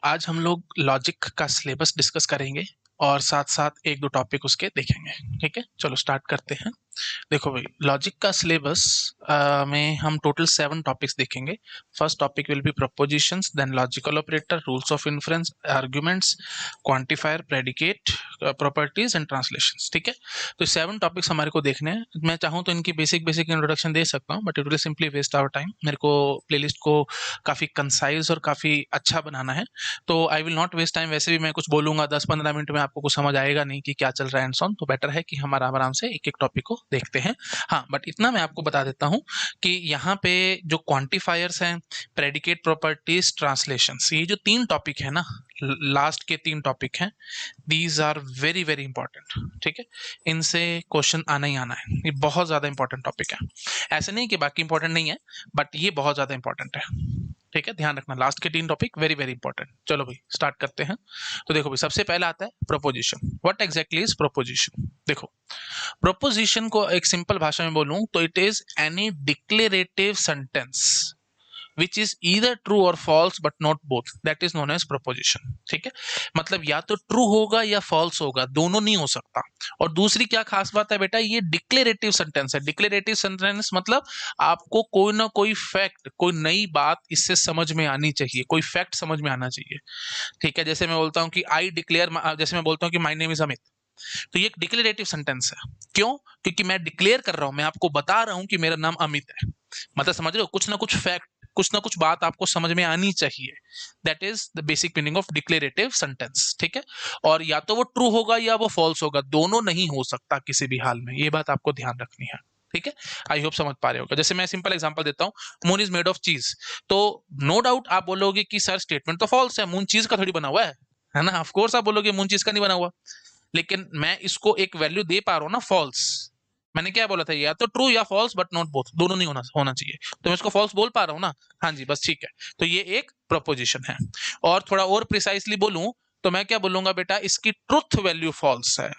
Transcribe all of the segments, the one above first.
आज हम लोग लॉजिक का सिलेबस डिस्कस करेंगे और साथ साथ एक दो टॉपिक उसके देखेंगे। ठीक है, चलो स्टार्ट करते हैं। देखो भाई, लॉजिक का सिलेबस में हम टोटल 7 टॉपिक्स देखेंगे। First topic will be propositions, then logical operator, rules of inference, arguments, quantifier, predicate, properties and translations. ठीक है, तो 7 टॉपिक्स हमारे को देखने हैं। मैं चाहूँ तो इनकी बेसिक बेसिक इंट्रोडक्शन दे सकता हूँ, but it will simply waste our time. मेरे को प्लेलिस्ट को काफ़ी कंसाइज और काफ़ी अच्छा बनाना है, तो I will not waste time. वैसे भी मैं कुछ बोलूंगा 10-15 मिनट में आपको कुछ समझ आएगा नहीं कि क्या चल रहा है एंड सो ऑन, तो बेटर है कि हम आराम से एक एक टॉपिक को देखते हैं। हाँ, बट इतना मैं आपको बता देता हूँ कि यहाँ पे जो क्वांटिफायर्स हैं, प्रेडिकेट, प्रॉपर्टीज, ट्रांसलेशंस, ये जो 3 टॉपिक है ना, लास्ट के 3 टॉपिक हैं, these are very very important. ठीक है, इनसे क्वेश्चन आना ही आना है। ये बहुत ज़्यादा इंपॉर्टेंट टॉपिक है। ऐसे नहीं कि बाकी इंपॉर्टेंट नहीं है, बट ये बहुत ज़्यादा इंपॉर्टेंट है। ठीक है, ध्यान रखना, लास्ट के 3 टॉपिक वेरी वेरी इंपॉर्टेंट। चलो भाई स्टार्ट करते हैं। तो देखो भाई, सबसे पहला आता है proposition. What exactly is proposition? देखो, प्रोपोजिशन को एक सिंपल भाषा में बोलूं तो it is any declarative sentence which is either true और false but not both, that is known as proposition. ठीक है, मतलब या तो ट्रू होगा या फॉल्स होगा, दोनों नहीं हो सकता। और दूसरी क्या खास बात है बेटा, ये डिक्लेरेटिव सेंटेंस है। डिक्लेरेटिव सेंटेंस मतलब आपको कोई ना कोई फैक्ट, कोई नई बात इससे समझ में आनी चाहिए, कोई फैक्ट समझ में आना चाहिए। ठीक है, जैसे मैं बोलता हूँ कि आई डिक्लेयर, जैसे मैं बोलता हूँ कि माई नेम इज अमित, तो ये एक डिक्लेरेटिव सेंटेंस है। क्यों? क्योंकि मैं डिक्लेयर कर रहा हूं, मैं आपको बता रहा हूं कि मेरा नाम अमित है। मतलब समझ रहे हो, कुछ ना कुछ फैक्ट, कुछ ना कुछ बात आपको समझ में आनी चाहिए। That is the basic meaning of declarative sentence. ठीक है, और या तो वो ट्रू होगा या वो फॉल्स होगा, दोनों नहीं हो सकता किसी भी हाल में। ये बात आपको ध्यान रखनी है। ठीक है, आई होप समझ पा रहे होगा। जैसे मैं सिंपल एग्जांपल देता हूं, मून इज मेड ऑफ चीज, तो नो डाउट आप बोलोगे कि सर स्टेटमेंट तो फॉल्स है, मून चीज का थोड़ी बना हुआ है ना। ऑफ कोर्स आप बोलोगे मून चीज का नहीं बना हुआ, लेकिन मैं इसको एक वैल्यू दे पा रहा हूँ ना, फॉल्स। मैंने क्या बोला था, या तो ट्रू या फॉल्स बट नॉट बोथ, दोनों नहीं होना होना चाहिए, तो मैं इसको फॉल्स बोल पा रहा हूँ ना। हाँ जी, बस ठीक है। तो ये एक प्रोपोजिशन है। और थोड़ा और प्रिसाइसली बोलूं तो मैं क्या बोलूंगा बेटा, इसकी ट्रुथ वैल्यू फॉल्स है।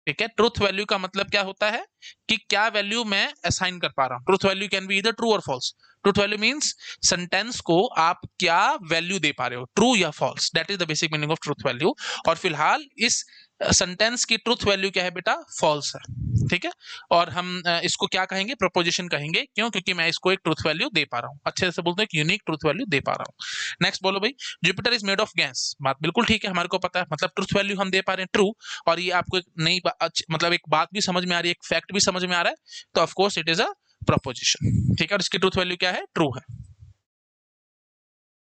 ठीक है, ट्रुथ वैल्यू का मतलब क्या होता है कि क्या वैल्यू मैं असाइन कर पा रहा हूं। Truth value can be either true और false. Truth value means sentence को आप क्या वैल्यू दे पा रहे हो, ट्रू या false, that is the basic meaning of truth value. और फिलहाल इस सेंटेंस की ट्रुथ वैल्यू क्या है बेटा, फॉल्स है। ठीक है, और हम इसको क्या कहेंगे, प्रोपोजिशन कहेंगे। क्यों? क्योंकि मैं इसको एक ट्रुथ वैल्यू दे पा रहा हूं, अच्छे से बोलते हैं एक यूनिक ट्रुथ वैल्यू दे पा रहा हूं। नेक्स्ट बोलो भाई, Jupiter is made of gas. बात बिल्कुल ठीक है, हमारे को पता है, मतलब ट्रुथ वैल्यू हम दे पा रहे हैं ट्रू, और ये आपको एक नई मतलब एक बात भी समझ में आ रही है, एक फैक्ट भी समझ में आ रहा है, तो of course it is a proposition. ठीक है, और इसकी ट्रुथ वैल्यू क्या है, ट्रू है।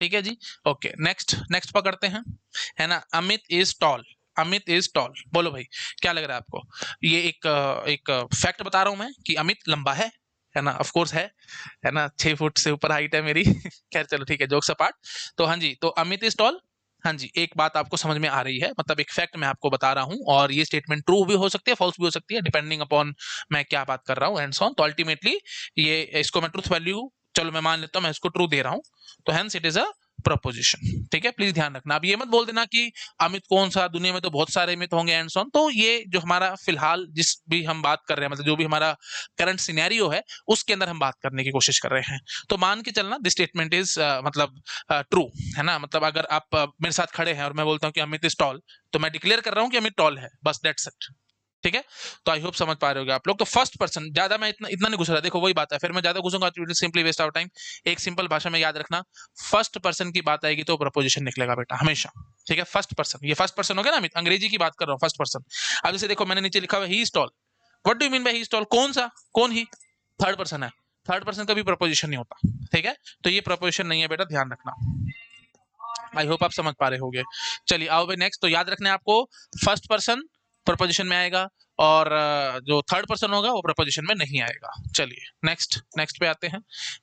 ठीक है जी, ओके। नेक्स्ट नेक्स्ट पकड़ते हैं, है ना। Amit is tall, Amit is tall, बोलो भाई क्या लग रहा है आपको। ये एक फैक्ट बता रहा हूं मैं कि अमित लंबा है ना। ऑफ कोर्स है ना, 6 फुट से ऊपर हाइट है मेरी। खैर चलो ठीक है, जोक्स अपार्ट। तो हाँ जी, तो अमित इज टॉल। हाँ जी, एक बात आपको समझ में आ रही है, मतलब एक फैक्ट मैं आपको बता रहा हूं, और ये स्टेटमेंट ट्रू भी हो सकती है, फॉल्स भी हो सकती है, डिपेंडिंग अपॉन मैं क्या बात कर रहा हूँ एंड सो ऑन। तो अल्टीमेटली ये, इसको मैं ट्रूथ वैल्यू, चलो मैं मान लेता हूं, मैं इसको ट्रू दे रहा हूं, तो hence it is a preposition. ठीक है, प्लीज ध्यान रखना। अब ये मत बोल देना कि अमित कौन सा, दुनिया में तो बहुत सारे अमित होंगे एंड सो ऑन। तो ये जो हमारा फिलहाल जिस भी हम बात कर रहे हैं, मतलब जो भी हमारा करंट सिनेरियो है, उसके अंदर हम बात करने की कोशिश कर रहे हैं। तो मान के चलना दिस स्टेटमेंट इज मतलब ट्रू, है ना। मतलब अगर आप मेरे साथ खड़े हैं और मैं बोलता हूँ कि अमित इज टॉल, तो मैं डिक्लेयर कर रहा हूँ कि अमित टॉल है, बस दैट्स इट। ठीक है, तो आई होप समझ पा रहे होगे आप लोग। तो फर्स्ट पर्सन, ज्यादा मैं इतना इतना नहीं घुस रहा, देखो वही बात है, फिर मैं ज्यादा घुसूंगा तो सिंपली वेस्ट आवर टाइम। एक सिंपल भाषा में याद रखना, फर्स्ट पर्सन की बात आएगी तो प्रपोजिशन निकलेगा बेटा, हमेशा। ठीक है, फर्स्ट पर्सन, ये फर्स्ट पर्सन हो गया ना, अंग्रेजी की बात कर रहा हूँ, फर्स्ट पर्सन। अब जैसे देखो मैंने नीचे लिखा हुआ he is tall, what do you mean by he is tall, कौन सा, कौन ही, थर्ड पर्सन है, थर्ड पर्सन का भी प्रपोजिशन नहीं होता। ठीक है, तो ये प्रपोजिशन नहीं है बेटा, ध्यान रखना। आई होप आप समझ पा रहे होगे। चलिए आओ भाई नेक्स्ट, तो याद रखना है आपको, फर्स्ट पर्सन प्रपोजिशन में आएगा, और जो थर्ड पर्सन होगा वो प्रपोजिशन में नहीं आएगा। चलिए नेक्स्ट नेक्स्ट पे आते हैं,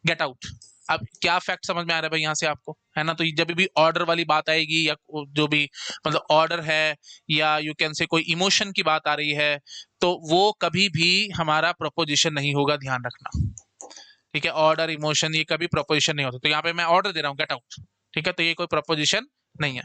गेट आउट। अब क्या फैक्ट समझ में आ रहा है भाई यहाँ से आपको, है ना। तो जब भी ऑर्डर वाली बात आएगी, या जो भी मतलब ऑर्डर है, या यू कैन से कोई इमोशन की बात आ रही है, तो वो कभी भी हमारा प्रपोजिशन नहीं होगा, ध्यान रखना। ठीक है, ऑर्डर, इमोशन, ये कभी प्रपोजिशन नहीं होता। तो यहाँ पे मैं ऑर्डर दे रहा हूँ गेट आउट, ठीक है, तो ये कोई प्रपोजिशन नहीं है।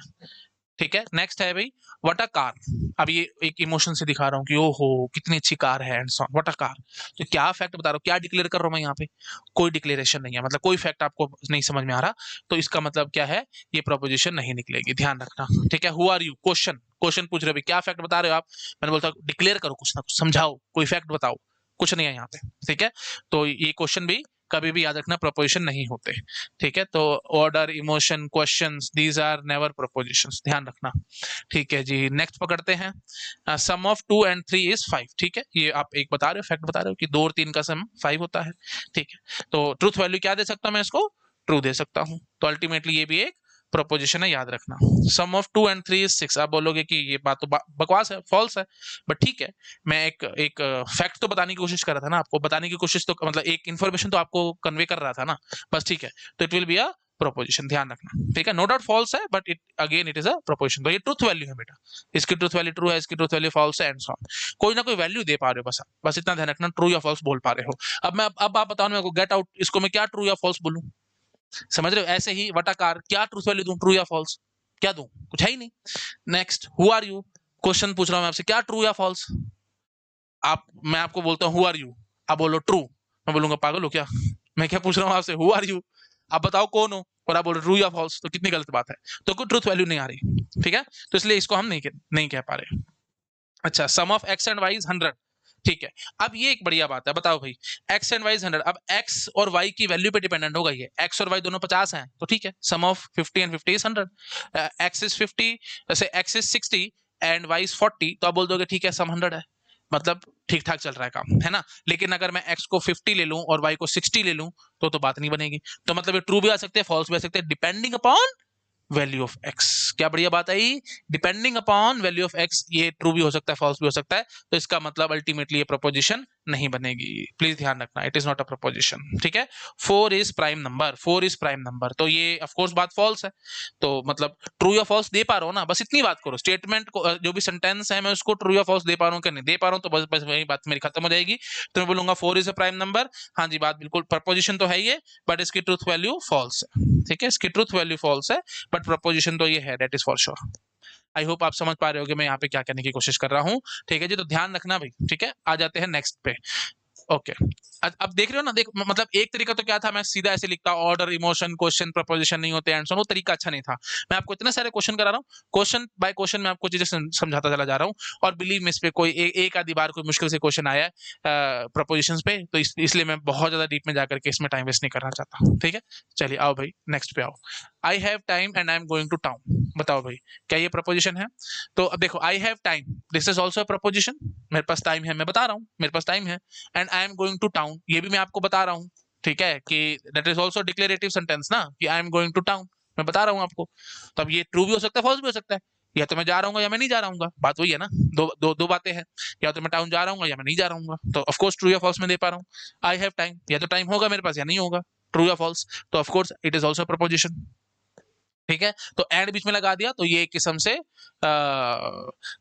ठीक है। नेक्स्ट है भाई व्हाट अ कार। अब ये एक इमोशन से दिखा रहा हूँ कि ओहो कितनी अच्छी कार है and so on, what a car. तो क्या फैक्ट बता रहा हूँ, क्या डिक्लेयर कर रहा हूँ मैं यहाँ पे, कोई डिक्लेरेशन नहीं है, मतलब कोई फैक्ट आपको नहीं समझ में आ रहा, तो इसका मतलब क्या है, ये प्रोपोजिशन नहीं निकलेगी, ध्यान रखना। ठीक है। Who are you, question question पूछ रहे हो, क्या फैक्ट बता रहे हो आप, मैंने बोलता डिक्लेयर करो, कुछ ना कुछ समझाओ, कोई फैक्ट बताओ, कुछ नहीं है यहाँ पे। ठीक है। तो ये क्वेश्चन भी कभी भी याद रखना प्रपोजिशन नहीं होते। ठीक है। तो order, emotion, questions, these are never propositions, ध्यान रखना। ठीक है जी। नेक्स्ट पकड़ते हैं, सम ऑफ 2 and 3 इज 5। ठीक है। ये आप एक बता रहे हो, फैक्ट बता रहे हो कि 2 और 3 का सम 5 होता है। ठीक है। तो ट्रूथ वैल्यू क्या दे सकता हूं मैं इसको, ट्रू दे सकता हूं। तो अल्टीमेटली ये भी एक प्रोपोजिशन है, याद रखना। सम ऑफ 2 and 3 इज 6। आप बोलोगे कि ये बात तो बकवास है, फॉल्स है, बट ठीक है, मैं एक एक फैक्ट तो बताने की कोशिश कर रहा था ना, आपको बताने की कोशिश, तो मतलब एक इन्फॉर्मेशन तो आपको कन्वे कर रहा था ना, बस। ठीक है। तो it will be a proposition, ध्यान रखना। ठीक है। नो डाउट फॉल्स है, but it again it is a proposition. तो ये ट्रूथ वैल्यू है बेटा, इसकी ट्रूथ वैल्यू ट्रू है, इसकी ट्रूथ वैल्यू फॉल्स है, एंड सो ऑन। कोई ना कोई वैल्यू दे पा रहे हो, बस इतना ध्यान रखना, ट्रू या फॉल्स बोल पा रहे हो। अब आप बताओ मेरे को, गेट आउट, इसको मैं क्या ट्रू या फॉल्स बोलूं, समझ रहे हो। ऐसे ही वटाकार, क्या ट्रूथ वैल्यू दूं, ट्रू या फॉल्स, क्या दूं, कुछ है ही नहीं। Next, who are you, question पूछ रहा हूं मैं आपसे, क्या ट्रू या फॉल्स। मैं आपको बोलता हूं हु आर यू, आप बोलो ट्रू, मैं बोलूंगा पागल हो क्या, मैं क्या पूछ रहा हूं आपसे, हु आर यू, आप बताओ कौन हो, और आप बोल रहे ट्रू या फॉल्स, तो कितनी गलत बात है। तो कोई ट्रूथ वैल्यू नहीं आ रही। ठीक है। तो इसलिए इसको हम नहीं कह पा रहे। अच्छा, sum of x and y is 100। ठीक है। अब ये एक बढ़िया बात है, बताओ भाई, एक्स एंड वाई इज 100। अब एक्स और वाई की वैल्यू पे डिपेंडेंट होगा ये, एक्स और वाई दोनों 50 हैं, तो ठीक है, sum of 50 and 50 is 100। X is 50, जैसे x is 60 and y is 40, तो आप बोल दोगे ठीक है, सम 100 है, मतलब ठीक ठाक चल रहा है काम, है ना। लेकिन अगर मैं एक्स को 50 ले लूं और वाई को 60 ले लूं, तो बात नहीं बनेगी। तो मतलब ये ट्रू भी आ सकते हैं, फॉल्स भी आ सकते हैं, depending upon value of x. क्या बढ़िया बात आई, depending upon value of x, ये ट्रू भी हो सकता है, फॉल्स भी हो सकता है। तो इसका मतलब अल्टीमेटली ये प्रोपोजिशन नहीं बनेगी, प्लीज ध्यान रखना, it is not a proposition. ठीक है। 4 is prime number, 4 is prime number, तो ये ऑफ कोर्स बात फॉल्स है। तो मतलब ट्रू या फॉल्स दे पा रहा हूँ ना, बस इतनी बात करो, स्टेटमेंट को जो भी सेंटेंस है मैं उसको ट्रू या फॉल्स दे पा रहा हूँ कि नहीं दे पा रहा हूँ, तो बस बस वही बात मेरी खत्म हो जाएगी। तो मैं बोलूंगा 4 इज अ प्राइम नंबर, हाँ जी, बात बिल्कुल, प्रपोजिशन तो है ये, बट इसकी ट्रूथ वैल्यू फॉल्स है। ठीक है। इसकी ट्रूथ वैल्यू फॉल्स है, बट प्रपोजिशन तो ये है, that is for sure. I hope आप समझ पा रहे हो मैं यहाँ पे क्या कहने की कोशिश कर रहा हूँ। ठीक है जी। तो ध्यान रखना भाई। ठीक है। आ जाते हैं नेक्स्ट पे। ओके। अब देख रहे हो ना, देख मतलब एक तरीका तो क्या था, मैं सीधा ऐसे लिखता, ऑर्डर, इमोशन, क्वेश्चन, प्रपोजिशन नहीं होते एंड सो ऑन, वो तरीका अच्छा नहीं था। मैं आपको इतने सारे क्वेश्चन करा रहा हूँ, क्वेश्चन बाय क्वेश्चन मैं आपको चीजें समझाता चला जा रहा हूँ। और बिलीव में इस पे कोई एक आधी बार कोई मुश्किल से क्वेश्चन आया है प्रपोजिशंस पे, तो इसलिए मैं बहुत ज्यादा डीप में जाकर के इसमें टाइम वेस्ट नहीं करना चाहता। ठीक है। चलिए आओ भाई, नेक्स्ट पे आओ। I have time and I am going to town, बताओ भाई, क्या ये प्रपोजिशन है। तो अब देखो, I have time, this is also proposition, मेरे पास टाइम है, मैं बता रहा हूँ मेरे पास टाइम है। And I am going to town, ये भी मैं आपको बता रहा हूँ। ठीक है, कि that is also declarative sentence ना, कि I am going to town, मैं बता रहा हूँ आपको। तो अब ये ट्रू भी हो सकता है, फॉल्स भी हो सकता है, या तो मैं जा रहा हूँ या मैं नहीं जा रहा हूँ, बात वही है ना, दो बातें हैं, या तो मैं टाउन जा रहा हूँ या मैं नहीं जा रहा हूँ। तो ऑफ कोर्स ट्रू या फॉल्स में दे पा रहा हूँ। आई हैव टाइम, या तो टाइम होगा मेरे पास या नहीं होगा, ट्रू या फॉल्स, तो of course it is also preposition. ठीक है। तो एंड बीच में लगा दिया, तो ये एक किस्म से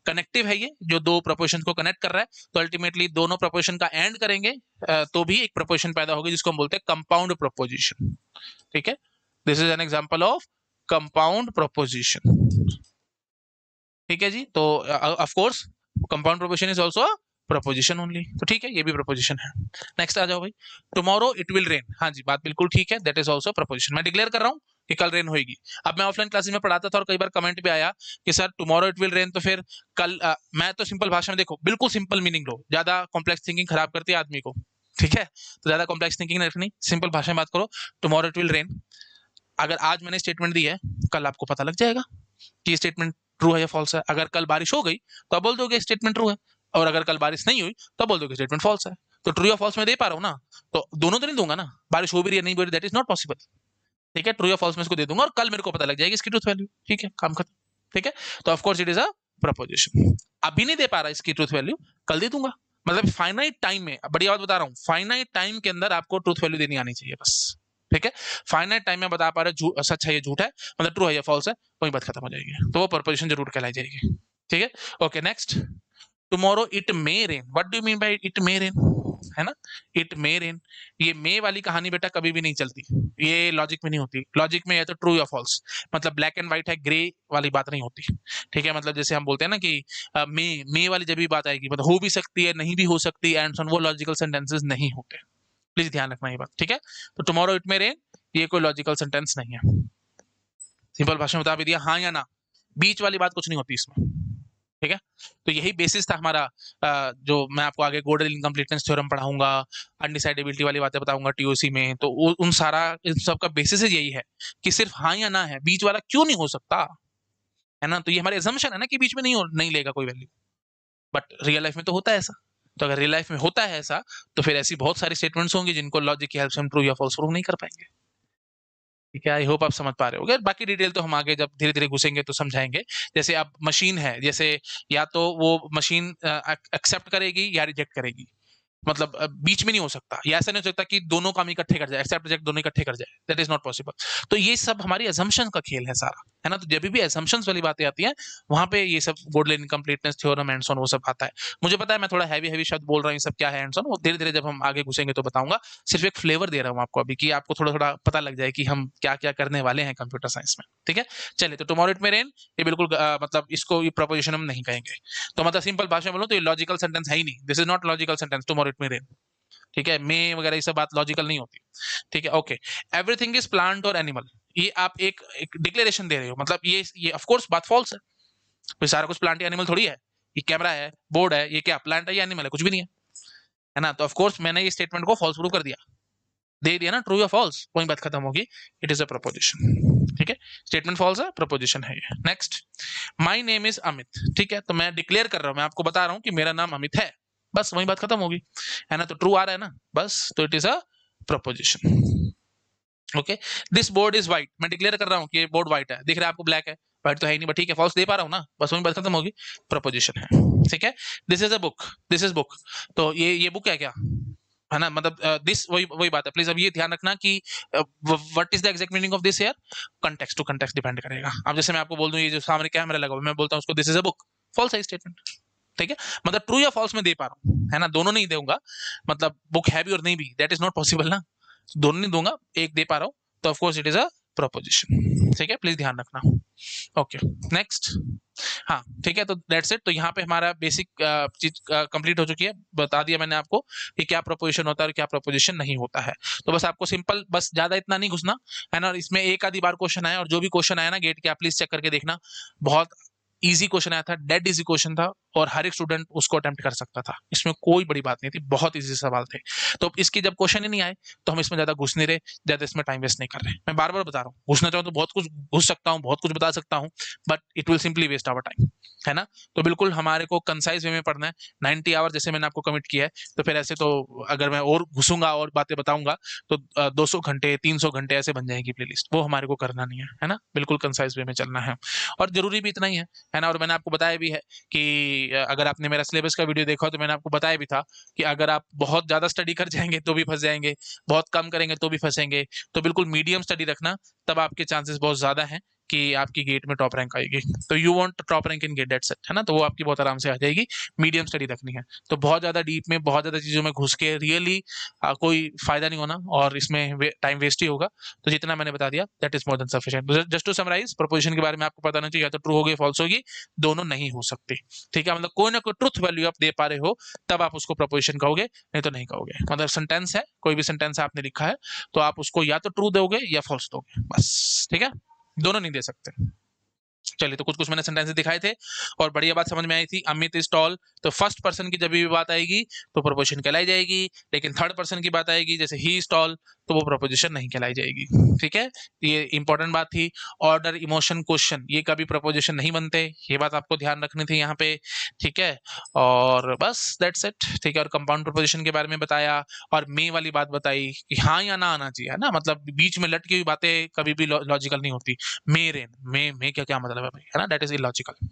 कनेक्टिव है, ये जो दो प्रपोजिशन को कनेक्ट कर रहा है। तो अल्टीमेटली दोनों प्रपोजिशन का एंड करेंगे तो भी एक प्रपोजिशन पैदा होगी, जिसको हम बोलते हैं कंपाउंड प्रपोजिशन। ठीक है। This is an example of compound preposition. ठीक है जी। तो of course compound preposition is also preposition only, तो ठीक है, ये भी प्रपोजिशन है। नेक्स्ट आ जाओ भाई, टुमारो इट विल रेन, हाँ जी, बात बिल्कुल ठीक है, दैट इज ऑल्सो प्रपोजिशन। मैं डिक्लेयर कर रहा हूँ कि कल रेन होगी। अब मैं ऑफलाइन क्लासेस में पढ़ाता था और कई बार कमेंट भी आया कि sir tomorrow it will rain, तो फिर कल मैं तो सिंपल भाषा में, देखो बिल्कुल सिंपल मीनिंग लो, ज्यादा कॉम्प्लेक्स थिंकिंग खराब करती है आदमी को। ठीक है। तो ज्यादा कॉम्प्लेक्स थिंकिंग नहीं रखनी, सिंपल भाषा में बात करो, टुमारो इट विल रेन। अगर आज मैंने स्टेटमेंट दी है, कल आपको पता लग जाएगा कि स्टेटमेंट ट्रू है या फॉल्स है। अगर कल बारिश हो गई तो आप बोल दोगे स्टेटमेंट ट्रू है, और अगर कल बारिश नहीं हुई तो आप बोल दोगे स्टेटमेंट फॉल्स है। तो ट्रू या फॉल्स में दे पा रहा हूँ ना, तो दोनों तो नहीं दूंगा ना, बारिश हो भी रही है नहीं हो रही, दैट इज नॉट पॉसिबल। ठीक है। ट्रू या फॉल्स में इसको दे दूंगा और कल मेरे को पता लग जाएगी इसकी ट्रूथ वैल्यू। ठीक है, काम खत्म। ठीक है। तो of course it is a preposition. अभी नहीं दे पा रहा इसकी ट्रूथ वैल्यू, कल दे दूंगा। मतलब फाइनाइट टाइम में, बढ़िया बात बता रहा हूँ, फाइनाइट टाइम के अंदर आपको ट्रूथ वैल्यू देनी आनी चाहिए बस। ठीक है। फाइनाइट टाइम में बता पा रहे सच है या झूठ है, मतलब ट्रू है या फॉल्स है, वही बात खत्म हो जाएगी, तो वो प्रपोजिशन जरूर कहलाई जाएगी। ठीक है। Okay next, tomorrow it may rain, what do you mean by it may rain. है ना, इट मे रेन। ये मे वाली कहानी बेटा कभी भी नहीं चलती, ये लॉजिक में नहीं होती। लॉजिक में या तो ट्रू या फॉल्स, मतलब ब्लैक एंड व्हाइट है, ग्रे वाली बात नहीं होती। ठीक है, मतलब जैसे हम बोलते हैं ना कि मे वाली जब भी बात आएगी मतलब हो भी सकती है, नहीं भी हो सकती, एंड सो ऑन, वो लॉजिकल सेंटेंसेस नहीं होते। प्लीज ध्यान रखना ये बात, ठीक है। तो टुमारो इट मे रेन ये कोई लॉजिकल सेंटेंस नहीं है। सिंपल भाषा में बता भी दिया, हाँ या ना, बीच वाली बात कुछ नहीं होती इसमें। ठीक है, तो यही बेसिस था हमारा। जो मैं आपको आगे गोडेल इनकम्प्लीटनेस थ्योरम पढ़ाऊंगा, अनडिसाइडेबिलिटी वाली बातें बताऊंगा टीओसी में, तो उन सारा इन सब का बेसिस यही है कि सिर्फ हाँ या ना है, बीच वाला क्यों नहीं हो सकता, है ना। तो ये हमारी assumption है ना कि बीच में नहीं लेगा कोई वैल्यू, बट रियल लाइफ में तो होता है ऐसा। तो अगर रियल लाइफ में होता है ऐसा, तो फिर ऐसी बहुत सारी स्टेटमेंट्स होंगी जिनको लॉजिक की हेल्प से हम ट्रू या फॉल्स प्रूव नहीं कर पाएंगे। ठीक है, आई होप आप समझ पा रहे होगे। बाकी डिटेल तो हम आगे जब धीरे धीरे घुसेंगे तो समझाएंगे। जैसे अब मशीन है, जैसे या तो वो मशीन एक्सेप्ट करेगी या रिजेक्ट करेगी, मतलब बीच में नहीं हो सकता, या ऐसा नहीं हो सकता कि दोनों काम इकट्ठे कर जाए, एक्सेप्ट रिजेक्ट दोनों इकट्ठे कर जाए, दैट इज नॉट पॉसिबल। तो ये सब हमारी असम्पशन का खेल है सारा, है ना। तो जब भी असम्पशंस वाली बातें आती हैं, वहां पे ये सब Godel incompleteness theorem and so on वो सब आता है। मुझे पता है मैं थोड़ा हैवी हैवी शब्द बोल रहा हूँ, ये सब क्या है एंड सो ऑन, वो धीरे धीरे जब हम आगे घुसेंगे तो बताऊंगा। सिर्फ एक फ्लेवर दे रहा हूँ आपको अभी, कि आपको थोड़ा थोड़ा पता लग जाए कि हम क्या क्या करने वाले हैं कंप्यूटर साइंस में। ठीक है, चलिए, तो टुमारो इट मे रेन ये बिल्कुल मतलब इसको ये प्रपोजिशन हम नहीं कहेंगे। तो मतलब सिंपल भाषा में बोलो तो ये लॉजिकल सेंटेंस है ही नहीं, this is not logical sentence, tomorrow it may rain. ठीक है, मे वगैरह ये सब बात लॉजिकल नहीं होती। ठीक है, ओके। एवरीथिंग इज प्लांट और एनिमल, ये आप एक डिक्लेरेशन दे रहे हो, मतलब ये ऑफ कोर्स बात फॉल्स है। कोई सारा कुछ प्लांट या एनिमल थोड़ी है। ये कैमरा है, बोर्ड है, ये क्या प्लांट है या एनिमल है? कुछ भी नहीं है ना। तो ऑफ कोर्स मैंने ये स्टेटमेंट को फॉल्स प्रूव कर दिया, दे दिया ना, ट्रू या फॉल्स, वही बात खत्म होगी। It is a preposition. ठीक है, स्टेटमेंट फॉल्स है, प्रपोजिशन है ये। Next, my name is Amit. ठीक है, तो मैं डिक्लेयर कर रहा हूं, मैं आपको बता रहा हूं कि मेरा नाम अमित है, बस वही बात खत्म होगी, है ना। तो ट्रू आ रहा है ना, बस, तो it is a preposition. Okay, this board is white, मैं डिक्लेयर कर रहा हूँ कि ये बोर्ड व्हाइट है, दिख रहा है आपको ब्लैक है, व्हाइट तो है ही नहीं, बट ठीक है, फॉल्स दे पा रहा हूँ ना, बस वही बात खत्म होगी, प्रपोजिशन है। ठीक है, this is a book, this is book, तो ये बुक है क्या, है ना, मतलब दिस वही वही बात है। प्लीज अब ये ध्यान रखना कि what is the exact meaning of this here, context to context depend करेगा। अब जैसे मैं आपको बोल दूं ये जो सामने कैमरा लगा हुआ है, मैं बोलता हूँ उसको this is a book, false है स्टेटमेंट। ठीक है, मतलब ट्रू या फॉल्स में दे पा रहा हूँ, है ना, दोनों नहीं दूंगा, मतलब बुक है भी और नहीं भी, दैट इज नॉट पॉसिबल ना, दोनों नहीं दूंगा, एक दे पा रहा हूँ, तो of course it is a preposition. ठीक है, प्लीज ध्यान रखना। Okay, next. हाँ, ठीक है, तो दैट्स इट। तो यहाँ पे हमारा बेसिक चीज कंप्लीट हो चुकी है, बता दिया मैंने आपको कि क्या प्रपोजिशन होता है और क्या प्रपोजिशन नहीं होता है। तो बस आपको सिंपल, बस ज्यादा इतना नहीं घुसना, है ना। और इसमें एक आधी बार क्वेश्चन आया, और जो भी क्वेश्चन आया ना गेट के, आप प्लीज चेक करके देखना, बहुत इजी क्वेश्चन आया था, डेड इजी क्वेश्चन था, और हर एक स्टूडेंट उसको अटेम्प्ट कर सकता था, इसमें कोई बड़ी बात नहीं थी, बहुत इजी सवाल थे। तो इसकी जब क्वेश्चन ही नहीं आए, तो हम इसमें ज्यादा घुस नहीं रहे, ज्यादा इसमें टाइम वेस्ट नहीं कर रहे। मैं बार बार बता रहा हूँ, घुसना चाहूँ तो बहुत कुछ घुस सकता हूँ, बहुत कुछ बता सकता हूँ, but it will simply waste our time, है ना। तो बिल्कुल हमारे को कंसाइज वे में पढ़ना है, 90 आवर जैसे मैंने आपको कमिट किया है, तो फिर ऐसे तो अगर मैं और घुसूंगा और बातें बताऊंगा तो 200 घंटे 300 घंटे ऐसे बन जाएगी प्लेलिस्ट, वो हमारे को करना नहीं है ना, बिल्कुल कंसाइज वे में चलना है, और जरूरी भी इतना ही है ना। और मैंने आपको बताया भी है कि अगर आपने मेरा सिलेबस का वीडियो देखा हो तो मैंने आपको बताया भी था कि अगर आप बहुत ज्यादा स्टडी कर जाएंगे तो भी फंस जाएंगे, बहुत कम करेंगे तो भी फंसेंगे, तो बिल्कुल मीडियम स्टडी रखना, तब आपके चांसेस बहुत ज्यादा हैं कि आपकी गेट में टॉप रैंक आएगी। तो you want top rank in GATE, that's it, है ना। तो वो आपकी बहुत आराम से आ जाएगी, मीडियम स्टडी रखनी है। तो बहुत ज्यादा डीप में, बहुत ज्यादा चीजों में घुस के रियली कोई फायदा नहीं होना, और इसमें टाइम वेस्ट ही होगा। तो जितना मैंने बता दिया that is more than sufficient. Just to summarise, proposition के बारे में आपको पता नहीं चाहिए, या तो ट्रू होगी फॉल्स होगी, दोनों नहीं हो सकती। ठीक है, मतलब कोई ना कोई ट्रुथ वैल्यू आप दे पा रहे हो, तब आप उसको प्रपोजिशन कहोगे, नहीं तो नहीं कहोगे। मतलब सेंटेंस है, कोई भी सेंटेंस आपने लिखा है, तो आप उसको या तो ट्रू दोगे या फॉल्स दोगे, बस। ठीक है, दोनों नहीं दे सकते। चलिए, तो कुछ कुछ मैंने सेंटेंसेस दिखाए थे, और बढ़िया बात समझ में आई थी। अमित इज टॉल, तो फर्स्ट पर्सन की जब भी बात आएगी तो प्रपोजिशन कहलाई जाएगी, लेकिन थर्ड पर्सन की बात आएगी, जैसे ही इज टॉल, तो वो प्रपोजिशन नहीं कहलाई जाएगी। ठीक है, ये इंपॉर्टेंट बात थी। ऑर्डर, इमोशन, क्वेश्चन, ये कभी प्रपोजिशन नहीं बनते, ये बात आपको ध्यान रखनी थी यहाँ पे। ठीक है, और बस दैट्स इट। ठीक है, और कंपाउंड प्रपोजिशन के बारे में बताया, और मे वाली बात बताई कि हाँ या ना आना चाहिए, है ना, मतलब बीच में लटकी हुई बातें कभी भी लॉजिकल नहीं होती। मे रेन, मे क्या क्या मतलब है भाई, है ना, दैट इज इलॉजिकल।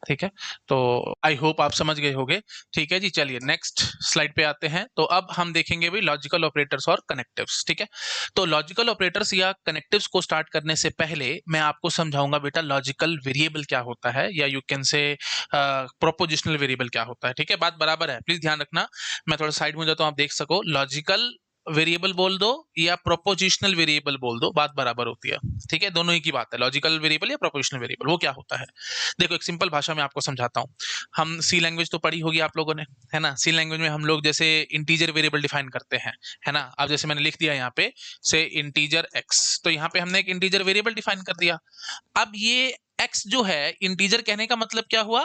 ठीक है, तो आई होप आप समझ गए होंगे। ठीक है जी, चलिए नेक्स्ट स्लाइड पे आते हैं। तो अब हम देखेंगे भी लॉजिकल ऑपरेटर्स और कनेक्टिव्स। ठीक है। ठीक है। तो लॉजिकल ऑपरेटर्स या कनेक्टिव्स को स्टार्ट करने से पहले मैं आपको समझाऊंगा बेटा लॉजिकल वेरिएबल क्या होता है, या you can say prepositional variable क्या होता है। ठीक है, बात बराबर है, प्लीज ध्यान रखना। मैं थोड़ा साइड में हो जाता हूं, आप देख सको। लॉजिकल वेरिएबल बोल दो या प्रोपोजिशनल वेरिएबल बोल दो, बात बराबर होती है। ठीक है, दोनों ही की बात है, लॉजिकल वेरिएबल या प्रोपोजिशनल वेरिएबल। वो क्या होता है, देखो एक सिंपल भाषा में आपको समझाता हूँ। हम सी लैंग्वेज तो पढ़ी होगी आप लोगों ने, है ना। सी लैंग्वेज में हम लोग जैसे इंटीजर वेरिएबल डिफाइन करते हैं, है ना। अब जैसे मैंने लिख दिया यहाँ पे से इंटीजर एक्स, तो यहाँ पे हमने एक इंटीजर वेरिएबल डिफाइन कर दिया। अब ये एक्स जो है इंटीजर, कहने का मतलब क्या हुआ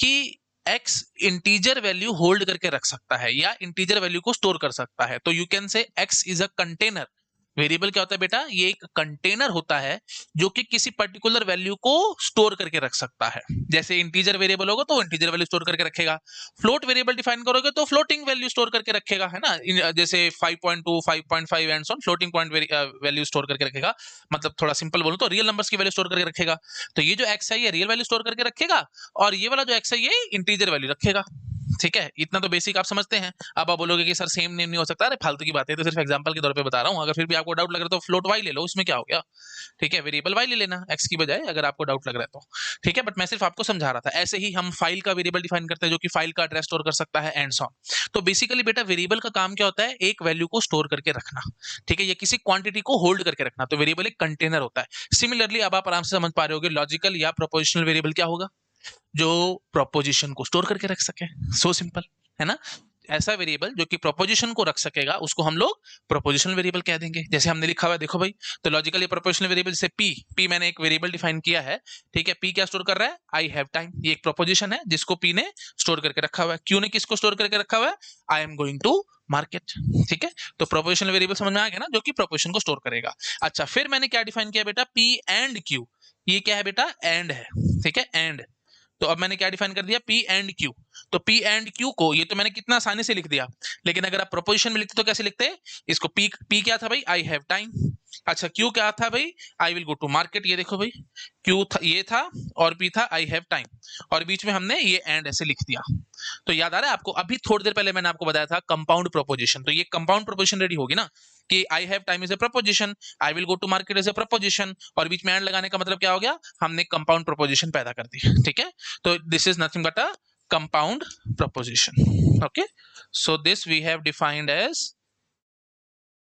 कि एक्स इंटीजर वैल्यू होल्ड करके रख सकता है या इंटीजर वैल्यू को स्टोर कर सकता है। तो you can say x is a container. Variable क्या होता है बेटा, ये एक कंटेनर होता है जो कि किसी पर्टिकुलर वैल्यू को स्टोर करके रख सकता है। जैसे इंटीजर वेरिएबल होगा तो इंटीजर वैल्यू स्टोर करके रखेगा, फ्लोट वेरिएबल डिफाइन करोगे तो फ्लोटिंग वैल्यू स्टोर करके रखेगा, है ना। जैसे 5.2 5.5 and so on, floating point value store करके रखेगा। मतलब थोड़ा सिंपल बोलूं तो रियल नंबर्स की वैल्यू स्टोर करके रखेगा। तो ये जो एक्स है ये रियल वैल्यू स्टोर करके रखेगा, और ये वाला जो एक्स है ये इंटीजर वैल्यू रखेगा। ठीक है, इतना तो बेसिक आप समझते हैं। अब आप बोलोगे कि सर सेम नेम नहीं हो सकता, अरे फालतू की बात है, तो सिर्फ एग्जांपल के तौर पे बता रहा हूं। अगर फिर भी आपको डाउट लग रहा है तो फ्लोट वाई ले लो, उसमें क्या हो गया। ठीक है, वेरिएबल वाई ले लेना एक्स की बजाय, अगर आपको डाउट लग रहा है तो। ठीक है, बट मैं सिर्फ आपको समझा रहा था। ऐसे ही हम फाइल का वेरिएबल डिफाइन करते हैं जो कि फाइल का एड्रेस स्टोर कर सकता है एंड सो ऑन। तो बेसिकली बेटा वेरिएबल का काम क्या होता है, एक वैल्यू को स्टोर करके रखना। ठीक है, या किसी क्वांटिटी को होल्ड करके रखना। तो वेरिएबल एक कंटेनर होता है। सिमिलरली अब आप आराम से समझ पा रहे होगे लॉजिकल या प्रोपोजिशनल वेरिएबल क्या होगा, जो प्रोपोजिशन को स्टोर करके रख सके। सो सिंपल, है ना। ऐसा वेरिएबल जो कि प्रोपोजिशन को रख सकेगा उसको हम लोग प्रोपोजिशनल वेरिएबल कह देंगे। जैसे हमने लिखा हुआ है देखो भाई, तो लॉजिकल या प्रोपोजिशनल वेरिएबल जैसे पी मैंने एक वेरिएबल डिफाइन किया है। ठीक है, पी क्या स्टोर कर रहा है, आई हैव टाइम। ये एक प्रोपोजिशन है जिसको पी ने स्टोर करके रखा हुआ है। क्यू ने किसको स्टोर करके रखा हुआ है, I am going to market. ठीक है, तो प्रोपोजिशनल वेरिएबल समझ में आ गया ना, जो कि प्रोपोजिशन को स्टोर करेगा। अच्छा, फिर मैंने क्या डिफाइन किया बेटा, पी एंड क्यू। ये क्या है बेटा, एंड है। ठीक है, एंड। तो अब मैंने क्या डिफाइन कर दिया, पी एंड क्यू। तो पी एंड क्यू को, ये तो मैंने कितना आसानी से लिख दिया, लेकिन अगर आप प्रोपोजिशन में लिखते तो कैसे लिखते, इसको पी क्या था भाई, आई हैव टाइम। अच्छा, क्यू क्या था भाई, I will go to market. ये देखो भाई, क्यू था, ये था, और पी था आई हैव टाइम, और बीच में हमने ये एंड ऐसे लिख दिया। तो याद आ रहा है आपको, अभी थोड़ी देर पहले मैंने आपको बताया था कंपाउंड प्रोपोजिशन। तो ये कंपाउंड प्रोपोजिशन रेडी होगी ना, कि I have time is a proposition, I will go to market is a proposition, और बीच में एंड लगाने का मतलब क्या हो गया, हमने कंपाउंड प्रोपोजिशन पैदा कर दी। ठीक है, तो this is nothing but a compound proposition. Okay, so this we have defined as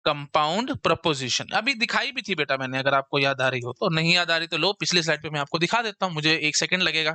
compound preposition. अभी दिखाई भी थी बेटा मैंने, अगर आपको याद आ रही हो तो। नहीं याद आ रही तो लो, पिछले स्लाइड पे मैं आपको दिखा देता हूं, मुझे एक सेकंड लगेगा।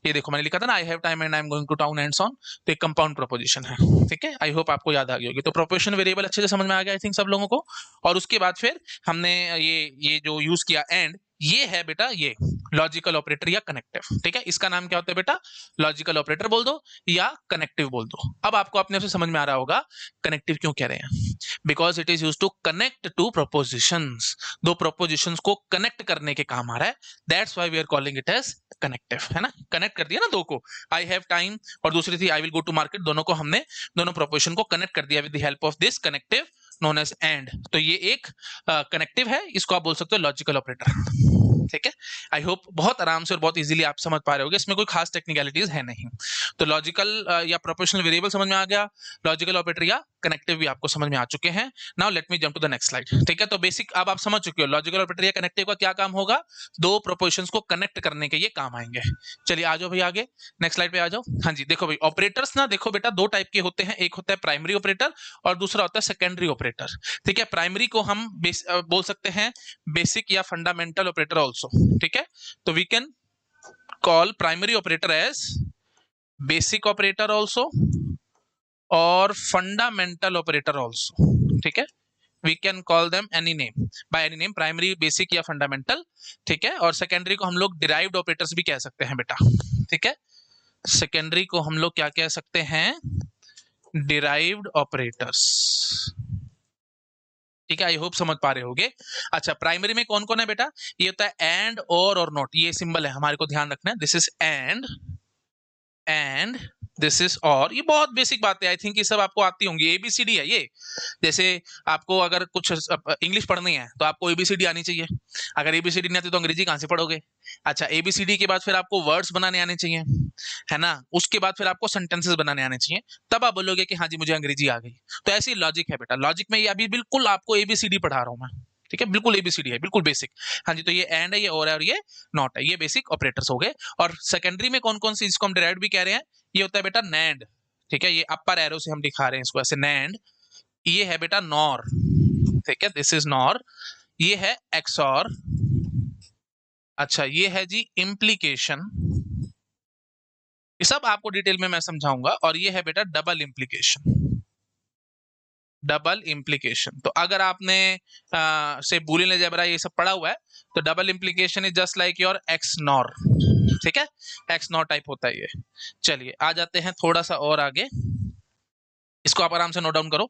ये देखो मैंने लिखा था ना, I have time and I am going to town and so on. तो एक कंपाउंड प्रपोजिशन है। ठीक है, आई होप आपको याद आ गई होगी। तो प्रोपोजिशन वेरिएबल अच्छे से समझ में आ गया आई थिंक सब लोगों को। और उसके बाद फिर हमने ये जो यूज किया एंड, ये है बेटा ये लॉजिकल ऑपरेटर या कनेक्टिव। ठीक है, इसका नाम क्या होता है बेटा, लॉजिकल ऑपरेटर बोल दो या कनेक्टिव बोल दो। अब आपको अपने आप से समझ में आ रहा होगा कनेक्टिव क्यों कह रहे हैं, because it is used to connect to propositions. दो प्रोपोजिशंस को कनेक्ट करने के काम आ रहा है, that's why we are calling it as connective, है ना। कनेक्ट कर दिया ना दो को, आई हैव टाइम और दूसरी थी I will go to market, दोनों को हमने, दोनों प्रोपोजिशन को कनेक्ट कर दिया with the help of this connective known as and. तो ये एक कनेक्टिव है, इसको आप बोल सकते हो लॉजिकल ऑपरेटर। ठीक है, आई होप बहुत आराम से और बहुत इजीली आप समझ पा रहे होगे, इसमें कोई खास टेक्निकलिटीज है नहीं। तो लॉजिकल या प्रोपोर्शनल वेरिएबल समझ में आ गया, लॉजिकल ऑपरेटर या कनेक्टिव भी आपको समझ में आ चुके हैं। Now let me jump to the next slide. ठीक है, तो बेसिक अब आप समझ चुके हो लॉजिकल ऑपरेटर या कनेक्टिव का क्या काम होगा, दो प्रोपोजिशंस को कनेक्ट करने के ये काम आएंगे। चलिए आ जाओ भाई आगे, नेक्स्ट स्लाइड पे आ जाओ। हाँ जी, देखो भाई ऑपरेटर्स ना, देखो बेटा दो टाइप के होते हैं, एक होता है प्राइमरी ऑपरेटर और दूसरा होता है सेकेंडरी ऑपरेटर। ठीक है, प्राइमरी को हम बोल सकते हैं बेसिक या फंडामेंटल ऑपरेटर ऑल्सो। ठीक है, तो we can call primary operator as basic operator also और फंडामेंटल ऑपरेटर ऑल्सो। ठीक है, we can call them any name, by any name, primary, basic या फंडामेंटल। ठीक है, और सेकेंडरी को हम लोग डिराइव्ड ऑपरेटर्स भी कह सकते हैं बेटा। ठीक है, सेकेंडरी को हम लोग क्या कह सकते हैं, डिराइव्ड ऑपरेटर्स। ठीक है, आई होप समझ पा रहे होगे। अच्छा, प्राइमरी में कौन कौन है बेटा, ये होता है एंड, और नॉट, ये सिंबल है हमारे को ध्यान रखना है। This is and this is और। ये बहुत बेसिक बात है, आई थिंक ये सब आपको आती होंगी, एबीसीडी है ये। जैसे आपको अगर कुछ इंग्लिश पढ़नी है तो आपको एबीसीडी आनी चाहिए, अगर एबीसीडी नहीं आती तो अंग्रेजी कहां से पढ़ोगे। अच्छा, एबीसीडी के बाद फिर आपको वर्ड्स बनाने आने चाहिए, है ना, उसके बाद फिर आपको सेंटेंसेस बनाने आने चाहिए, तब आप बोलोगे कि हाँ जी मुझे अंग्रेजी आ गई। तो ऐसी लॉजिक है बेटा। लॉजिक में ये अभी बिल्कुल आपको एबीसीडी पढ़ा रहा हूं मैं, ठीक है, बिल्कुल एबीसीडी है, बिल्कुल बेसिक। हाँ जी, तो ये एंड है, ये और है, और ये नॉट है, ये बेसिक ऑपरेटर्स हो गए। और सेकेंडरी में कौन कौन सी इसको हम डिराइव्ड भी कह रहे हैं, ये होता है बेटा नैंड, ठीक है, ये अपर एरो से हम दिखा रहे हैं इसको ऐसे नैंड। ये है बेटा नॉर, ठीक है, दिस इज नॉर। ये है एक्सॉर। अच्छा, ये है जी इम्प्लीकेशन, ये सब आपको डिटेल में मैं समझाऊंगा। और ये है बेटा डबल इम्प्लीकेशन, डबल इम्प्लीकेशन। तो अगर आपने से बूलियन अलजेब्रा ये सब पढ़ा हुआ है, तो double implication is just like your x nor, ठीक है, एक्स नॉर टाइप होता है ये। चलिए आ जाते हैं थोड़ा सा और आगे, इसको आप आराम से नोट डाउन करो,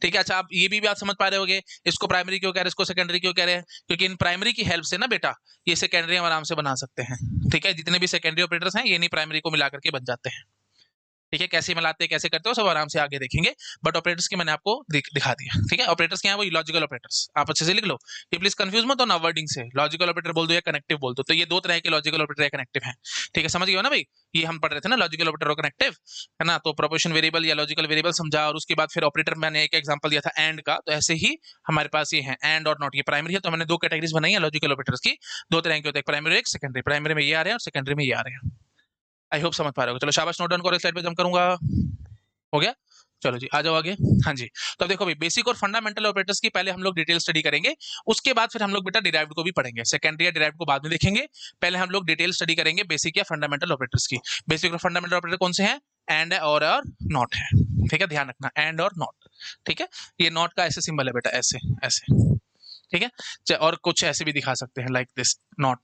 ठीक है। अच्छा, आप ये भी बात समझ पा रहे होगे, इसको प्राइमरी क्यों कह रहे हैं, इसको सेकेंडरी क्यों कह रहे हैं, क्योंकि इन प्राइमरी की हेल्प से ना बेटा ये सेकेंडरी हम आराम से बना सकते हैं, ठीक है। जितने भी सेकेंडरी ऑपरेटर्स हैं ये नहीं प्राइमरी को मिला करके बन जाते हैं, ठीक है। कैसे मिलाते हैं, कैसे करते हो, सब आराम से आगे देखेंगे। बट ऑपरेटर्स की मैंने आपको दिखा दिया, ठीक है। ऑपरेटर्स क्या है, वो लॉजिकल ऑपरेटर्स, आप अच्छे से लिख लो, ये प्लीज कंफ्यूज मत होना वर्डिंग से। लॉजिकल ऑपरेटर बोल दो या कनेक्टिव बोल दो, तो ये दो तरह के लॉजिकल ऑपरेटर या कनेक्टिव हैं, ठीक है, समझ गए हो ना भाई। ये हम पढ़ रहे थे ना लॉजिकल ऑपरेटर और कनेक्टिव, है ना। तो प्रोपोर्शन वेरिएबल या लॉजिकल वेरिएबल समझा, और उसके बाद फिर ऑपरेटर मैंने एक एग्जांपल दिया था एंड का। तो ऐसे ही हमारे पास ये है एंड और नॉट, ये प्राइमरी है, तो मैंने दो कैटेगरीज बनाई है लॉजिकल ऑपरेटर्स की, दो तरह के होते हैं, प्राइमरी एक सेकेंडरी। प्राइमरी में ये आ रहे हैं और सेकेंडरी में ये आ रहे हैं। आई होप समझ पा रहे हो। चलो शाबाश, नोट डाउन करो, स्लाइड पे जम करूंगा, हो गया। चलो जी आ जाओ आगे। हाँ जी, तो अब देखो भाई, बेसिक और फंडामेंटल ऑपरेटर्स की पहले हम लोग डिटेल स्टडी करेंगे, उसके बाद फिर हम लोग बेटा डिराइव्ड को भी पढ़ेंगे। सेकेंडरी या डिराइव्ड को बाद में देखेंगे, पहले हम लोग डिटेल स्टडी करेंगे बेसिक या फंडामेंटल ऑपरेटर्स की। बेसिक और फंडामेंटल ऑपरेटर कौन से हैं, एंड और नॉट है, ठीक है, ध्यान रखना एंड और नॉट, ठीक है। ये नॉट का ऐसे सिंबल है बेटा, ऐसे ऐसे, ठीक है। और कुछ ऐसे भी दिखा सकते हैं लाइक दिस नॉट,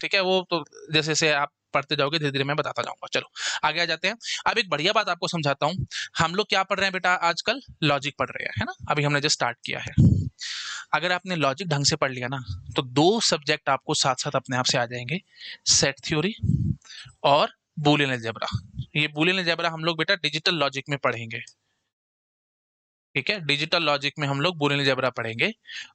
ठीक है। वो तो जैसे जैसे आप पढ़ते जाओगे धीरे धीरे मैं बताता जाऊंगा। चलो आगे आ जाते हैं। अब एक बढ़िया बात आपको समझाता हूँ, हम लोग क्या पढ़ रहे हैं बेटा आजकल, लॉजिक पढ़ रहे हैं, है ना। अभी हमने जस्ट स्टार्ट किया है। अगर आपने लॉजिक ढंग से पढ़ लिया ना, तो दो सब्जेक्ट आपको साथ साथ अपने आप से आ जाएंगे, सेट थ्योरी और बूलियन अलजेब्रा। ये बूलियन अलजेब्रा हम लोग बेटा डिजिटल लॉजिक में पढ़ेंगे, ठीक है। डिजिटल लॉजिक में हम लोग बूलियन अलजेब्रा पढ़ेंगे,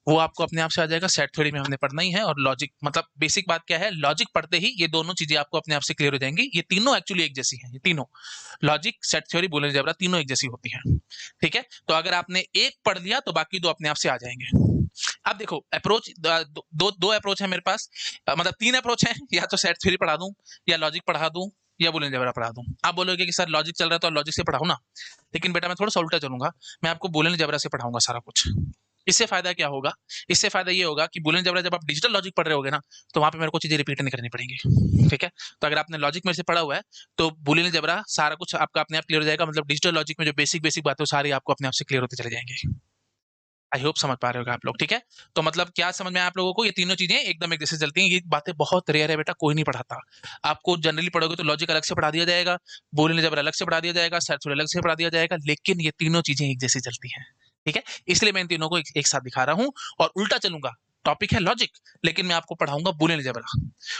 वो आपको अपने आप से आ जाएगा। सेट थ्योरी में हमने पढ़ना ही है, और लॉजिक मतलब बेसिक बात क्या है, लॉजिक पढ़ते ही ये दोनों चीजें आपको अपने आप से क्लियर हो जाएंगी। ये तीनों एक्चुअली एक जैसी हैं, ये तीनों logic, set theory, Boolean algebra तीनों एक जैसी होती हैं, ठीक है। तो अगर आपने एक पढ़ लिया तो बाकी दो अपने आप से आ जाएंगे। अब देखो अप्रोच दो अप्रोच है मेरे पास, मतलब तीन अप्रोच है, या तो सेट थ्योरी पढ़ा दूं, या लॉजिक पढ़ा दूं, या बूलियन अलजेब्रा पढ़ा दूं। आप बोलोगे कि सर लॉजिक चल रहा है तो लॉजिक से पढ़ाऊं ना, लेकिन बेटा मैं थोड़ा सा उल्टा चलूंगा, मैं आपको बूलियन अलजेब्रा से पढ़ाऊंगा सारा कुछ। इससे फायदा क्या होगा, इससे फायदा ये होगा कि बूलियन अलजेब्रा जब आप डिजिटल लॉजिक पढ़ रहे होगे ना, तो वहां पे मेरे को चीजें रिपीट नहीं करनी पड़ेंगी, ठीक है। तो अगर आपने लॉजिक में से पढ़ा हुआ है, तो बूलियन अलजेब्रा सारा कुछ आपका अपने आप क्लियर हो जाएगा। मतलब डिजिटल लॉजिक में जो बेसिक बेसिक बातें सारी आपको अपने आप से क्लियर होते चले जाएंगे। आई होप समझ पा रहे हो आप लोग, ठीक है। तो मतलब क्या समझ में आया आप लोगों को, ये तीनों चीजें एकदम एक जैसे चलती हैं। ये बातें बहुत रेयर है बेटा, कोई नहीं पढ़ाता आपको। जनरली पढ़ोगे तो लॉजिक अलग से पढ़ा दिया जाएगा, बूलियन अलजेब्रा अलग से पढ़ा दिया जाएगा, सेट थ्योरी अलग से पढ़ा दिया जाएगा, लेकिन ये तीनों चीजें एक जैसी चलती हैं, ठीक है। इसलिए मैं इन तीनों को एक साथ दिखा रहा हूँ, और उल्टा चलूंगा। टॉपिक है लॉजिक, लेकिन मैं आपको पढ़ाऊंगा बूलियन अलजेब्रा,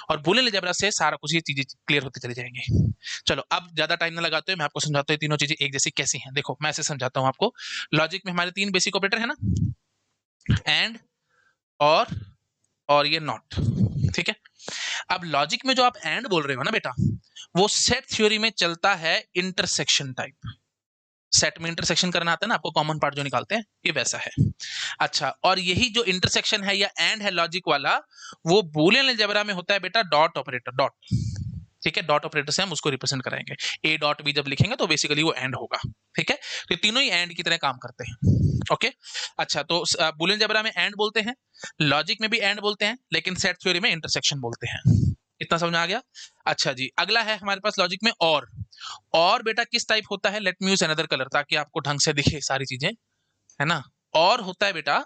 और बूलियन अलजेब्रा से सारा कुछ ये चीजें क्लियर होती चली जाएंगी। चलो अब ज्यादा टाइम ना लगाते हुए मैं आपको समझाता हूँ ये तीनों चीजें एक जैसी कैसी हैं। देखो मैं ऐसे समझाता हूँ आपको। लॉजिक में हमारे तीन बेसिक ऑपरेटर है ना, एंड और ये नॉट, ठीक है। अब लॉजिक में जो आप एंड बोल रहे हो ना बेटा, वो सेट थ्योरी में चलता है इंटरसेक्शन टाइप। सेट में इंटरसेक्शन करना आता है ना आपको, कॉमन पार्ट जो निकालते हैं, ये वैसा है। अच्छा, और यही जो इंटरसेक्शन है या एंड है लॉजिक वाला, वो बूलियन अलजेब्रा में होता है बेटा डॉट ऑपरेटर, डॉट, ठीक है। डॉट ऑपरेटर से हम उसको रिप्रेजेंट कराएंगे, ए डॉट बी जब लिखेंगे तो बेसिकली वो एंड होगा, ठीक है। तो तीनों ही एंड की तरह काम करते हैं, ओके। अच्छा, तो बूलियन अलजेब्रा में एंड बोलते हैं, लॉजिक में भी एंड बोलते हैं, लेकिन सेट थ्योरी में इंटरसेक्शन बोलते हैं। इतना समझ में आ गया। अच्छा जी, अगला है हमारे पास लॉजिक में और बेटा किस टाइप होता है, लेट मी यूज अनदर कलर ताकि आपको ढंग से दिखे सारी चीजें, है ना। और होता है बेटा,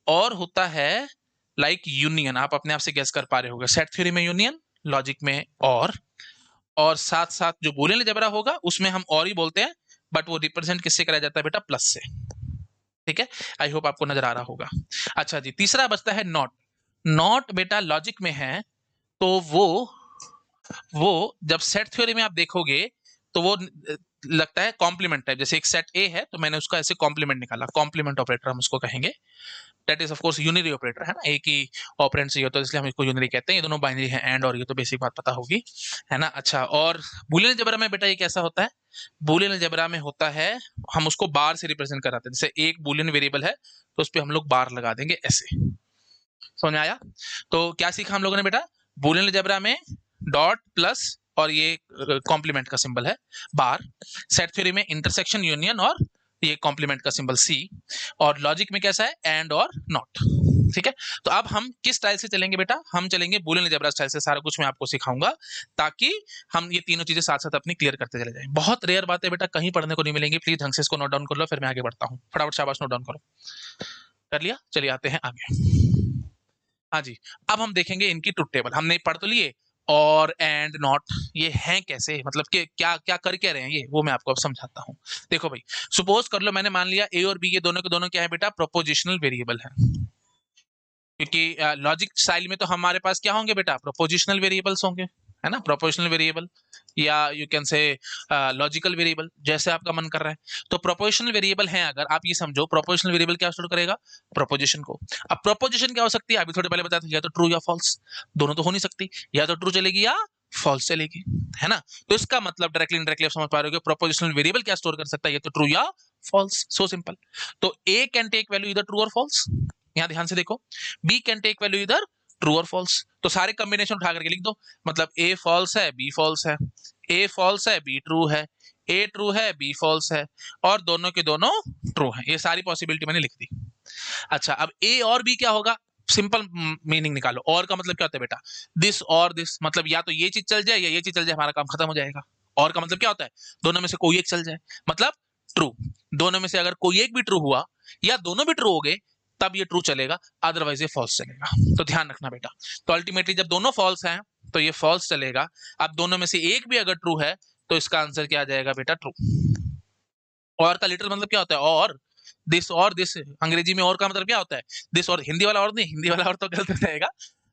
और होता है लाइक यूनियन। आप अपने आप से गेस कर पा रहे होगे, सेट थ्योरी में यूनियन, लॉजिक में और साथ साथ जो बूलियन अलजेब्रा होगा उसमें हम और ही बोलते हैं, बट वो रिप्रेजेंट किससे कराया जाता है बेटा, प्लस से, ठीक है। आई होप आपको नजर आ रहा होगा। अच्छा जी, तीसरा बचता है नॉट। नॉट बेटा लॉजिक में है, तो वो जब सेट थ्योरी में आप देखोगे तो वो लगता है कॉम्प्लीमेंट टाइप। जैसे एक सेट ए है तो मैंने उसका ऐसे कॉम्प्लीमेंट निकाला, कॉम्प्लीमेंट ऑपरेटर हम उसको कहेंगे। That is of course unary operator, है ना, एक ही ऑपरेंड चाहिए होता है, इसलिए हम इसको यूनिरी कहते हैं। ये दोनों बाइनरी है, एंड और, ये तो बेसिक बात पता होगी, है ना। अच्छा, और बूलियन अलजेब्रा में बेटा ये कैसा होता है? बूलियन अलजेब्रा में होता है, हम उसको बार से रिप्रेजेंट कराते हैं। जैसे एक बूलियन वेरिएबल है तो उस पर हम लोग बार लगा देंगे ऐसे। समझ में आया? तो क्या सीखा हम लोगों ने बेटा? बूलियन अलजेब्रा में डॉट प्लस और ये कॉम्प्लीमेंट का सिंबल है बार, सेट थ्योरी में इंटरसेक्शन यूनियन और ये कॉम्प्लीमेंट का सिंबल सी, और लॉजिक में कैसा है? एंड और नॉट। ठीक है, तो अब हम किस स्टाइल से चलेंगे बेटा? हम चलेंगे बूलियन अलजेब्रा स्टाइल से। सारा कुछ मैं आपको सिखाऊंगा ताकि हम ये तीनों चीजें साथ साथ अपनी क्लियर करते चले जाएं। बहुत रेयर बातें बेटा कहीं पढ़ने को नहीं मिलेंगी, प्लीज ढंग से इसको नोट डाउन कर लो, फिर मैं आगे बढ़ता हूँ। फटाफट शाबाश, नोट डाउन करो। कर लिया? चलिए आते हैं आगे। हाँ जी, अब हम देखेंगे इनकी ट्रुथ टेबल। हमने पढ़ तो लिए और एंड नॉट ये हैं कैसे, मतलब कि क्या क्या कर क्या रहे हैं ये, वो मैं आपको अब समझाता हूँ। देखो भाई, सपोज कर लो मैंने मान लिया ए और बी ये दोनों के दोनों क्या है बेटा? प्रोपोजिशनल वेरिएबल है। क्योंकि लॉजिक स्टाइल में तो हमारे पास क्या होंगे बेटा? प्रोपोजिशनल वेरिएबल्स होंगे, है ना। प्रोपोजिशनल वेरिएबल या you can say logical variable, जैसे आपका मन कर रहा है। तो प्रोपोजिशनल वेरिएबल है, अगर आप ये समझो प्रोपोजिशनल वेरिएबल क्या स्टोर करेगा? प्रोपोजिशन को। अब प्रोपोजिशन क्या हो सकती है? अभी थोड़े पहले बताया था, या तो ट्रू या फॉल्स, दोनों तो हो नहीं सकती, या तो ट्रू चलेगी या फॉल्स चलेगी, है ना। तो इसका मतलब डायरेक्टली इनडायरेक्टली आप समझ पा रहे हो, प्रोपोजिशनल वेरिएबल क्या स्टोर कर सकता है? ये तो ट्रू या फॉल्स, सो सिंपल। तो ए कैन टेक वैल्यू इधर ट्रू और फॉल्स, यहां ध्यान से देखो, बी कैन टेक वैल्यू इधर ट्रू और फॉल्स। तो सारे कॉम्बिनेशन उठा करके लिख दो, मतलब ए फॉल्स है, बी फॉल्स है, ए फॉल्स है, बी ट्रू है, ए ट्रू है, बी फॉल्स है, और दोनों के दोनों ट्रू है। ये सारी पॉसिबिलिटी मैंने लिख दी। अच्छा, अब ए और बी क्या होगा? सिंपल मीनिंग निकालो। और का मतलब क्या होता है बेटा? दिस और दिस, मतलब या तो ये चीज चल जाए या ये चीज चल जाए, हमारा काम खत्म हो जाएगा। और का मतलब क्या होता है? दोनों में से कोई एक चल जाए, मतलब ट्रू। दोनों में से अगर कोई एक भी ट्रू हुआ या दोनों भी ट्रू हो गए तब ये ट्रू चलेगा, अदरवाइज ये फॉल्स चलेगा। तो ध्यान रखना बेटा। तो अल्टीमेटली जब दोनों फॉल्स हैं तो ये फॉल्स चलेगा। अब दोनों में से एक भी अगर ट्रू है तो इसका आंसर क्या आ जाएगा बेटा? ट्रू। और का लिटरल मतलब क्या होता है? और दिस अंग्रेजी में और का मतलब क्या होता है? दिस और, हिंदी वाला और नहीं, हिंदी वाला और तो गलत हो जाएगा,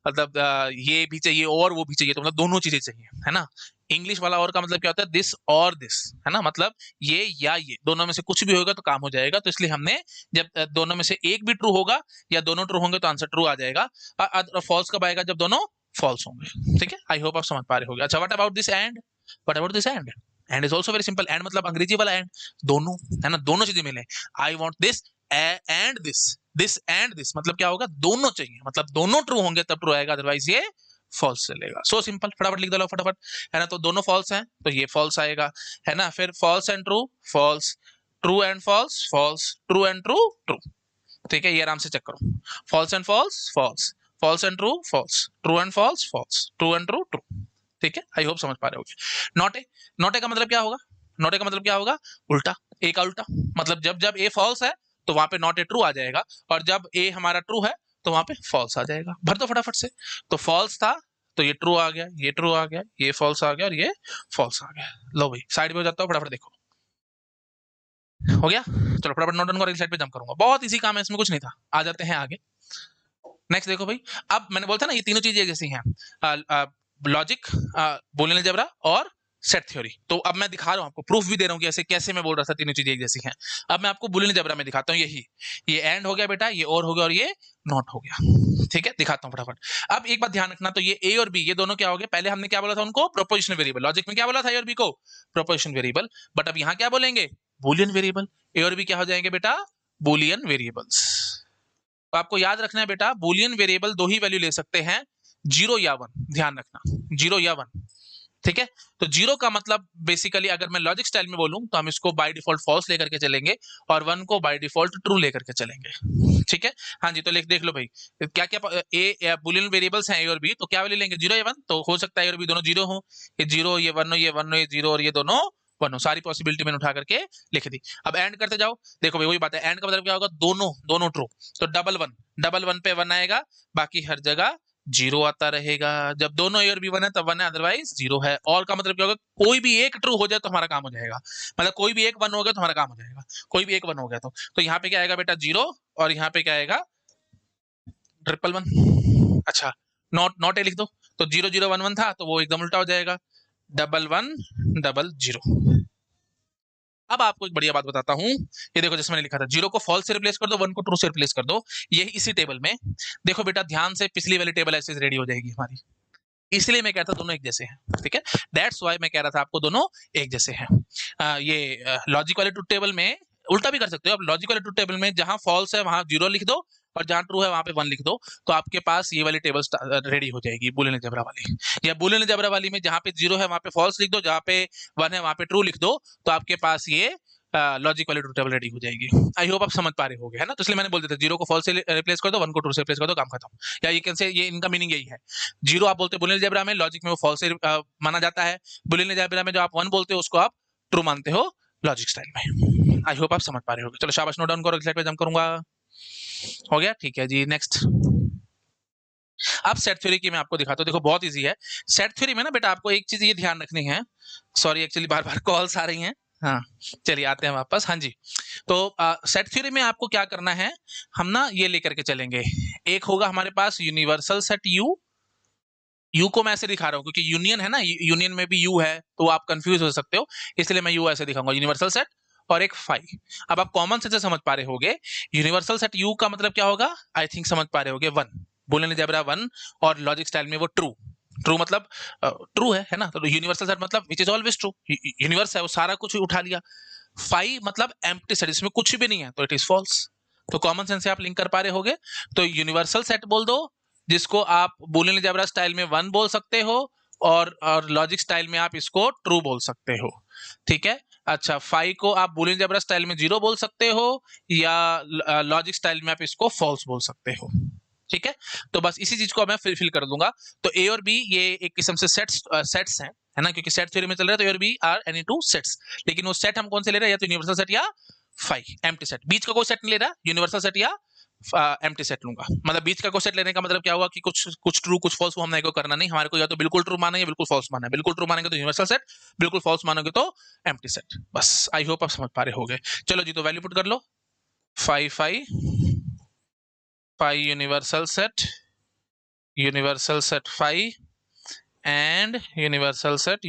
मतलब ये भी चाहिए और वो भी चाहिए, तो मतलब दोनों चीजें चाहिए, है ना। इंग्लिश वाला और का मतलब क्या होता है? दिस और दिस, है ना, मतलब ये या ये, दोनों में से कुछ भी होगा तो काम हो जाएगा। तो इसलिए हमने जब दोनों में से एक भी ट्रू होगा या दोनों ट्रू होंगे तो आंसर ट्रू आ जाएगा। और फॉल्स कब आएगा? जब दोनों फॉल्स होंगे। ठीक है, आई होप आप समझ पा रहे होगे। अच्छा, what about this and? What about this and? And is also very simple. And मतलब अंग्रेजी वाला एंड, दोनों, है ना, दोनों चीजें मिले। I want this and this and this, मतलब क्या होगा? दोनों चाहिए, मतलब दोनों ट्रू होंगे तब ट्रू आएगा, अदरवाइज ये फॉल्स चलेगा। सो सिंपल, फटाफट लिख दो फटाफट, है ना। तो दोनों फॉल्स हैं तो ये फॉल्स आएगा, है ना। फिर false and true, false, true and false, false, true and true, true. ठीक है, ये आराम से चेक करो। False and false, false, false and true, false, true and false, false, true and true, true. ठीक है, आई होप समझ पा रहे होगे। नॉट ए, नॉट ए का मतलब क्या होगा? नॉट ए का मतलब क्या होगा? उल्टा, ए का उल्टा। मतलब जब जब ए फॉल्स है तो वहां पे नॉट ए ट्रू आ जाएगा, और जब ए हमारा ट्रू है तो वहां पे फॉल्स आ जाएगा। भर दो फटाफट से। तो फॉल्स था तो ये ट्रू आ गया, ये ट्रू आ गया, ये फॉल्स आ गया और ये फॉल्स आ गया। लो भाई, साइड में हो जाता हूँ, फटाफट देखो। हो गया? चलो फटाफट नोट डाउन करो, साइड पे जंप करूंगा। बहुत इजी काम है, इसमें कुछ नहीं था। आ जाते हैं आगे। नेक्स्ट देखो भाई, अब मैंने बोला था ना ये तीनों चीजें जैसी हैं, लॉजिक, बूलियन अलजेब्रा और सेट थ्योरी। तो अब मैं दिखा रहा हूं आपको, प्रूफ भी दे रहा हूं कि ऐसे कैसे मैं बोल रहा था तीनों चीजें एक जैसी हैं। अब मैं आपको बूलियन अलजेब्रा में दिखाता हूं। यही, ये एंड हो गया बेटा, ये और हो गया और ये नॉट हो गया। ठीक है, दिखाता हूं फटाफट। अब एक बात ध्यान रखना, तो ये ए और बी ये दोनों क्या हो गए? पहले हमने क्या बोला था उनको? Prepositional variable. लॉजिक में क्या बोला था ए और बी को? Prepositional variable. बट अब यहां क्या बोलेंगे? Boolean variable. ए और बी क्या हो जाएंगे बेटा? Boolean variables. तो आपको याद रखना है बेटा, बूलियन वेरिएबल दो ही वैल्यू ले सकते हैं, 0 या 1। ध्यान रखना, 0 या 1। ठीक है, तो 0 का मतलब बेसिकली अगर मैं लॉजिक स्टाइल में बोलूं तो हम इसको बाय डिफॉल्ट फॉल्स लेकर के चलेंगे, और 1 को बाय डिफॉल्ट ट्रू लेकर के चलेंगे। ठीक है, हाँ जी। तो देख लो भाई, क्या क्या ए बूलियन वेरिएबल्स हैं ए और बी, तो क्या वैल्यू लेंगे? 0 या 1। तो हो सकता है ए और बी दोनों 0 हो, ये 0, ये 1 हो, ये 1 हो, ये 0 और ये दोनों 1 हो। सारी पॉसिबिलिटी मैंने उठा करके लिख दी। अब एंड करते जाओ। देखो भाई, वही बात है, एंड का मतलब क्या होगा? दोनों दोनों ट्रू। तो डबल वन, डबल वन पे 1 आएगा, बाकी हर जगह 0 आता रहेगा। जब दोनों ए और बी 1 है तब 1 है, अदरवाइज 0 है। और का मतलब क्या होगा? कोई भी एक ट्रू हो जाए तो हमारा काम हो जाएगा, मतलब कोई भी एक 1 हो गया तो हमारा काम हो जाएगा। कोई भी एक 1 हो गया तो यहाँ पे क्या आएगा बेटा? 0, और यहाँ पे क्या आएगा? 111। अच्छा, नॉट ए लिख दो, तो 0 0 1 1 था तो वो एकदम उल्टा हो जाएगा, 1 1 0 0। अब आपको एक बढ़िया बात बताता हूं, ये देखो जैसे मैंने लिखा था, 0 को फॉल्स से रिप्लेस कर दो, 1 को ट्रू से रिप्लेस कर दो, ये इसी टेबल में। देखो बेटा ध्यान से, पिछली वाली टेबल ऐसे रेडी हो जाएगी हमारी, इसलिए मैं कहता दोनों एक जैसे हैं, ठीक है। दैट्स व्हाई मैं कह रहा था आपको दोनों एक जैसे हैं। ये लॉजिक वाले ट्रुथ टेबल में उल्टा भी कर सकते हो आप। लॉजिक वाले ट्रुथ टेबल में जहां फॉल्स है वहां 0 लिख दो, और जहां ट्रू है वहां पे 1 लिख दो, तो आपके पास ये वाली टेबल रेडी हो जाएगी बूलियन अलजेब्रा वाली। या बूलियन अलजेब्रा वाली में जहां पे 0 है वहां पे फॉल्स लिख दो, जहां पे 1 है वहां पे ट्रू लिख दो, तो आपके पास ये लॉजिक वाली ट्रुथ टेबल रेडी हो जाएगी। आई होप आप समझ पा रहे होगे, है ना। तो इसलिए मैंने बोल दिया था 0 को फॉल्स से रिप्लेस कर दो, 1 को ट्रू से रिप्लेस कर दो, काम खत्म। या ये कैन से, ये इनका मीनिंग यही है। 0 आप बोलते हो बूलियन अलजेब्रा में, लॉजिक में वो फॉल्स से माना जाता है। बूलियन अलजेब्रा में जो आप 1 बोलते हो उसको आप ट्रू मानते हो लॉजिक स्टाइल में। आई होप आप समझ पा रहे होगे। चलो शाबाश, नोट डाउन करो, स्लाइड पे जंप करूंगा। हो गया, ठीक है जी, नेक्स्ट। अब सेट थ्योरी की मैं आपको दिखाता हूं। देखो बहुत इजी है सेट थ्योरी में ना बेटा, आपको एक चीज ये ध्यान रखनी है। सॉरी एक्चुअली बार बार कॉल्स आ रही हैं। हाँ चलिए आते हैं वापस। हाँ जी, तो सेट थ्योरी में आपको क्या करना है, हम ना ये लेकर के चलेंगे। एक होगा हमारे पास यूनिवर्सल सेट यू। यू को मैं ऐसे दिखा रहा हूं क्योंकि यूनियन है ना, यूनियन में भी यू है, तो आप कंफ्यूज हो सकते हो, इसलिए मैं यू ऐसे दिखाऊंगा, यूनिवर्सल सेट और एक फाई। अब आप कॉमन सेंस से समझ पा रहे होगे, यूनिवर्सल सेट यू का मतलब क्या होगा, आई थिंक समझ पा रहे होगे, 1 बूलियन अलजेब्रा 1, और लॉजिक स्टाइल में वो ट्रू। ट्रू मतलब ट्रू है ना, तो यूनिवर्सल सेट मतलब which is always true, universe है वो सारा कुछ उठा लिया। फाई मतलब एम्प्टी सेट, इसमें कुछ भी नहीं है, तो इट इज फॉल्स। तो कॉमन सेंस से आप लिंक कर पा रहे होगे। तो यूनिवर्सल सेट बोल दो, जिसको आप बूलियन अलजेब्रा स्टाइल में 1 बोल सकते हो, और लॉजिक स्टाइल में आप इसको ट्रू बोल सकते हो, ठीक है। अच्छा, फाई को आप बूलियन अलजेब्रा स्टाइल में 0 बोल सकते हो, या लॉजिक स्टाइल में आप इसको फॉल्स बोल सकते हो, ठीक है। तो बस इसी चीज को मैं फिल कर दूंगा। तो ए और बी ये एक किस्म से सेट्स हैं, है ना, क्योंकि सेट थ्योरी में चल रहा है, तो ए और B are any two sets. लेकिन वो सेट हम कौन से ले रहे हैं, या तो यूनिवर्सल सेट या फाई एम्प्टी सेट। बीच का कोई सेट नहीं ले रहा, यूनिवर्सल सेट या एम्प्टी सेट लूंगा। मतलब बीच का कोई सेट लेने का मतलब क्या हुआ कि कुछ ट्रू कुछ फॉल्स, वो हमने को करना नहीं। हमारे को या तो बिल्कुल ट्रू माना या बिल्कुल फॉल्स माना है। बिल्कुल ट्रू मानेंगे तो यूनिवर्सल सेट, बिल्कुल फॉल्स मानोगे तो एम्प्टी सेट। बस आई होप आप समझ पा रहे होगे। चलो जी, तो वैल्यू पुट कर लो, phi phi phi universal set phi and universal set.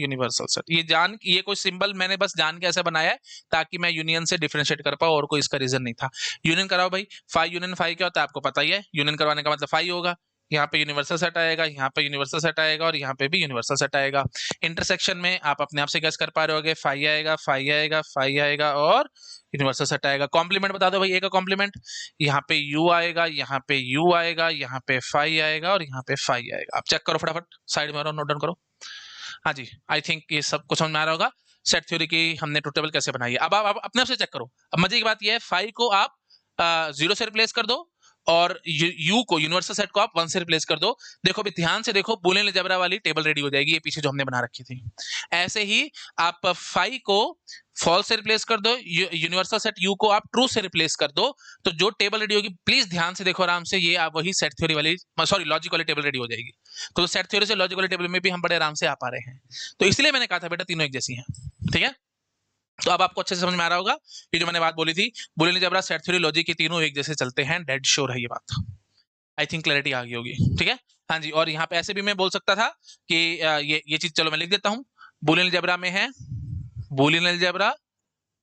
ये कोई सिंबल मैंने बस जान के ऐसा बनाया है ताकि मैं यूनियन से डिफरेंशिएट कर पाऊं, और कोई इसका रीजन नहीं था। यूनियन कराओ भाई, फाई यूनियन फाई क्या होता है आपको पता ही है। यूनियन करवाने का मतलब फाई होगा, यहाँ पे यूनिवर्सल सेट आएगा, यहाँ पे यूनिवर्सल सेट आएगा, और यहाँ पे भी यूनिवर्सल सेट आएगा। इंटरसेक्शन में आप अपने आप से गैस कर पा रहे होगे, फाई आएगा, फाई आएगा, फाई आएगा, और यूनिवर्सल सेट आएगा। कॉम्प्लीमेंट बता दो भाई, ए का कॉम्प्लीमेंट, यहाँ पे यू आएगा, यहाँ पे यू आएगा, यहाँ पे फाई आएगा, और यहाँ पे फाई आएगा। आप चेक करो फटाफट, साइड में नोट डाउन करो। हाँ जी, आई थिंक ये सब कुछ समझ में आ रहा होगा सेट थ्योरी की हमने ट्रुथ टेबल कैसे बनाई है। अब आप अपने आप से चेक करो। अब मजे की बात ये है, फाई को आप 0 से रिप्लेस कर दो, और यू को, यूनिवर्सल सेट को आप 1 से रिप्लेस कर दो। देखो अभी ध्यान से देखो, बूलियन अलजेब्रा वाली टेबल रेडी हो जाएगी, ये पीछे जो हमने बना रखी थी। ऐसे ही आप फाई को फॉल्स से रिप्लेस कर दो, यूनिवर्सल सेट यू को आप ट्रू से रिप्लेस कर दो, तो जो टेबल रेडी होगी, प्लीज ध्यान से देखो आराम से, ये आप वही सेट थ्योरी वाली, सॉरी लॉजिक वाली टेबल रेडी हो जाएगी। तो सेट थ्योरी से लॉजिक वाली टेबल में भी हम बड़े आराम से आ पा रहे हैं। तो इसलिए मैंने कहा था बेटा तीनों एक जैसी हैं, ठीक है। तो अब आपको अच्छे से समझ में आ रहा होगा, ये जो मैंने बात बोली थी, Boolean algebra, set theory, logic की तीनों एक जैसे चलते हैं, डेड श्योर है ये बात। आई थिंक क्लैरिटी आ गई होगी, ठीक है। हाँ जी, और यहाँ पे ऐसे भी मैं बोल सकता था कि ये चीज, चलो मैं लिख देता हूँ, बूलियन अलजेब्रा में है बूलियन अलजेब्रा,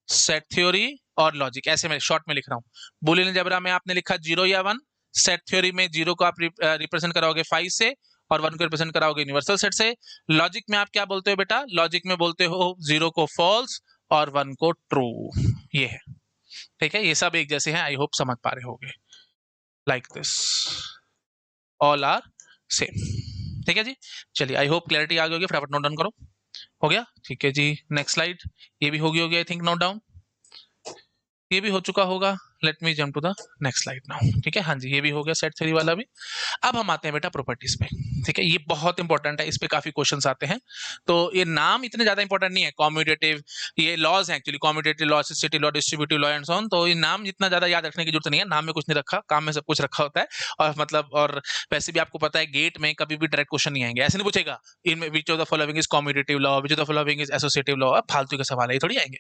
सेट थ्योरी और लॉजिक, ऐसे मैं शॉर्ट में लिख रहा हूँ। बूलियन अलजेब्रा में आपने लिखा 0 या 1, सेट थ्योरी में 0 को आप रिप्रेजेंट कराओगे 5 से, और 1 को रिप्रेजेंट कराओगे यूनिवर्सल सेट से। लॉजिक में आप क्या बोलते हो बेटा, लॉजिक में बोलते हो 0 को फॉल्स और 1 को ट्रू। ये है, ठीक है, ये सब एक जैसे हैं। आई होप समझ पा रहे होगे, like this, all are same, ठीक है जी। चलिए, आई होप क्लैरिटी आ गई होगी, फटाफट नोट डाउन करो। हो गया, ठीक है जी, नेक्स्ट स्लाइड। ये भी होगी आई थिंक नोट डाउन, ये भी हो चुका होगा। Let me jump to the next slide now, ठीक है। हाँ जी, ये भी हो गया सेट थ्योरी वाला भी। अब हम आते हैं बेटा प्रॉपर्टीज पे, ठीक है। ये बहुत इंपॉर्टेंट है, इस पे काफी क्वेश्चंस आते हैं। तो ये नाम इतने ज्यादा इंपॉर्टेंट नहीं है, कॉम्यूटेटिव, ये लॉज है actually, commutative law, associative law, distributive law and so on. तो ये नाम इतना ज्यादा याद रखने की जरूरत नहीं है, नाम में कुछ नहीं रखा, काम में सब कुछ रखा होता है। और मतलब, और वैसे भी आपको पता है गेट में कभी भी डायरेक्ट क्वेश्चन नहीं आएंगे, ऐसे नहीं पूछेगा in which of the following is commutative law, which of the following is associative law, फालतू के सवाल है, ये थोड़ी आएंगे।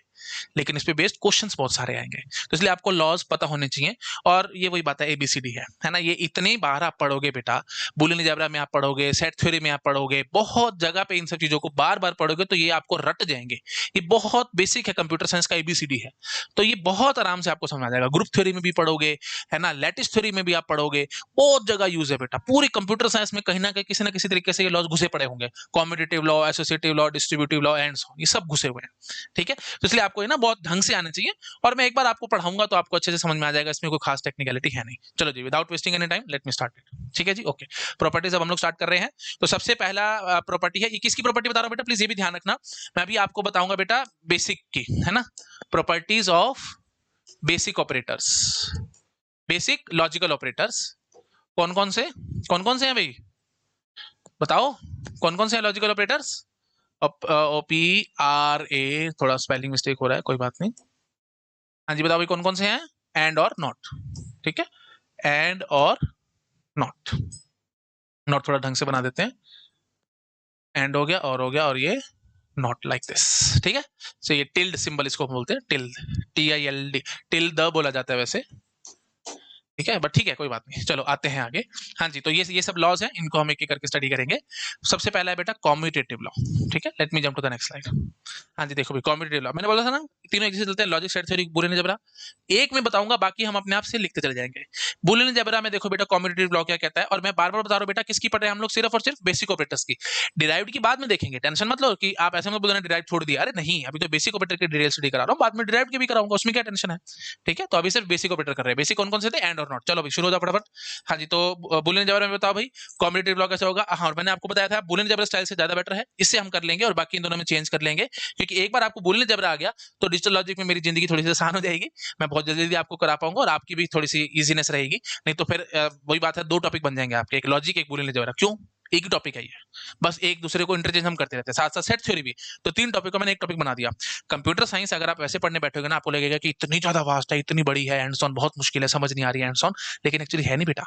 लेकिन इस पे बेस्ड क्वेश्चंस बहुत सारे आएंगे, तो इसलिए आपको लॉज पता होने चाहिए। और ये वही बात है, ABCD है ना, ये इतनी बार आप पढ़ोगे बेटा, बुलियन अलजेब्रा में आप पढ़ोगे, सेट थ्योरी में आप पढ़ोगे, बहुत जगह पे इन सब चीजों को बार बार पढ़ोगे तो ये आपको रट जाएंगे। ये बहुत बेसिक है, कंप्यूटर साइंस का ABCD है, तो ये बहुत आराम से आपको समझ आ जाएगा। ग्रुप थ्योरी में भी पढ़ोगे, है ना, लैटिस थ्योरी में भी आप पढ़ोगे, बहुत जगह यूज है बेटा। पूरी कंप्यूटर साइंस में कहीं ना कहीं किसी ना किसी तरीके से ये लॉज घुसे पड़े होंगे, competitive law, associative law, distributive law and so on, ये सब घुसे हुए हैं। ठीक है, तो इसलिए आपको ये ना बहुत ढंग से आने चाहिए, और मैं एक बार आपको पढ़ाऊंगा तो आपको अच्छे से समझ में आ जाएगा, इसमें कोई खास टेक्निकलिटी है नहीं। चलो जी, without wasting any time let me start it. ठीक है जी, ओके। प्रॉपर्टीज अब हम लोग स्टार्ट कर रहे हैं। तो सबसे पहला प्रॉपर्टी है, ये किसकी प्रॉपर्टी बता रहा हूं बेटा, प्लीज ये भी ध्यान रखना। मैं अभी आपको बताऊंगा बेटा बेसिक की, है ना, properties of basic operators, basic logical operators. कौन कौन से हैं भाई, बताओ कौन कौन से हैं लॉजिकल ऑपरेटर्स? OPRA, थोड़ा स्पेलिंग मिस्टेक हो रहा है, कोई बात नहीं। हाँ जी, बताओ भाई कौन कौन से हैं? एंड और नॉट, ठीक है, एंड और नॉट। नॉट थोड़ा ढंग से बना देते हैं, एंड हो गया, और ये नॉट लाइक दिस, ठीक है। सो ये टिल्ड सिंबल इसको बोलते हैं, टिल्ड, TILD, टिल्ड बोला जाता है वैसे, ठीक है, बट ठीक है, कोई बात नहीं। चलो आते हैं आगे। हाँ जी, तो ये सब लॉज हैं, इनको हम एक एक करके स्टडी करेंगे। सबसे पहला है बेटा कॉम्यूटेटिव लॉ, ठीक है। Let me jump to the next slide. हाँ जी, देखो भाई कॉम्यूटेटिव लॉ, मैंने बोला था ना तीनों एक जैसे चलते हैं, logic, set theory, Boolean algebra. एक में बताऊंगा, बाकी हम अपने आप से लिखते चले जाएंगे। बुलियन अलजेब्रा में देखो बेटा कॉम्यूटेटिव लॉ क्या कहता है, और मैं बार बार बता रहा हूँ बेटा, किसकी पढ़ रहे हैं हम लोग, सिर्फ और सिर्फ बेसिक ऑपरेटर्स की। डिराइव्ड की बाद में देखेंगे, टेंशन मत लो कि आप ऐसे में बोल रहे डिराइव छोड़ दिया, अरे नहीं, अभी तो बेसिक ऑपरेटर की डिटेल स्टडी करा रहा हूँ, बाद में डिराइव्ड की भी कराऊंगा, उसमें क्या टेंशन है। ठीक है, तो अभी सिर्फ बेसिक ऑपरेटर कर रहे हैं। बेसिक कौन कौन से थे, एंड और नॉट। चलो भाई शुरू हो जाओ फटाफट। हाँ जी, तो बुलियन अलजेब्रा में बताओ भाई कॉम्यूटेटिव लॉ कैसे होगा। हाँ, और मैंने आपको बताया था बुलियन अलजेब्रा स्टाइल से ज्यादा बेटर है, इससे हम कर लेंगे, और बाकी इन दोनों में चेंज कर लेंगे, क्योंकि एक बार आपको बुलियन अलजेब्रा आ गया तो डिजिटल लॉजिक में मेरी जिंदगी थोड़ी सी आसान हो जाएगी, मैं बहुत जल्दी आपको करा पाऊंगा, और आपकी भी थोड़ी सी इजीनेस रहेगी। नहीं तो फिर वही बात है, दो टॉपिक बन जाएंगे आपके, एक लॉजिक, एक बुलियन अलजेब्रा। क्यों, एक ही टॉपिक है ये, बस एक दूसरे को इंटरचेंज हम करते रहते हैं, साथ साथ सेट थ्योरी भी। तो तीन टॉपिक को मैंने एक टॉपिक बना दिया। कंप्यूटर साइंस अगर आप वैसे पढ़ने बैठोगे ना, आपको लगेगा कि इतनी ज्यादा वास्ट है, इतनी बड़ी है, हैंड्स ऑन बहुत मुश्किल है, समझ नहीं आ रही है हैंड्स ऑन, लेकिन एक्चुअली है नहीं बेटा।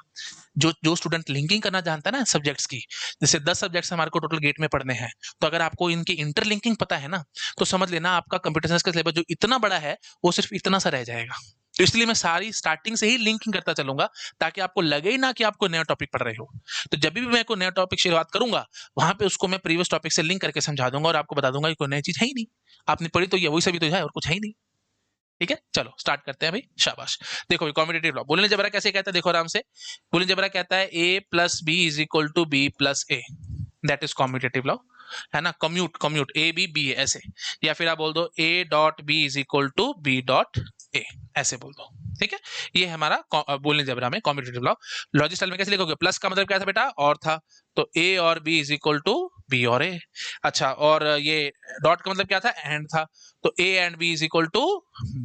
जो जो स्टूडेंट लिंकिंग करना जानता है ना सब्जेक्ट्स की, जैसे 10 सब्जेक्ट्स हमारे को टोटल गेट में पढ़ने हैं, तो अगर आपको इनकी इंटरलिंकिंग पता है ना, तो समझ लेना आपका कंप्यूटर साइंस का सिलेबस जो इतना बड़ा है वो सिर्फ इतना सा रह जाएगा। तो इसलिए मैं सारी स्टार्टिंग से ही लिंकिंग करता चलूंगा, ताकि आपको लगे ही ना कि आपको नया टॉपिक पढ़ रहे हो। तो जब भी मैं कोई नया टॉपिक शुरुआत करूंगा, वहां पे उसको मैं प्रीवियस टॉपिक से लिंक करके समझा दूंगा, और आपको बता दूंगा कि कोई नई चीज है ही नहीं, आपने पढ़ी तो ये वही सभी तो है, और कुछ है ही नहीं। ठीक है, चलो स्टार्ट करते हैं भाई, शाबाश। देखो भाई कॉम्पिटिटिव लॉ, बुलियन अलजेब्रा कैसे कहता है, देखो आराम से। बुलियन अलजेब्रा कहता है A+B = B+A, that is competitive law, है ना। कम्यूट, कम्यूट A B ऐसे, या फिर आप बोल दो A.B = B.A, ऐसे बोल दो। ठीक है, ये हमारा बुलियन अलजेब्रा में कॉम्पिटिटिव लॉ। लॉजिक स्टाइल में कैसे लिखोगे, प्लस का मतलब क्या था बेटा, और था, तो A और B = B और A। अच्छा, और ये डॉट का मतलब क्या था, एंड था, तो A and B =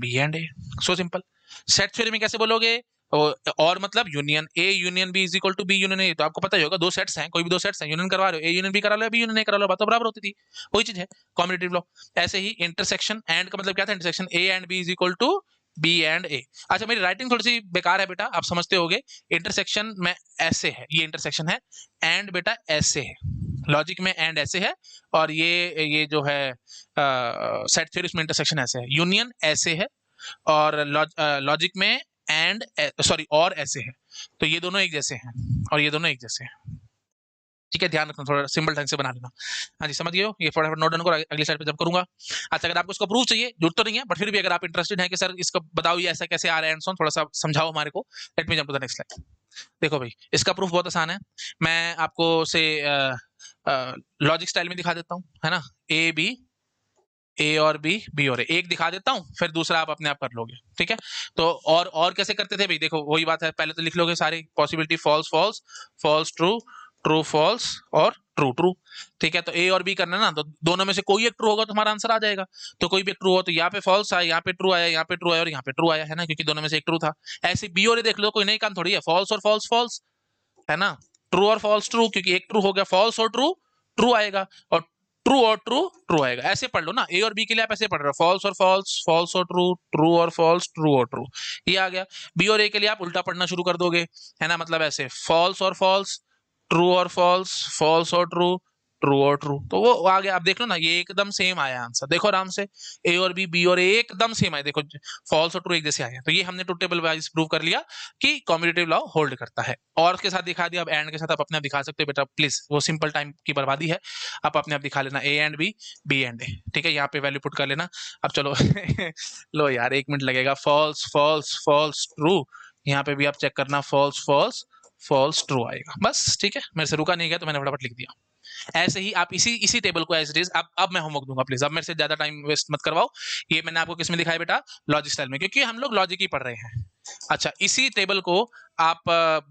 B and A, so simple. Set theory में कैसे बोलोगे, और मतलब union, A union B = B union A, तो आपको पता ही होगा, दो सेट्स हैं, कोई भी दो सेट्स हैं, यूनियन करवा रहे हो, A यूनियन B करा लो, B यूनियन A करा लो, बात तो बराबर होती थी, वही चीज है कॉम्पिटिटिव लॉ। ऐसे ही इंटरसेक्शन, एंड का मतलब क्या था, intersection A and B = B and A। अच्छा, मेरी राइटिंग थोड़ी सी बेकार है बेटा, आप समझते होगे, इंटरसेक्शन में ऐसे है, ये इंटरसेक्शन है, एंड बेटा ऐसे है, लॉजिक में एंड ऐसे है, और ये जो है सेट थ्योरी में इंटरसेक्शन ऐसे है, यूनियन ऐसे है, और लॉजिक में एंड, सॉरी, और ऐसे है, तो ये दोनों एक जैसे हैं, और ये दोनों एक जैसे हैं। ठीक है, ध्यान रखना, थोड़ा सिंबल ढंग से बना लेना। हाँ जी, समझ गए हो, ये फटाफट नोट डाउन करो, अगली स्लाइड पे जब करूंगा। अच्छा, अगर आपको इसका प्रूफ चाहिए, जरूरत तो नहीं है, बट फिर भी अगर आप इंटरेस्टेड हैं कि सर इसका बताओ ये ऐसा कैसे आ रहा है, थोड़ा सा समझाओ हमारे को, let me jump to the next slide. देखो भाई, इसका प्रूफ बहुत आसान है, मैं आपको से लॉजिक स्टाइल में दिखा देता हूँ, है ना। A और B, B और A, एक दिखा देता हूँ, फिर दूसरा आप अपने आप कर लोगे। ठीक है, तो और कैसे करते थे भाई, देखो वही बात है, पहले तो लिख लोगे सारी possibility, false false, false true, true false, और ट्रू ट्रू। ठीक है, तो A और B करना ना, तो दोनों में से कोई एक ट्रू होगा तो हमारा आंसर आ जाएगा। तो कोई भी एक ट्रू हो, तो यहाँ पे फॉल्स आया, यहाँ पे ट्रू आया, यहाँ पे ट्रू आया, और यहाँ पे ट्रू आया, है ना, क्योंकि दोनों में से एक ट्रू था। ऐसे B और A देख लो, कोई नई काम थोड़ी है, फॉल्स और फॉल्स फॉल्स, है ना, ट्रू और फॉल्स ट्रू, क्योंकि एक ट्रू हो गया, फॉल्स और ट्रू ट्रू आएगा, और ट्रू और ट्रू ट्रू आएगा। ऐसे पढ़ लो ना, ए और बी के लिए आप ऐसे पढ़ रहे हो, फॉल्स और फॉल्स, फॉल्स और ट्रू, ट्रू और फॉल्स, ट्रू और ट्रू, ये आ गया। बी और ए के लिए आप उल्टा पढ़ना शुरू कर दोगे, है ना, मतलब ऐसे फॉल्स और फॉल्स, ट्रू और फॉल्स, फॉल्स और ट्रू, ट्रू और ट्रू, तो वो आ गया। आप देख लो ना, ये एकदम सेम आया आंसर, देखो आराम से, ए और बी, बी और ए एकदम सेम आए, देखो फॉल्स और ट्रू एक जैसे आए हैं। तो ये हमने ट्रुथ टेबल वाइज प्रूव कर लिया कि कम्यूटेटिव लॉ होल्ड करता है। और के साथ दिखा दिया, अब एंड के साथ आप अपने आप दिखा सकते हो बेटा, प्लीज, वो सिंपल टाइम की बर्बादी है, आप अपने आप दिखा लेना, A and B, B and A, ठीक है, यहाँ पे वैल्यू पुट कर लेना। अब चलो लो यार 1 मिनट लगेगा, फॉल्स फॉल्स फॉल्स ट्रू, यहाँ पे भी आप चेक करना, फॉल्स फॉल्स फॉल्स ट्रू आएगा, बस ठीक है, मेरे से रुका नहीं गया तो मैंने फटाफट लिख दिया। ऐसे ही आप इसी टेबल को एज इट इज, अब मैं होमवर्क दूंगा, प्लीज अब मेरे से ज्यादा टाइम वेस्ट मत करवाओ। ये मैंने आपको किस में दिखाया बेटा, लॉजिक स्टाइल में, क्योंकि हम लोग लॉजिक ही पढ़ रहे हैं। अच्छा, इसी टेबल को आप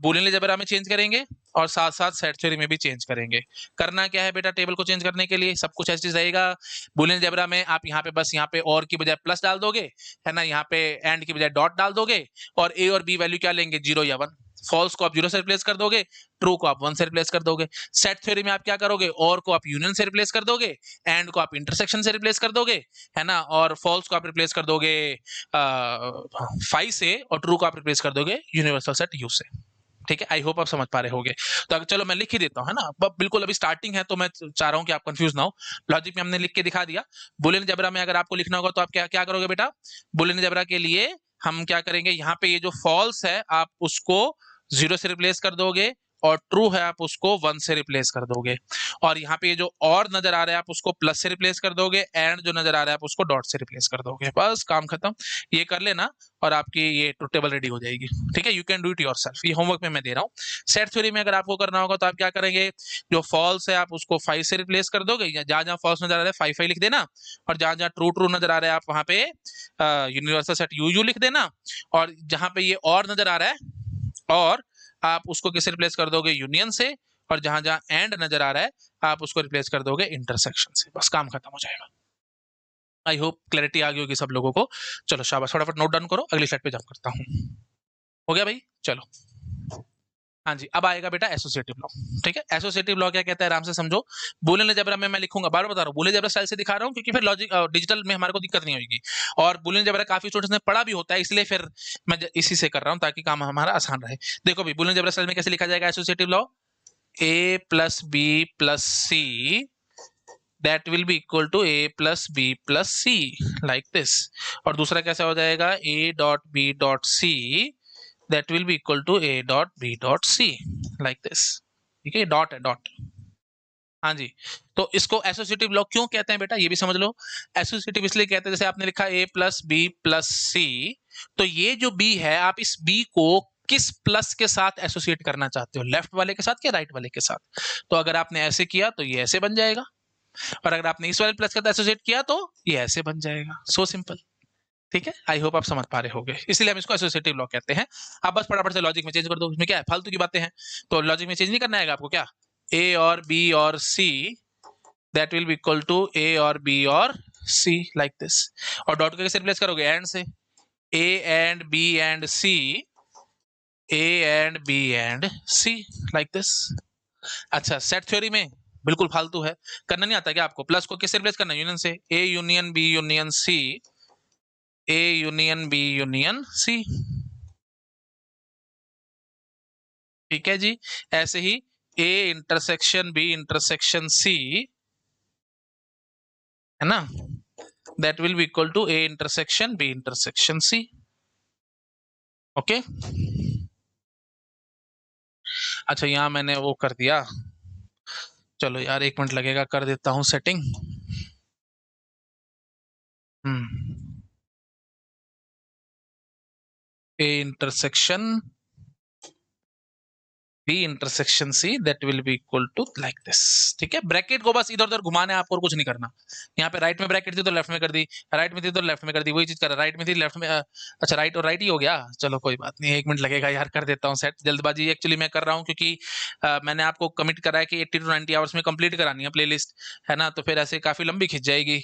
बूलियन अलजेब्रा में चेंज करेंगे और साथ साथ सेट थ्योरी में भी चेंज करेंगे। करना क्या है बेटा, टेबल को चेंज करने के लिए सब कुछ ऐसे रहेगा। बूलियन अलजेब्रा में आप यहाँ पे बस यहाँ पे और की बजाय प्लस डाल दोगे, है ना, यहाँ पे एंड की बजाय डॉट डाल दोगे, और ए और बी वैल्यू क्या लेंगे, 0 या 1। फॉल्स को आप 0 से रिप्लेस कर दोगे, ट्रू को आप 1 से रिप्लेस कर दोगे। सेट थ्योरी में आप क्या करोगे, और को आप यूनियन से रिप्लेस कर दोगे, एंड को आप इंटरसेक्शन से रिप्लेस कर दोगे, है ना, और फॉल्स को आप रिप्लेस कर दोगे 5 से, और ट्रू को आप रिप्लेस कर दोगे यूनिवर्सल सेट यू से। ठीक है, आई होप आप समझ पा रहे होगे। तो अगर चलो मैं लिख ही देता हूँ, है ना, बिल्कुल अभी स्टार्टिंग है तो मैं चाह रहा हूँ कि आप कंफ्यूज ना हो। लॉजिक में हमने लिख के दिखा दिया, बूलियन अलजेब्रा में अगर आपको लिखना होगा तो आप क्या क्या करोगे बेटा, बूलियन अलजेब्रा के लिए हम क्या करेंगे, यहाँ पे ये जो फॉल्स है आप उसको 0 से रिप्लेस कर दोगे, और ट्रू है आप उसको 1 से रिप्लेस कर दोगे, और यहाँ पे ये जो और नजर आ रहा है आप उसको प्लस से रिप्लेस कर दोगे, एंड जो नजर आ रहा है आप उसको डॉट से रिप्लेस कर दोगे, बस काम खत्म। ये कर लेना और आपकी ये ट्रुथ टेबल रेडी हो जाएगी। ठीक है, you can do it yourself, ये होमवर्क में मैं दे रहा हूँ। सेट थ्योरी में अगर आपको करना होगा तो आप क्या करेंगे, जो फॉल्स है आप उसको 5 से रिप्लेस कर दोगे, जहां जहां फॉल्स नजर आ रहा है 5 5 लिख देना, और जहां जहां ट्रू ट्रू नजर आ रहा है आप वहां पे यूनिवर्सल सेट यू यू लिख देना, और जहां पे ये और नजर आ रहा है और आप उसको किससे रिप्लेस कर दोगे, यूनियन से, और जहां जहां एंड नजर आ रहा है आप उसको रिप्लेस कर दोगे इंटरसेक्शन से, बस काम खत्म हो जाएगा। आई होप क्लैरिटी आ गई होगी सब लोगों को। चलो शाबाश, फटाफट नोट डाउन करो, अगली स्लाइड पे जंप करता हूँ। हो गया भाई, चलो। हाँ जी, अब आएगा बेटा एसोसिएटिव लॉ। ठीक है, एसोसिएटिव लॉ क्या कहता है, आराम से समझो। बूलियन अलजेब्रा में मैं लिखूंगा, बार बता रहा हूँ, बूलियन अलजेब्रा स्टाइल से दिखा रहा हूँ क्योंकि फिर लॉजिक डिजिटल में हमारे को दिक्कत नहीं होगी, और बूलियन अलजेब्रा काफी स्टूडेंट्स ने पढ़ा भी होता है, इसलिए फिर मैं इसी से कर रहा हूँ ताकि काम हमारा आसान रहे। देखो भाई, बूलियन अलजेब्रा स्टाइल में कैसे लिखा जाएगा associative law, a plus b plus c that will be equal to a plus b plus c, like this। और दूसरा कैसा हो जाएगा, a dot b dot c that will be equal to a dot b dot c, like this। ठीक है, dot है, dot. हाँ जी, तो इसको एसोसिएटिव लॉ क्यों कहते हैं बेटा, ये भी समझ लो। एसोसिएटिव इसलिए कहते हैं, जैसे आपने लिखा a plus b plus c, तो ये जो b है आप इस b को किस प्लस के साथ एसोसिएट करना चाहते हो, लेफ्ट वाले के साथ या राइट वाले के साथ। तो अगर आपने ऐसे किया तो ये ऐसे बन जाएगा, और अगर आपने इस वाले प्लस के साथ एसोसिएट किया तो ये ऐसे बन जाएगा, सो सिंपल। ठीक है, आई होप आप समझ पा रहे होंगे, इसलिए हम इसको एसोसिएटिव लॉ कहते हैं। आप बस फटाफट से लॉजिक में चेंज कर दो, इसमें क्या है, फालतू की बातें हैं, तो लॉजिक में चेंज नहीं करना है आपको, क्या ए और B or C that will be equal to A और B or C, like this. और डॉट को कैसे रिप्लेस करोगे, एंड से, A and B and C, A and B and C, like this। अच्छा, सेट थ्योरी में बिल्कुल फालतू है, करना नहीं आता क्या आपको, प्लस को किससे रिप्लेस करना, यूनियन से, A union B union C, A union B union C। ठीक है जी, ऐसे ही A intersection B intersection C, है ना, that will be equal to A intersection B intersection C। Okay, अच्छा यहाँ मैंने वो कर दिया, चलो यार 1 मिनट लगेगा, कर देता हूँ setting. A intersection B intersection C that will be equal to like this। ठीक है, ब्रैकेट को बस इधर उधर घुमाना है आपको और कुछ नहीं करना। यहाँ पे राइट में ब्रैकेट थी तो लेफ्ट में कर दी, राइट में थी तो लेफ्ट में कर दी, वही चीज कर रहा, राइट में थी लेफ्ट में, अच्छा राइट और राइट ही हो गया, चलो कोई बात नहीं, 1 मिनट लगेगा यार, कर देता हूँ सेट। जल्दबाजी एक्चुअली मैं कर रहा हूँ क्योंकि मैंने आपको कमिट करा है कि 80 to 90 आवर्स में कंप्लीट करानी है प्लेलिस्ट, है ना, तो फिर ऐसे काफी लंबी खिंच जाएगी,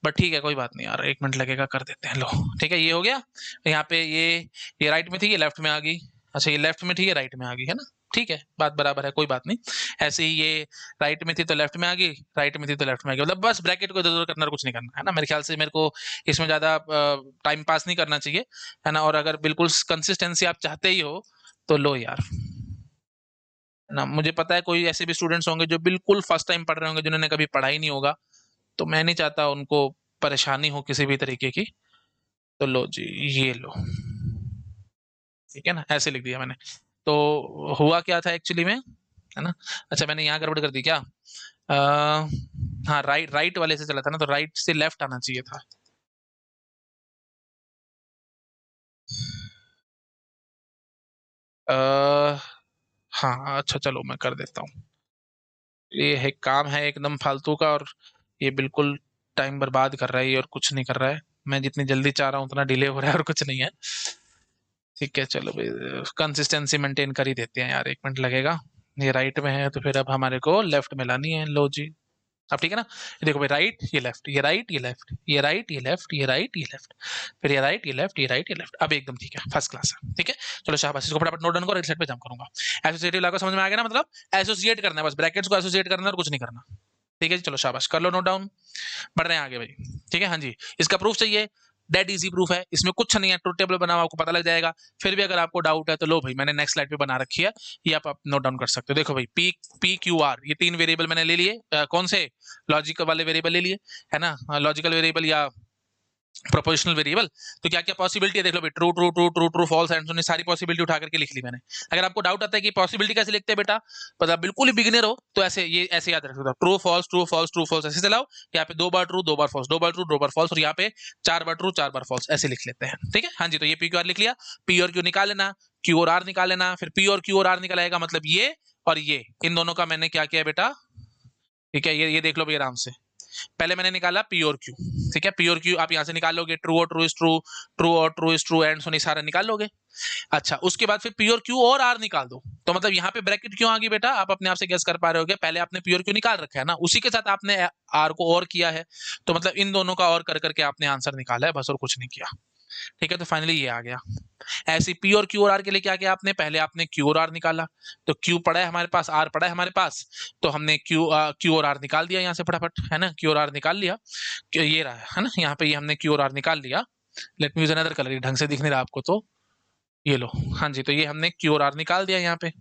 बट ठीक है कोई बात नहीं यार, 1 मिनट लगेगा, कर देते हैं। लो ठीक है, ये हो गया, यहाँ पे ये राइट में थी, ये लेफ्ट में आ गई, अच्छा ये लेफ्ट में थी, ये राइट में आ गई, है ना, ठीक है, बात बराबर है, कोई बात नहीं। ऐसे ही ये राइट में थी तो लेफ्ट में आ गई, राइट में थी तो लेफ्ट में आ गई, मतलब बस ब्रैकेट को इधर उधर करना, कुछ नहीं करना, है ना। मेरे ख्याल से मेरे को इसमें ज्यादा टाइम पास नहीं करना चाहिए, है ना, और अगर बिल्कुल कंसिस्टेंसी आप चाहते ही हो तो लो यार, ना। मुझे पता है कोई ऐसे भी स्टूडेंट्स होंगे जो बिल्कुल फर्स्ट टाइम पढ़ रहे होंगे, जिन्होंने कभी पढ़ा ही नहीं होगा, तो मैं नहीं चाहता उनको परेशानी हो किसी भी तरीके की। तो लो जी, ये लो, ठीक है ना, ऐसे लिख दिया मैंने। तो हुआ क्या था एक्चुअली में, है ना। अच्छा, मैंने यहाँ गड़बड़ कर दी क्या? हाँ, राइट राइट वाले से चला था ना, तो राइट से लेफ्ट आना चाहिए था। आ, हाँ अच्छा, चलो मैं कर देता हूँ। ये है काम है एकदम फालतू का, और ये बिल्कुल टाइम बर्बाद कर रहा है ये, और कुछ नहीं कर रहा है। मैं जितनी जल्दी चाह रहा हूँ उतना डिले हो रहा है, और कुछ नहीं है। ठीक है, चलो भाई, कंसिस्टेंसी मेंटेन कर ही देते हैं यार, 1 मिनट लगेगा। ये राइट में है, तो फिर अब हमारे को लेफ्ट में लानी है। लो जी, अब ठीक है ना। ये देखो भाई, राइट ये लेफ्ट, ये राइट ये लेफ्ट, ये राइट ये लेफ्ट, ये राइट ये लेफ्ट, फिर ये राइट ये लेफ्ट, ये राइट ये लेफ्ट। अब एकदम ठीक है, फर्स्ट क्लास है। ठीक है, चलो शाबाश, इसको फटाफट नोट डाउन करो, राइट साइड पे जंप करूंगा। एसोसिएटिव लॉ को समझ में आ गया ना, मतलब एसोसिएट करना है बस, ब्रैकेट्स को एसोसिएट करना है और कुछ नहीं करना। ठीक है जी, चलो शाबाश, कर लो नोट डाउन। बढ़ रहे हैं आगे भाई। ठीक है, हाँ जी, इसका प्रूफ चाहिए। डेड इजी प्रूफ है, इसमें कुछ नहीं है, ट्रुथ टेबल बना हुआ, आपको पता लग जाएगा। फिर भी अगर आपको डाउट है तो लो भाई, मैंने नेक्स्ट स्लाइड पे बना रखी है, ये आप नोट डाउन कर सकते हो। देखो भाई, पी पी क्यू आर, ये 3 वेरिएबल मैंने ले लिए। कौन से? लॉजिक वाले वेरिएबल ले लिए, है ना, लॉजिकल वेरिएबल या प्रोपोजिशनल वेरिएबल। तो क्या क्या पॉसिबिलिटी है देख लो भाई, true true true true true false and ने सारी पॉसिबिलिटी उठा करके लिख ली मैंने। अगर आपको डाउट आता है कि पॉसिबिलिटी कैसे लिखते हैं बेटा, मतलब बिल्कुल ही बिगिनर हो, तो ऐसे ये ऐसे याद रख सकते हो, true false true false true false ऐसे चलाओ। यहाँ पे 2 बार ट्रू 2 बार फॉल्स, 2 बार ट्रू 2 बार फॉल्स, और यहाँ पे 4 बार ट्रू 4 बार फॉल्स, ऐसे लिख लेते हैं। ठीक है, हाँ जी, तो ये पी क्यू आर लिख लिया। पी और क्यू निकाल लेना, क्यू और आर निकाल लेना, फिर P or Q or are निकल आएगा, मतलब ये और ये, इन दोनों का मैंने क्या किया बेटा, ठीक है, ये देख लो भैया आराम से। पहले मैंने निकाला पी और क्यू। ठीक है, पी और क्यू आप यहाँ से निकाल लोगे, ट्रू और ट्रू इज ट्रू, ट्रू और true is true, and so सारा निकाल लोगे। अच्छा, उसके बाद फिर P or Q or are निकाल दो। तो मतलब यहाँ पे ब्रैकेट क्यों आ गई बेटा, आप अपने आप से गेस कर पा रहे होगे, पहले आपने पी और क्यू निकाल रखा है ना, उसी के साथ आपने आर को और किया है, तो मतलब इन दोनों का और कर करके आपने आंसर निकाला है बस, और कुछ नहीं किया। ठीक है, तो फाइनली ये आ गया। ऐसे P or Q or are के लिए क्या किया आपने, पहले आपने क्यू और आर निकाला, तो क्यू पड़ा है हमारे पास, आर पड़ा है हमारे पास, तो हमने क्यू और आर निकाल दिया यहाँ से फटाफट, है ना, क्यू और आर निकाल लिया। ये रहा, है ना, यहाँ पे ये हमने क्यू और आर निकाल लिया। Let me use another colour, ढंग से दिख नहीं रहा आपको तो ये लो। हाँ जी, तो ये हमने क्यू और आर निकाल दिया यहाँ पे।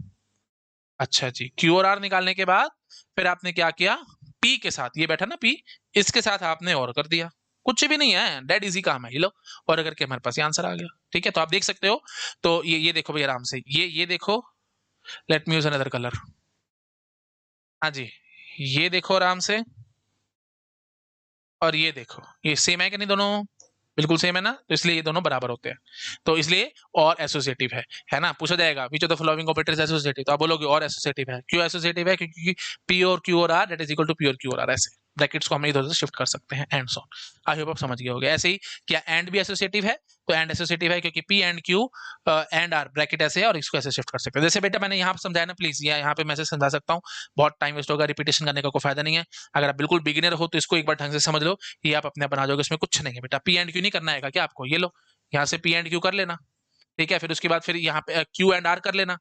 अच्छा जी, क्यू और आर निकालने के बाद फिर आपने क्या किया, पी के साथ, ये बैठा ना पी, इसके साथ आपने और कर दिया। कुछ भी नहीं है, डेड इजी काम है, ये लो, और करके हमारे पास ये आंसर आ गया। ठीक है, तो आप देख सकते हो। तो ये देखो भाई आराम से, ये देखो, let me use another colour. हाँ जी, ये देखो आराम से, और ये देखो, ये सेम है कि नहीं दोनों? बिल्कुल सेम है ना, तो इसलिए ये दोनों बराबर होते हैं। तो इसलिए और एसोसिएटिव है ना। पूछा जाएगा विच of the following operators associative, तो आप बोलोगे और एसोसिएटिव है। क्यों एसोसिएटिव है? क्योंकि P or Q or R that is equal to P or Q or R, ऐसे ब्रैकेट्स को हम इधर उधर शिफ्ट कर सकते हैं, एंड सो। आई होप आप समझ गए होंगे। ऐसे ही क्या एंड भी एसोसिएटिव है? तो एंड एसोसिएटिव है क्योंकि P and Q and R bracket ऐसे है, और इसको ऐसे शिफ्ट कर सकते हैं। जैसे बेटा मैंने यहाँ पर समझाया ना, प्लीज यहाँ पे मैसेज समझा सकता हूँ, बहुत टाइम वेस्ट होगा, रिपीटेशन करने का कोई फायदा नहीं है। अगर आप बिल्कुल बिगिनर हो तो इसको एक बार ढंग से समझ लो, ये आप अपने आप बना जाओगे, इसमें कुछ नहीं है बेटा। पी एंड क्यू नहीं करना है क्या आपको, ये लो, यहाँ से पी एंड क्यू कर लेना। ठीक है, फिर उसके बाद फिर यहाँ पे क्यू एंड आर कर लेना।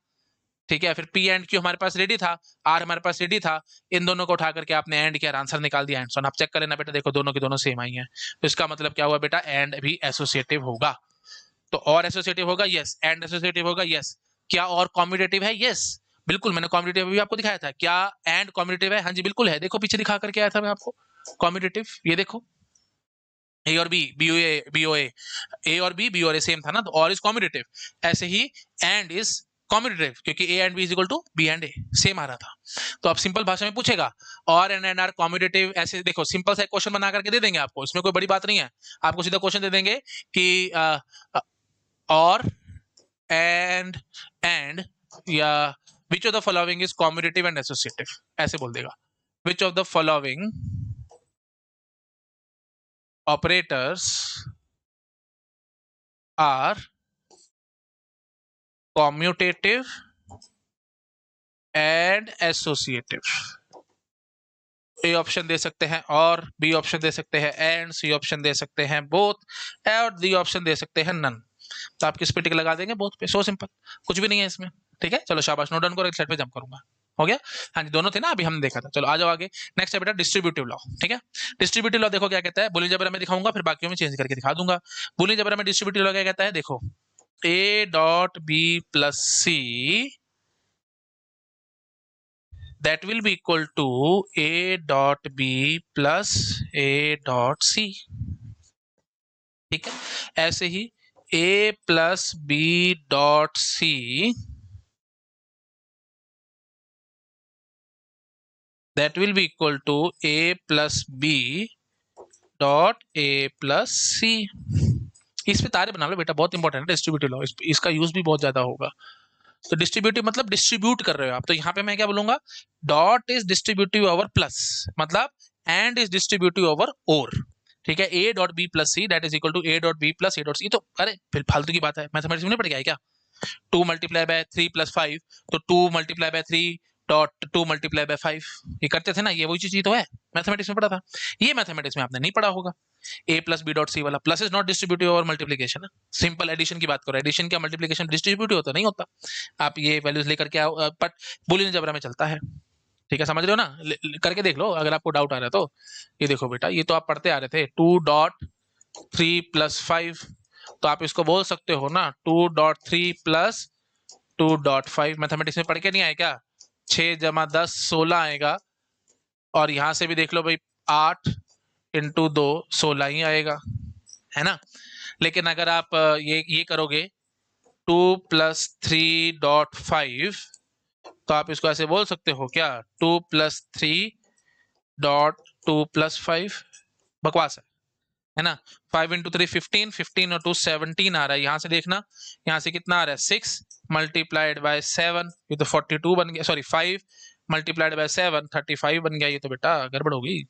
ठीक है, फिर पी एंड क्यू हमारे पास रेडी था, आर हमारे पास रेडी था, इन दोनों को उठा करके आपने एंड किया, आंसर निकाल दिया, एंड सो। आप चेक कर लेना बेटा, देखो दोनों के दोनों सेम आई हैं, तो इसका मतलब क्या हुआ बेटा, एंड भी एसोसिएटिव होगा। तो और एसोसिएटिव होगा, यस, एंड एसोसिएटिव होगा, यस। क्या और कॉम्यूटेटिव है? यस, बिल्कुल, मैंने कॉम्यूटेटिव भी आपको दिखाया था। क्या एंड कॉम्यूटेटिव है? हाँ जी बिल्कुल है, देखो पीछे दिखा करके आया था मैं आपको कॉम्यूटेटिव, ये देखो, ए और बी, बी ओ ए और बी और ए सेम था ना, तो और इज कॉम्यूटेटिव। ऐसे ही एंड इज कॉम्यूटेटिव, क्योंकि A and B is equal to B and A, same आ रहा था। तो अब सिंपल भाषा में पूछेगा, और एंड आर कॉम्यूटेटिव, ऐसे देखो सिंपल सा क्वेश्चन बना करके दे देंगे आपको, इसमें कोई बड़ी बात नहीं है। आपको सीधा क्वेश्चन दे देंगे कि और एंड या which of the following is commutative and associative, ऐसे बोल देगा। Which of the following operators are commutative and associative. A option दे सकते हैं, और बी ऑप्शन दे सकते हैं एंड, सी ऑप्शन दे सकते हैं बोथ, और डी ऑप्शन दे सकते हैं नन। तो आप किस पे टिक लगा देंगे? बोथ पे, सो सिंपल, कुछ भी नहीं है इसमें। ठीक है, चलो शाबाश, नोट डाउन करो, एक साइड पे जंप करूंगा। हो गया? हाँ जी, दोनों थे ना अभी हमने देखा था। चलो आ जाओ आगे। नेक्स्ट है बेटा डिस्ट्रीब्यूटिव लॉ। ठीक है, डिस्ट्रीब्यूटिव लॉ देखो क्या कहता है, बुलियन जबरा में दिखाऊंगा, फिर बाकियों में चेंज करके दिखा दूंगा। बुलियन जबरा में डिस्ट्रीब्यूटिव लॉ क्या कहता है, देखो, A dot B plus C that will be equal to A dot B plus A dot C. ठीक है, ऐसे ही a plus B dot C that will be equal to a plus B dot A plus C. इस पे तारे बना लो बेटा, बहुत इंपॉर्टेंट है डिस्ट्रीब्यूटिव लॉ, इसका यूज भी बहुत ज्यादा होगा। तो डिस्ट्रीब्यूटिव मतलब डिस्ट्रीब्यूट कर रहे हो आप, तो यहाँ पे मैं क्या बोलूंगा, dot is distributive over plus, मतलब and is distributive over or. ठीक है, A dot B plus C that is equal to A dot B plus A dot C. तो अरे फिर फालतू की बात है, मैथमेटिक्स में नहीं पड़ गया है क्या? 2 मल्टीप्लाई बाय 3 प्लस 5, तो 2 multiply by 3 dot 2 multiply by 5, ये करते थे ना, ये वही चीज ही तो है, मैथमेटिक्स में पढ़ा था। ये मैथमेटिक्स में आपने नहीं पढ़ा होगा। A plus B dot C वाला, plus is not distributive over multiplication. Simple addition की बात करो, एडिशन क्या मल्टीप्लीकेशन डिस्ट्रीब्यूटिव होता नहीं होता। आप ये वैल्यूज लेकर के आओ, बट बूलियन अलजेब्रा में चलता है। ठीक है, समझ रहे हो ना, करके देख लो अगर आपको डाउट आ रहा है तो। ये देखो बेटा, ये तो आप पढ़ते आ रहे थे, 2.3+5, तो आप इसको बोल सकते हो ना 2.3+2.5। मैथमेटिक्स में पढ़ के नहीं आए क्या? 6 जमा 10 16 आएगा, और यहां से भी देख लो भाई, 8 इंटू 2 16 ही आएगा, है ना। लेकिन अगर आप ये करोगे 2+3.5, तो आप इसको ऐसे बोल सकते हो क्या, 2+3.2+5। बकवास है ना। 5 इंटू 3 15, 15 और 2 17 आ रहा है। यहां से देखना, यहां से कितना आ रहा है, 6 मल्टीप्लाइड बाय 7, ये तो 42 बन गया, सॉरी 5 मल्टीप्लाइड बाय 7 35 बन गया। ये तो बेटा गड़बड़ होगी,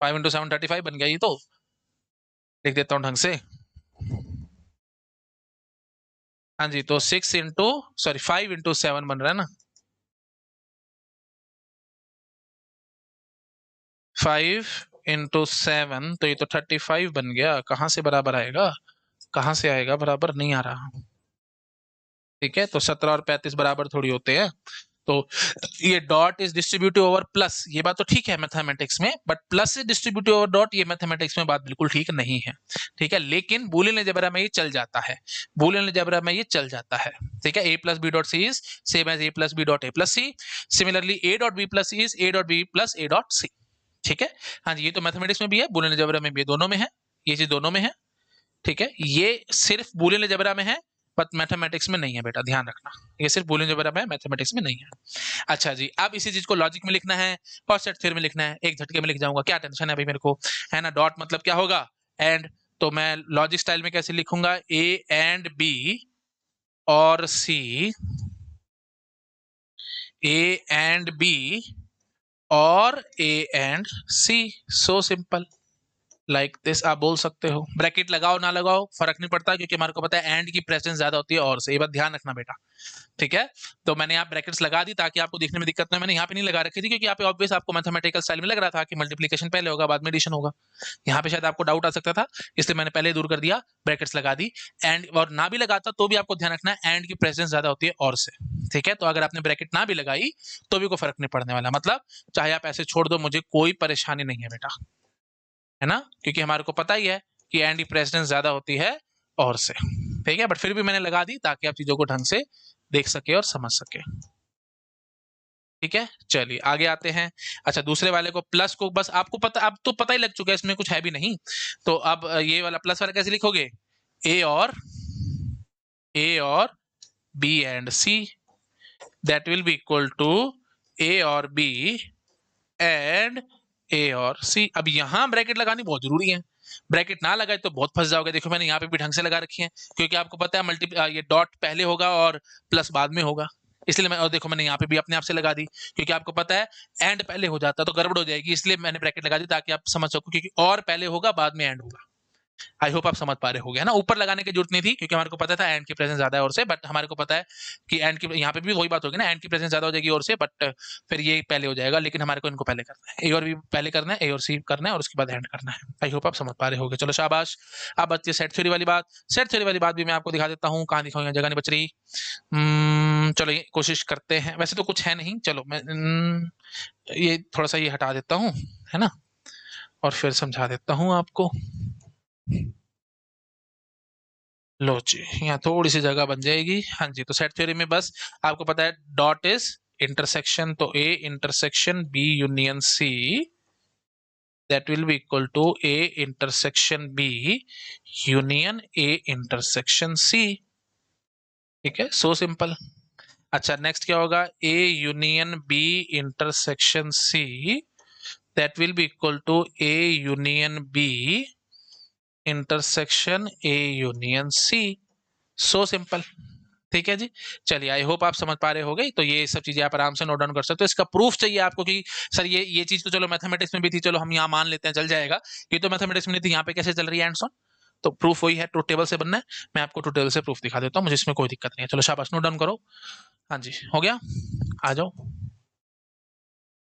5 इंटू 7 35 बन गया। ये तो लिख देता हूँ ढंग से। हाँ जी, तो 6 इंटू सॉरी 5 इंटू 7 बन रहा है ना, 5 इंटू 7, तो ये तो 35 बन गया। कहाँ से बराबर आएगा, कहाँ से आएगा बराबर, नहीं आ रहा। ठीक है, तो 17 और 35 बराबर थोड़ी होते हैं। तो ये dot is distributive over plus, ये बात तो ठीक है मैथमेटिक्स में, but plus is distributive over dot, ये मैथमेटिक्स में बात बिल्कुल ठीक नहीं है। ठीक है, लेकिन बूलियन अलजेब्रा में ये चल जाता है, बूलियन अलजेब्रा में ये चल जाता है। ठीक है, A plus B dot C is same as A plus B dot A plus C. Similarly A dot B plus C is A dot B plus A dot C. ठीक है, हाँ जी, ये तो मैथमेटिक्स में भी है, बूलियन अलजेब्रा में भी है, दोनों में है, ये चीज दोनों में है। ठीक है, ये सिर्फ बूलियन अलजेब्रा में है, बट मैथमेटिक्स में नहीं है बेटा, ध्यान रखना, ये सिर्फ बूलियन अलजेब्रा में है, मैथमेटिक्स में नहीं है। अच्छा जी, अब इसी चीज को लॉजिक में लिखना है और सेट थ्योरी में लिखना है, एक झटके में लिख जाऊंगा, क्या टेंशन है भाई मेरे को, है ना। डॉट मतलब क्या होगा, एंड, तो मैं लॉजिक स्टाइल में कैसे लिखूंगा, ए and B or C, A and B or A and C, so simple, like this आप बोल सकते हो। ब्रैकेट लगाओ ना लगाओ फर्क नहीं पड़ता, क्योंकि हमारे को पता है एंड की प्रेजेंस ज्यादा होती है और से, ये बात ध्यान रखना बेटा। ठीक है, तो मैंने यहाँ ब्रैकेट्स लगा दी ताकि आपको देखने में दिक्कत ना, मैंने यहाँ पे नहीं लगा रखी थी क्योंकि यहाँ पे ऑब्वियस आपको मैथमेटिकल स्टाइल में लग रहा था कि मल्टीप्लिकेशन पहले होगा बाद में एडिशन होगा, यहाँ पे शायद आपको डाउट आ सकता था, इसलिए मैंने पहले दूर कर दिया, ब्रैकेट्स लगा दी। एंड और ना भी लगाता तो भी आपको ध्यान रखना है एंड की प्रेजेंस ज्यादा होती है और से। ठीक है, तो अगर आपने ब्रैकेट ना भी लगाई तो भी कोई फर्क नहीं पड़ने वाला, मतलब चाहे आप ऐसे छोड़ दो, मुझे कोई परेशानी नहीं है बेटा, है ना, क्योंकि हमारे को पता ही है कि एंड की प्रेसिडेंस ज्यादा होती है और से। ठीक है, बट फिर भी मैंने लगा दी ताकि आप चीजों को ढंग से देख सके और समझ सके। ठीक है, चलिए आगे आते हैं। अच्छा, दूसरे वाले को प्लस को बस आपको पता, अब तो पता ही लग चुका है, इसमें कुछ है भी नहीं। तो अब ये वाला प्लस वाला कैसे लिखोगे, ए और B and C that will be equal to A और बी एंड ए और सी। अब यहां ब्रैकेट लगानी बहुत जरूरी है, ब्रैकेट ना लगाए तो बहुत फंस जाओगे। देखो मैंने यहाँ पे भी ढंग से लगा रखी है, क्योंकि आपको पता है ये डॉट पहले होगा और प्लस बाद में होगा, इसलिए मैं, और देखो मैंने यहाँ पे भी अपने आप से लगा दी, क्योंकि आपको पता है एंड पहले हो जाता तो गड़बड़ हो जाएगी, इसलिए मैंने ब्रैकेट लगा दी ताकि आप समझ सको, क्योंकि और पहले होगा बाद में एंड होगा। आई होप आप समझ पा रहे होगे, है ना। ऊपर लगाने की जरूरत नहीं थी क्योंकि हमारे को पता था एंड की प्रेजेंस ज्यादा है और से, बट हमारे को पता है कि एंड की, यहाँ पे भी वही बात होगी ना, एंड की प्रेजेंस ज्यादा हो जाएगी और से, बट फिर ये पहले हो जाएगा, लेकिन हमारे को इनको पहले करना है, ए और बी पहले करना है, ए और सी करना है, और उसके बाद एंड करना है। आई होप आप समझ पा रहे होगे, चलो शाबाश। अब बच्चे सेट थ्योरी वाली बात, सेट थ्योरी वाली बात भी मैं आपको दिखा देता हूँ, कहाँ दिखाऊंगा, जगह नहीं बच रही। चलो ये कोशिश करते हैं, वैसे तो कुछ है नहीं, चलो मैं ये थोड़ा सा ये हटा देता हूँ, है ना, और फिर समझा देता हूँ आपको। लो जी, यहाँ थोड़ी सी जगह बन जाएगी। हाँ जी, तो सेट थ्योरी में बस आपको पता है डॉट इज इंटरसेक्शन, तो A intersection B union C that will be equal to A intersection B union A intersection C। ठीक है, सो सिंपल। अच्छा, नेक्स्ट क्या होगा? A union B intersection C that will be equal to A union B intersection A union C। So simple. ठीक है जी। चलिए, आई hope आप समझ पा रहे होगे। तो ये सब चीजें आप आराम से नोट डाउन कर सकते हो। इसका प्रूफ चाहिए आपको कि सर ये चीज तो चलो मैथमेटिक्स में भी थी, चलो हम यहाँ मान लेते हैं, चल जाएगा। ये तो मैथमेटिक्स में नहीं थी, यहाँ पे कैसे चल रही है एंड सॉन। तो प्रूफ वही है, ट्रूथ टेबल से बनना है। मैं आपको ट्रूथ टेबल से प्रूफ दिखा देता हूँ, मुझे इसमें कोई दिक्कत नहीं है। चलो शाबाश, नोट डाउन करो। हाँ जी, हो गया, आ जाओ।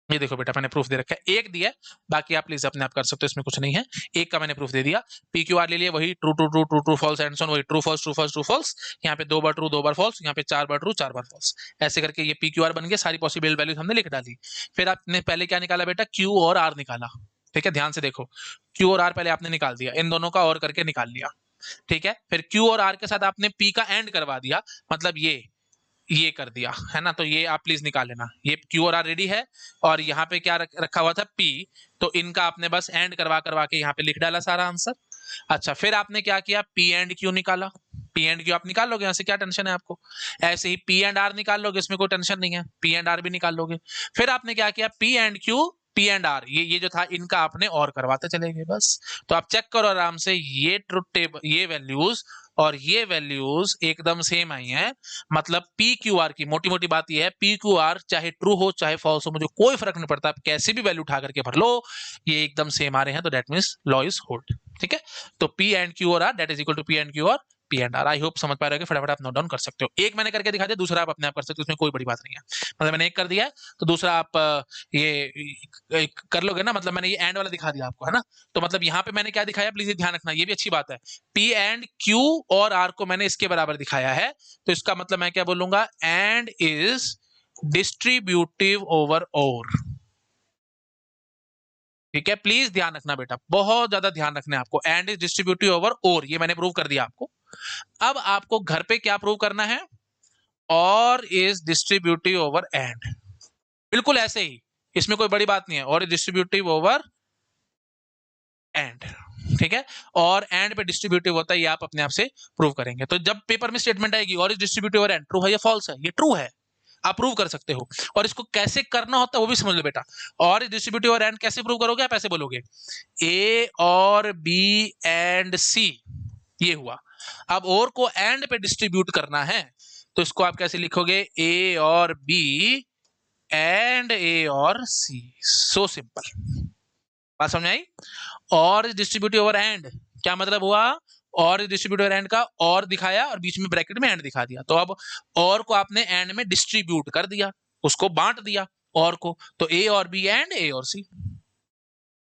ये देखो बेटा, मैंने प्रूफ दे रखा है, एक दिया है, बाकी आप प्लीज अपने आप कर सकते हो, इसमें कुछ नहीं है। एक का मैंने प्रूफ दे दिया, पी क्यू आर ले लिया, वही true true true true true false and so on, वही true false true false true false. यहाँ पे 2 बार ट्रू 2 बार फॉल्स, यहाँ पे 4 बार ट्रू 4 बार फॉल्स। ऐसे करके ये पी क्यू आर बन गया, सारी पॉसिबल वैल्यूज हमने लिख डाली। फिर आपने पहले क्या निकाला बेटा? क्यू और आर निकाला। ठीक है, ध्यान से देखो, क्यू और आर पहले आपने निकाल दिया, इन दोनों का और करके निकाल लिया। ठीक है, फिर क्यू और आर के साथ आपने पी का एंड करवा दिया, मतलब ये कर दिया है ना। तो ये आप प्लीज निकाल लेना, ये क्यू और आर रेडी है, और यहाँ पे क्या रखा हुआ था? पी। तो इनका आपने बस एंड करवा करवा के यहाँ पे लिख डाला सारा आंसर। अच्छा, फिर आपने क्या किया? पी एंड क्यू निकाला। पी एंड क्यू आप निकाल लोगे, यहाँ से क्या टेंशन है आपको? ऐसे ही पी एंड आर निकाल लोगे, इसमें कोई टेंशन नहीं है, पी एंड आर भी निकाल लोगे। फिर आपने क्या किया? P and Q P and R, ये जो था, इनका आपने और करवाते चले गए बस। तो आप चेक करो आराम से, ये ट्रुथ टेबल, ये वैल्यूज और ये वैल्यूज एकदम सेम आई हैं। मतलब पी क्यू आर की मोटी मोटी बात ये है, पी क्यू आर चाहे ट्रू हो चाहे फॉल्स हो, मुझे कोई फर्क नहीं पड़ता, आप कैसे भी वैल्यू उठा करके भर लो, ये एकदम सेम आ रहे हैं, तो that means law is hold. ठीक है, तो P and Q or R that is equal to P and Q or P and R. I hope समझ पा रहे हो, फटाफट आप नोट डाउन कर सकते हो। एक मैंने करके दिखा दिया, दूसरा आप अपने आप कर सकते हो, उसमें कोई बड़ी बात नहीं है। मतलब मैंने एक कर दिया है, तो दूसरा आप ये कर लोगे ना। मतलब मैंने ये एंड वाला दिखा दिया आपको, है ना। तो मतलब यहाँ पे मैंने क्या दिखाया, प्लीज ध्यान रखना, ये भी अच्छी बात है। P and Q or are को मैंने इसके बराबर दिखाया है, तो इसका मतलब मैं क्या बोलूंगा? And is distributive over or. ठीक है, प्लीज ध्यान रखना बेटा, बहुत ज्यादा ध्यान रखना है आपको। एंड इज डिस्ट्रीब्यूटिव ओवर और, ये मैंने प्रूव कर दिया आपको। अब आपको घर पे क्या प्रूव करना है? और इज डिस्ट्रीब्यूटिव ओवर एंड। बिल्कुल ऐसे ही, इसमें कोई बड़ी बात नहीं है, और इज डिस्ट्रीब्यूटिव ओवर एंड। ठीक है, और एंड पे डिस्ट्रीब्यूटिव होता है, ये आप अपने आप से प्रूव करेंगे। तो जब पेपर में स्टेटमेंट आएगी और is distributive over and, true है या फॉल्स है? ये ट्रू है, आप प्रूव कर सकते हो। और इसको कैसे करना होता है वो भी समझ लो बेटा। और इज डिस्ट्रीब्यूटिव ओवर एंड कैसे प्रूव करोगे? आप ऐसे बोलोगे, ए और बी एंड सी, ये हुआ। अब और को एंड पे डिस्ट्रीब्यूट करना है, तो इसको आप कैसे लिखोगे? ए और बी एंड ए और सी। सो सिंपल, बात समझ आई? और डिस्ट्रीब्यूटिव ओवर एंड क्या मतलब हुआ? और डिस्ट्रीब्यूटिव एंड का और दिखाया और बीच में ब्रैकेट में एंड दिखा दिया, तो अब और को आपने एंड में डिस्ट्रीब्यूट कर दिया, उसको बांट दिया और को, तो ए और बी एंड ए और सी।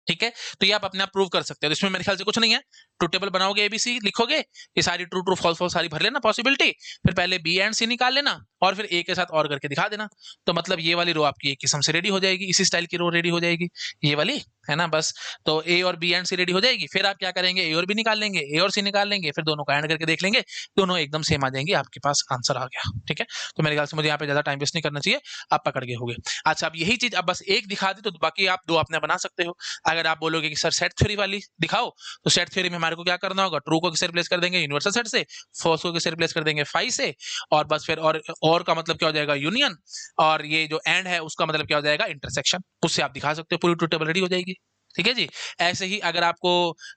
ठीक है, तो ये आप अपने आप प्रूव कर सकते हो, तो इसमें मेरे ख्याल से कुछ नहीं है। ट्रूथ टेबल बनाओगे, एबीसी लिखोगे, ये सारी ट्रू ट्रू फॉल्स फॉल्स सारी भर लेना पॉसिबिलिटी, फिर पहले बी एंड सी निकाल लेना, और फिर ए के साथ और करके दिखा देना। तो मतलब ये वाली रो आपकी एक किस्म से रेडी हो जाएगी, इसी स्टाइल की रो रेडी हो जाएगी, ये वाली, है ना। बस तो ए और बी एंड सी रेडी हो जाएगी, फिर आप क्या करेंगे? ए और बी निकाल लेंगे, ए और सी निकाल लेंगे, फिर दोनों का एंड करके देख लेंगे, दोनों एकदम सेम आ जाएंगे, आपके पास आंसर आ गया। ठीक है, तो मेरे ख्याल से मुझे यहाँ पे ज्यादा टाइम वेस्ट नहीं करना चाहिए, आप पकड़ गए होगे। अच्छा, अब यही चीज अब बस एक दिखा दी, तो बाकी आप दो अपने बना सकते हो। अगर आप बोलोगे कि सर सेट थ्योरी वाली दिखाओ, तो सेट थ्योरी में हमारे को क्या करना होगा? ट्रू को किससे रिप्लेस कर देंगे? यूनिवर्सल सेट से। फॉल्स को किससे रिप्लेस कर देंगे? फाई से। और बस फिर और का मतलब क्या हो जाएगा? यूनियन। और ये जो एंड है उसका मतलब क्या हो जाएगा? इंटरसेक्शन। उससे आप दिखा सकते हो, पूरी ट्रू टेबल रेडी हो जाएगी। ठीक है जी। ऐसे ही अगर आपको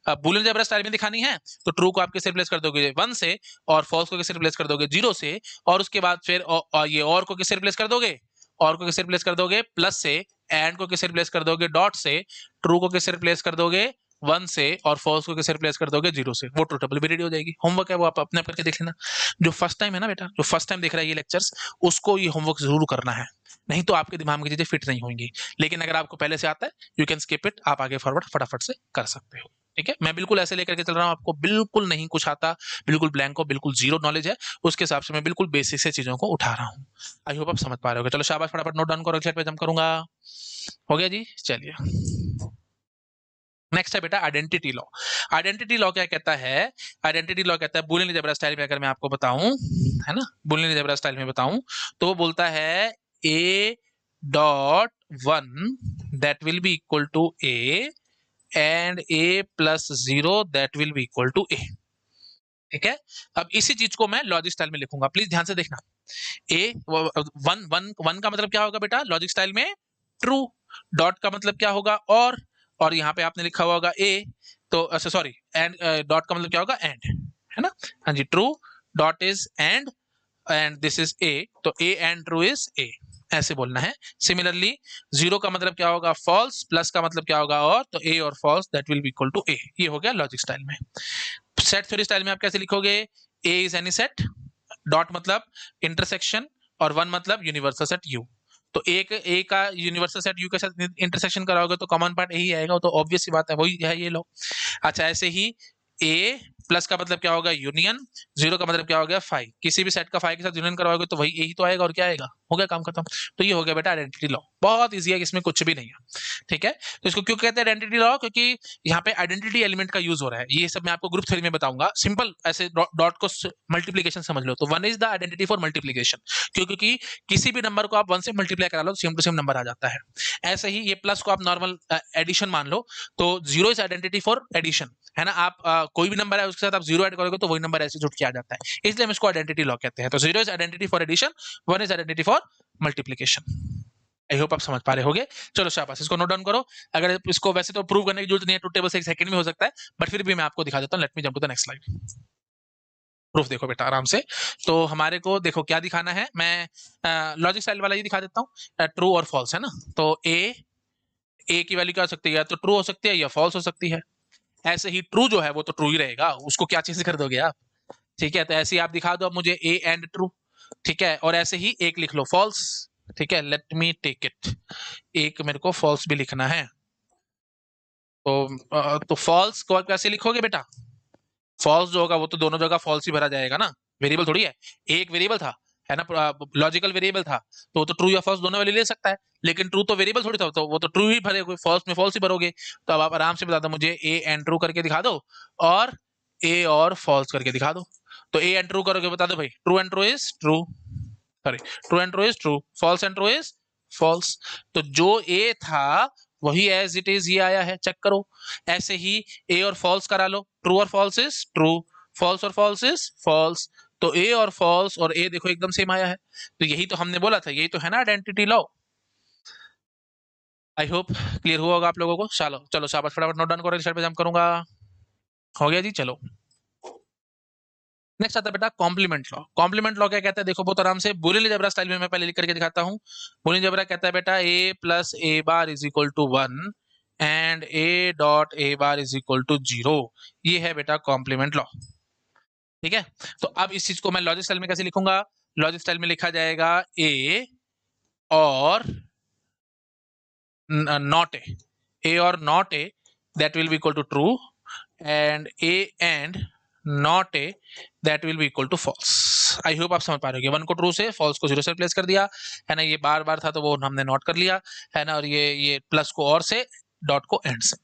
बूलियन अलजेब्रा स्टाइल में दिखानी है, तो ट्रू को आप किससे रिप्लेस कर दोगे? 1 से, और फॉल्स को किससे रिप्लेस कर दोगे? 0 से, और उसके बाद फिर ये और को किससे रिप्लेस कर दोगे? और को किससे रिप्लेस कर दोगे? प्लस से। एंड को किससे रिप्लेस कर दोगे? डॉट से। ट्रू को किससे रिप्लेस कर दोगे? 1 से, और फॉल्स को किससे रिप्लेस कर दोगे? 0 से। वो ट्रू टेबल भी रेडी हो जाएगी। होमवर्क है वो आप अपने आप करके देख लेना। जो फर्स्ट टाइम है ना बेटा, जो फर्स्ट टाइम देख रहा है ये लेक्चर्स, उसको ये होमवर्क जरूर करना है, नहीं तो आपके दिमाग में चीजें फिट नहीं होंगी। लेकिन अगर आपको पहले से आता है, यू कैन स्किप इट, आप आगे फॉरवर्ड फटाफट से कर सकते हो। ठीक है, मैं बिल्कुल ऐसे लेकर के चल रहा हूँ, आपको बिल्कुल नहीं कुछ आता, बिल्कुल ब्लैंक हो, बिल्कुल जीरो नॉलेज है, उसके हिसाब से मैं बिल्कुल बेसिक से चीजों को उठा रहा हूँ। आई होप आप समझ पा रहे हो। चलो शाबाश, फटाफट नोट डाउन करो, चैट पे जम करूंगा। हो गया जी, चलिए नेक्स्ट है बेटा आइडेंटिटी लॉ। आइडेंटिटी लॉ क्या कहता है? आइडेंटिटी लॉ कहता है, बूलियन अलजेब्रा स्टाइल में अगर मैं आपको बताऊं, है ना, बूलियन अलजेब्रा स्टाइल में बताऊं, तो वो बोलता है a dot 1 that will be equal to a and a plus 0 that will be equal to a। ठीक है, अब इसी चीज को मैं लॉजिक स्टाइल में लिखूंगा, प्लीज ध्यान से देखना। ए वन वन वन का मतलब क्या होगा बेटा लॉजिक स्टाइल में? ट्रू। डॉट का मतलब क्या होगा? और यहाँ पे आपने लिखा हुआ होगा ए, तो अच्छा सॉरी एंड, डॉट का मतलब क्या होगा? एंड, है ना? हाँ जी, true dot is and this is A, तो A and true is A, ऐसे बोलना है। सिमिलरली जीरो का मतलब क्या होगा? फॉल्स, प्लस का मतलब क्या होगा? और, तो A or false that will be equal to A. ये हो गया लॉजिक स्टाइल में। सेट थ्योरी स्टाइल में आप कैसे लिखोगे? A is any set, dot मतलब इंटरसेक्शन, और वन मतलब यूनिवर्सल सेट यू। तो एक ए का यूनिवर्सल सेट यू के साथ इंटरसेक्शन कराओगे तो कॉमन पार्ट यही आएगा, तो ऑब्वियस सी बात है, वही है ये लो। अच्छा, ऐसे ही ए प्लस का मतलब क्या होगा? यूनियन। जीरो का मतलब क्या हो गया? फाइव। किसी भी सेट का फाइव के साथ यूनियन करवाओगे तो वही यही तो आएगा, और क्या आएगा? हो गया काम खत्म। तो ये हो गया बेटा आइडेंटिटी लॉ, बहुत ईजी है, इसमें कुछ भी नहीं है। ठीक है, तो इसको क्यों कहते हैं आइडेंटिटी लॉ? क्योंकि यहाँ पे आइडेंटिटी एलिमेंट का यूज हो रहा है। ये सब मैं आपको ग्रुप थ्योरी में बताऊंगा। सिंपल ऐसे डॉट को मल्टीप्लीकेशन समझ लो, तो one is the identity for multiplication, क्योंकि किसी भी नंबर को आप वन से मल्टीप्लाई करा लो तो सेम टू सेम नंबर आ जाता है। ऐसे ही ये प्लस को आप नॉर्मल एडिशन मान लो, तो zero is identity for addition, है ना? आप कोई भी नंबर है उसके साथ आप जीरो ऐड करोगे तो वही नंबर ऐसे जुड़ के आ जाता है, इसलिए हम इसको आइडेंटिटी लॉ कहते हैं। तो zero is identity for addition, one is identity for multiplication. I hope आप समझ पा रहे होगे। चलो शाबाश, इसको नोट डाउन करो। अगर इसको वैसे तो प्रूव करने की जरूरत नहीं है, 2 टेबल से एक सेकंड में हो सकता है, बट फिर भी मैं आपको दिखा देता हूं। Let me jump to the next slide. Proof देखो बेटा आराम से। तो हमारे को देखो क्या दिखाना है, मैं लॉजिक स्टाइल वाला ही दिखा देता हूँ। ट्रू और फॉल्स है ना, तो ए की वैल्यू क्या हो सकती है? या तो ट्रू हो सकती है या फॉल्स हो सकती है। ऐसे ही ट्रू जो है वो तो ट्रू ही रहेगा, उसको क्या चीज कर दोगे आप? ठीक है, तो ऐसे ही आप दिखा दो अब मुझे ए एंड ट्रू। ठीक है, और ऐसे ही एक लिख लो फॉल्स। ठीक है, लेट मी टेक इट, एक मेरे को फॉल्स भी लिखना है। तो फॉल्स को कैसे लिखोगे बेटा? फॉल्स जो होगा वो तो दोनों जगह फॉल्स ही भरा जाएगा ना, वेरिएबल थोड़ी है। एक वेरिएबल था, है ना, लॉजिकल वेरिएबल था, तो वो तो ट्रू या फॉल्स दोनों वैल्यू ले सकता है। लेकिन ट्रू तो वेरिएबल थोड़ी था, तो वो तो ट्रू ही भरेगे, फॉल्स में फॉल्स ही भरोगे। तो अब आप आराम से बता दो मुझे ए एंड ट्रू करके दिखा दो, और ए और फॉल्स करके दिखा दो। तो ए एंड ट्रू करोगे, बता दो भाई, true and true is true, sorry true and true is true, false and true is false. तो जो ए था वही एज इट इज ये आया है, चेक करो। ऐसे ही ए और फॉल्स करा लो, ट्रू और फॉल्स इज ट्रू, फॉल्स और फॉल्स इज फॉल्स। तो ए और फॉल्स और ए देखो एकदम सेम आया है, तो यही तो हमने बोला था, यही तो है ना identity law. I hope clear हुआ होगा आप लोगों को। चलो चलो शाबाश, फटाफट नोट डाउन करो, पे जंप करूंगा। हो गया जी, चलो नेक्स्ट आता है बेटा कॉम्प्लीमेंट लॉ। कॉम्प्लीमेंट लॉ क्या कहता है? देखो बहुत आराम से, बूलियन अलजेब्रा स्टाइल में मैं पहले लिख करके दिखाता हूँ। बूलियन अलजेब्रा कहता है बेटा A plus A bar is equal to 1 and A dot A bar is equal to 0। ये है बेटा कॉम्प्लीमेंट लॉ। ठीक है, तो अब इस चीज को मैं लॉजिक स्टाइल में कैसे लिखूंगा? लॉजिक स्टाइल में लिखा जाएगा ए or not A or not A that will be equal to true, and A and not A that will be equal to false. I hope आप समझ पा रहे हो, वन को ट्रू से, फॉल्स को जीरो से रिप्लेस कर दिया, है ना? ये बार बार था तो वो हमने नोट कर लिया, है ना? और ये प्लस को और से, डॉट को एंड से।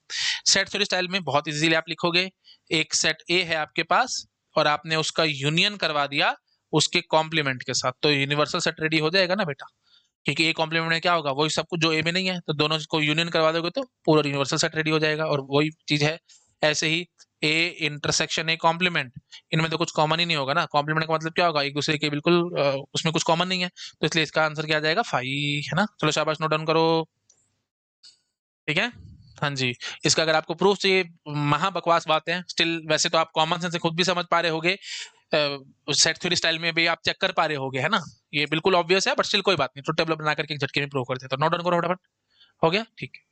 सेट थ्योरी स्टाइल में बहुत इजीली आप लिखोगे, एक सेट ए है आपके पास और आपने उसका यूनियन करवा दिया उसके कॉम्प्लीमेंट के साथ, तो यूनिवर्सल सेट रेडी हो जाएगा ना बेटा। क्योंकि ए कॉम्प्लीमेंट में क्या होगा? वही सब कुछ जो ए में नहीं है, तो दोनों को यूनियन करवा दोगे तो पूरा यूनिवर्सल सेट रेडी हो जाएगा, और वही चीज है। ऐसे ही ए इंटरसेक्शन ए कॉम्प्लीमेंट, इनमें तो कुछ कॉमन ही नहीं होगा ना। कॉम्प्लीमेंट का मतलब क्या होगा? एक दूसरे के बिल्कुल उसमें कुछ कॉमन नहीं है, तो इसलिए इसका आंसर क्या आ जाएगा? 5, है ना? चलो शाबाश, नोट डाउन करो। ठीक है, हाँ जी। इसका अगर आपको प्रूफ चाहिए, महा बकवास बातें हैं स्टिल, वैसे तो आप कॉमन सेंस से खुद भी समझ पा रहे होगे, सेट थ्योरी स्टाइल में भी आप चेक कर पा रहे होगे, है ना? ये बिल्कुल ऑब्वियस है, बट स्टिल कोई बात नहीं, ट्रुथ टेबल बना करके एक झटके में प्रूव करते हैं। तो नोट डाउन करो फटाफट। हो गया, ठीक है।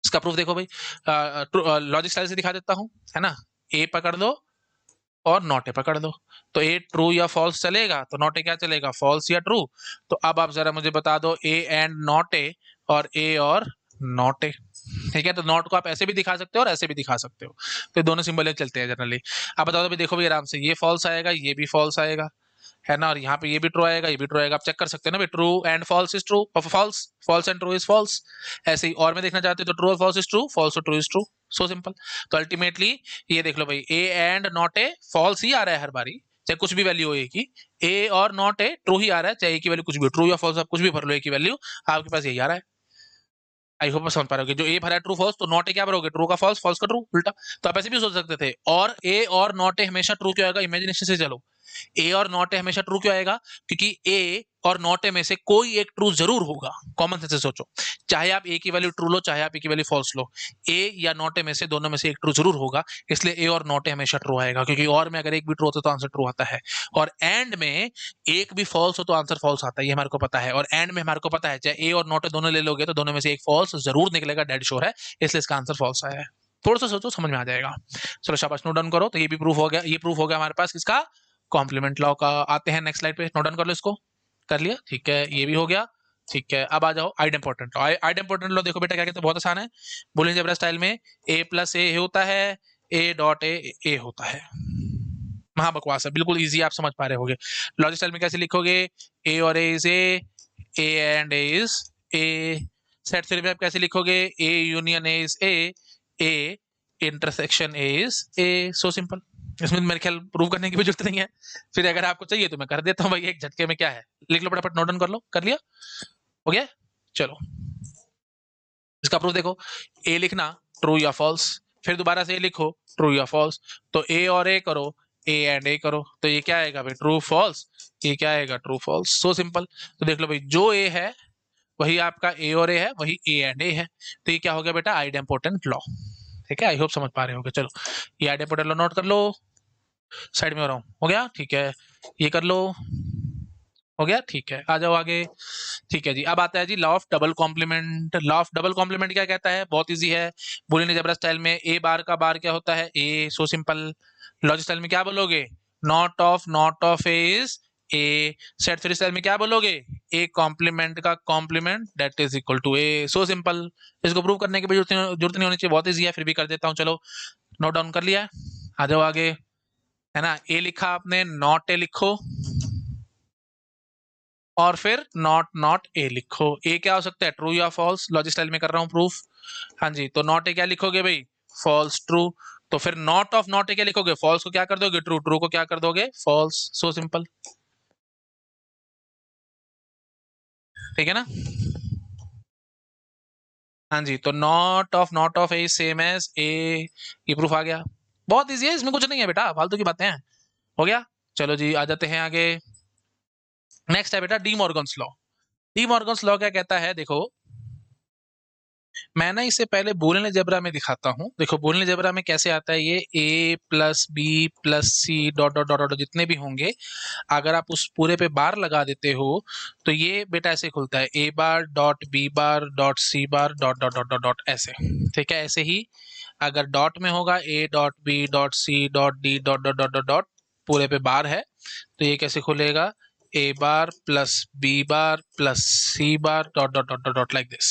इसका प्रूफ देखो भाई, लॉजिक स्टाइल से दिखा देता हूं, है ना? ए पकड़ दो और नॉट ए पकड़ दो, तो ए ट्रू या फॉल्स चलेगा, तो नॉट ए क्या चलेगा? फॉल्स या ट्रू। तो अब आप जरा मुझे बता दो ए and not A, or A or not ए। ठीक है, तो नॉट को आप ऐसे भी दिखा सकते हो और ऐसे भी दिखा सकते हो, तो दोनों सिंबल चलते हैं जनरली। आप बताओ भाई, देखो भाई आराम से, ये फॉल्स आएगा, ये भी फॉल्स आएगा, है ना? और यहाँ पे ये भी ट्रू आएगा, ये भी ट्रू आएगा। आप चेक कर सकते हैं ना भाई, true and false is true, false false and true is false. ऐसे ही और में देखना चाहते हो तो ट्रू और फॉल्स इज ट्रू, फॉल्स और true is true, so simple. तो अल्टीमेटली ये देख लो भाई, A and not A false ही आ रहा है हर बारी, चाहे कुछ भी वैल्यू हो ए की, ए और नॉट ए ट्रू ही आ रहा है, चाहे ए की वैल्यू कुछ भी ट्रू या फॉल्स, आप कुछ भी भर लो ए की वैल्यू, आपके पास यही आ रहा है। आई होप समझ पा रहे हो, जो ए भरा है ट्रू फॉल्स, तो नॉट ए क्या भरोगे, ट्रू का फॉल्स, फॉल्स का ट्रू, उल्टा। तो आप ऐसे भी सोच सकते थे, और ए और नॉट ए हमेशा ट्रू क्यों आएगा, इमेजिनेशन से चलो, ए और नॉट ए हमेशा ट्रू क्यों आएगा, क्योंकि ए और नॉट ए में से कोई एक ट्रू जरूर होगा, कॉमन सेंस से सोचो, चाहे आप ए की वैल्यू ट्रू लो, चाहे आप ए की वैल्यू फॉल्स लो, ए या नॉट ए में से दोनों में से एक ट्रू जरूर होगा, इसलिए ए और नॉट ए हमेशा ट्रू आएगा, क्योंकि और में अगर एक भी ट्रू होता तो आंसर ट्रू आता है, और एंड में एक भी फॉल्स हो तो आंसर फॉल्स आता है, ये हमारे को पता है, और एंड में हमारे को पता है चाहे ए और नॉट ए दोनों ले लोगे तो दोनों में से एक फॉल्स जरूर निकलेगा, डेड श्योर है, इसलिए इसका आंसर फॉल्स आया है। थोड़ा सा सोचो, समझ में आ जाएगा। चलो शाबाश, नोट डाउन करो, तो ये भी प्रूफ हो गया, ये प्रूफ हो गया हमारे पास किसका, कॉम्प्लीमेंट लॉ का। आते हैं नेक्स्ट स्लाइड पे, नोट डाउन कर लो इसको, कर लिया, ठीक है, ये भी हो गया, ठीक है। अब आ जाओ आइडेम्पोर्टेंट लॉ। आइडेम्पोर्टेंट लॉ देखो बेटा क्या कहते हैं, बहुत आसान है, बूलियन अलजेब्रा स्टाइल में ए प्लस ए होता है, ए डॉट ए होता है, महा बकवास है, बिल्कुल इजी, आप समझ पा रहे होगे। लॉजिक स्टाइल में कैसे लिखोगे, A or A is A and A is A. Set theory में आप कैसे लिखोगे, A union A is A intersection A is A, so simple. इसमें मेरे ख्याल प्रूव करने की भी जरूरत नहीं है, फिर अगर आपको चाहिए तो मैं कर देता हूँ भाई, एक झटके में क्या है, लिख लो फटाफट, नोट डाउन कर लो, कर लिया, हो गया। चलो इसका प्रूफ देखो, ए लिखना ट्रू या फॉल्स, फिर दोबारा से ए लिखो ट्रू या फॉल्स, तो ए और ए करो, ए एंड ए करो, तो ये क्या आएगा भाई, ट्रू फॉल्स, ये क्या आएगा, ट्रू फॉल्स, सो सिंपल। तो देख लो भाई, जो ए है वही आपका ए और ए है, वही ए एंड ए है, तो ये क्या हो गया बेटा, आइडेम्पोर्टेंट लॉ, ठीक है। आई होप समझ पा रहे होगे। चलो ये आइडेम्पोर्टेंट लॉ नोट कर लो, साइड में हो रहा हूँ, हो गया, ठीक है, ये कर लो, हो गया, ठीक है, आ जाओ आगे। ठीक है जी, अब आता है जी law of double complement. Law of double complement क्या कहता है, बहुत इजी है, बूलियन अलजेब्रा स्टाइल में ए बार का बार क्या होता है, A, so simple. Logic style में क्या बोलोगे, not of A is A. Set theory style में क्या बोलोगे, ए कॉम्प्लीमेंट का complement that is equal to A, so simple. इसको प्रूव करने की भी जरूरत नहीं होनी चाहिए, बहुत इजी है, फिर भी कर देता हूँ। चलो नोट डाउन कर लिया, आ जाओ आगे, है ना, ए लिखा आपने, नॉट ए लिखो, और फिर नॉट ए लिखो। ए क्या हो सकता है, ट्रू या फॉल्स, लॉजिक स्टाइल में कर रहा हूँ प्रूफ, हाँ जी। तो नॉट ए क्या लिखोगे भाई, फॉल्स ट्रू, तो फिर नॉट ए क्या लिखोगे, फॉल्स को क्या कर दोगे, ट्रू, ट्रू को क्या कर दोगे, फॉल्स, सो सिंपल, ठीक है ना। हाँ जी, तो not of A same as A, ये प्रूफ आ गया, बहुत इजी है, इसमें कुछ नहीं है बेटा, फालतू की बातें हैं, हो गया। चलो जी आ जाते हैं आगे, नेक्स्ट है बेटा D Morgan's law. D Morgan's law क्या कहता है, देखो मैं ना इसे पहले बूलियन अलजेब्रा में दिखाता हूँ। देखो बूलियन अलजेब्रा में कैसे आता है, ये a plus B plus C dot dot dot dot जितने भी होंगे, अगर आप उस पूरे पे बार लगा देते हो तो ये बेटा ऐसे खुलता है, a bar dot B bar dot C bar dot dot dot dot dot ऐसे, ठीक है। ऐसे ही अगर डॉट में होगा a dot B dot C dot D dot dot dot dot dot, पूरे पे बार है, तो ये कैसे खुलेगा, A bar plus B bar plus C bar dot dot dot dot like this,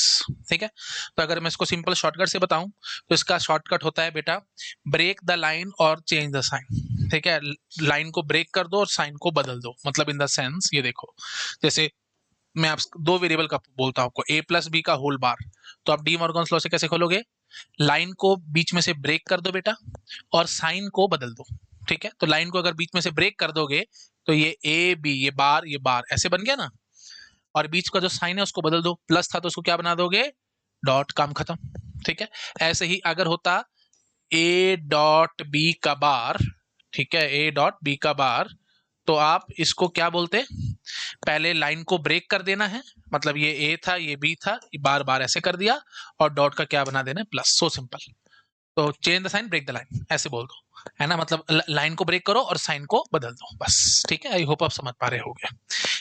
ठीक है। तो अगर मैं इसको सिंपल शॉर्टकट से बताऊं तो इसका शॉर्टकट होता है बेटा, ब्रेक द लाइन और चेंज द साइन, ठीक है। लाइन को ब्रेक कर दो और साइन को बदल दो, मतलब इन द सेंस ये देखो, जैसे मैं आप दो वेरिएबल का बोलता हूं आपको, ए प्लस बी का होल बार, तो आप डी मॉर्गन्स लॉ से कैसे खोलोगे, लाइन को बीच में से ब्रेक कर दो बेटा और साइन को बदल दो, ठीक है। तो लाइन को अगर बीच में से ब्रेक कर दोगे तो ये ए बी, ये बार ऐसे बन गया ना, और बीच का जो साइन है उसको बदल दो, प्लस था तो उसको क्या बना दोगे, डॉट, काम खत्म, ठीक है। ऐसे ही अगर होता ए डॉट बी का बार, ठीक है, ए डॉट बी का बार, तो आप इसको क्या बोलते, पहले लाइन को ब्रेक कर देना है, मतलब ये ए था ये बी था, बार बार ऐसे कर दिया, और डॉट का क्या बना देना है, प्लस, सो सिंपल। तो change the sign break the line, ऐसे बोल दो, है ना, मतलब लाइन को ब्रेक करो और साइन को बदल दो, बस, ठीक है। आई होप आप समझ पा रहे होगे,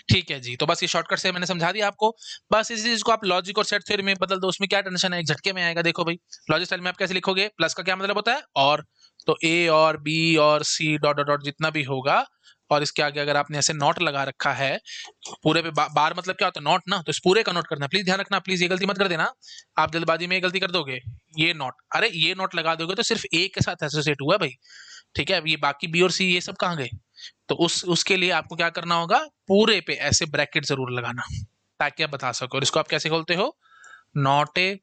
ठीक है जी। तो बस ये शॉर्टकट से मैंने समझा दिया आपको, बस इसी चीज को आप लॉजिक और सेट थ्योरी में बदल दो, उसमें क्या टेंशन है, एक झटके में आएगा। देखो भाई लॉजिक स्टाइल में आप कैसे लिखोगे, प्लस का क्या मतलब होता है, और, तो ए और B or C dot dot dot जितना भी होगा, और इसके आगे अगर आपने ऐसे नॉट लगा रखा है पूरे पे, बार मतलब क्या होता है, नॉट ना, तो इस पूरे का नोट करना, प्लीज ध्यान रखना, प्लीज ये गलती मत कर देना, आप जल्दबाजी में ये गलती कर दोगे, ये नॉट, अरे ये नॉट लगा दोगे तो सिर्फ ए के साथ एसोसिएट हुआ भाई, ठीक है। अब ये बाकी बी और सी ये सब कहाँ गए, तो उसके लिए आपको क्या करना होगा, पूरे पे ऐसे ब्रैकेट जरूर लगाना, ताकि आप बता सको। और इसको आप कैसे खोलते हो, नॉट ए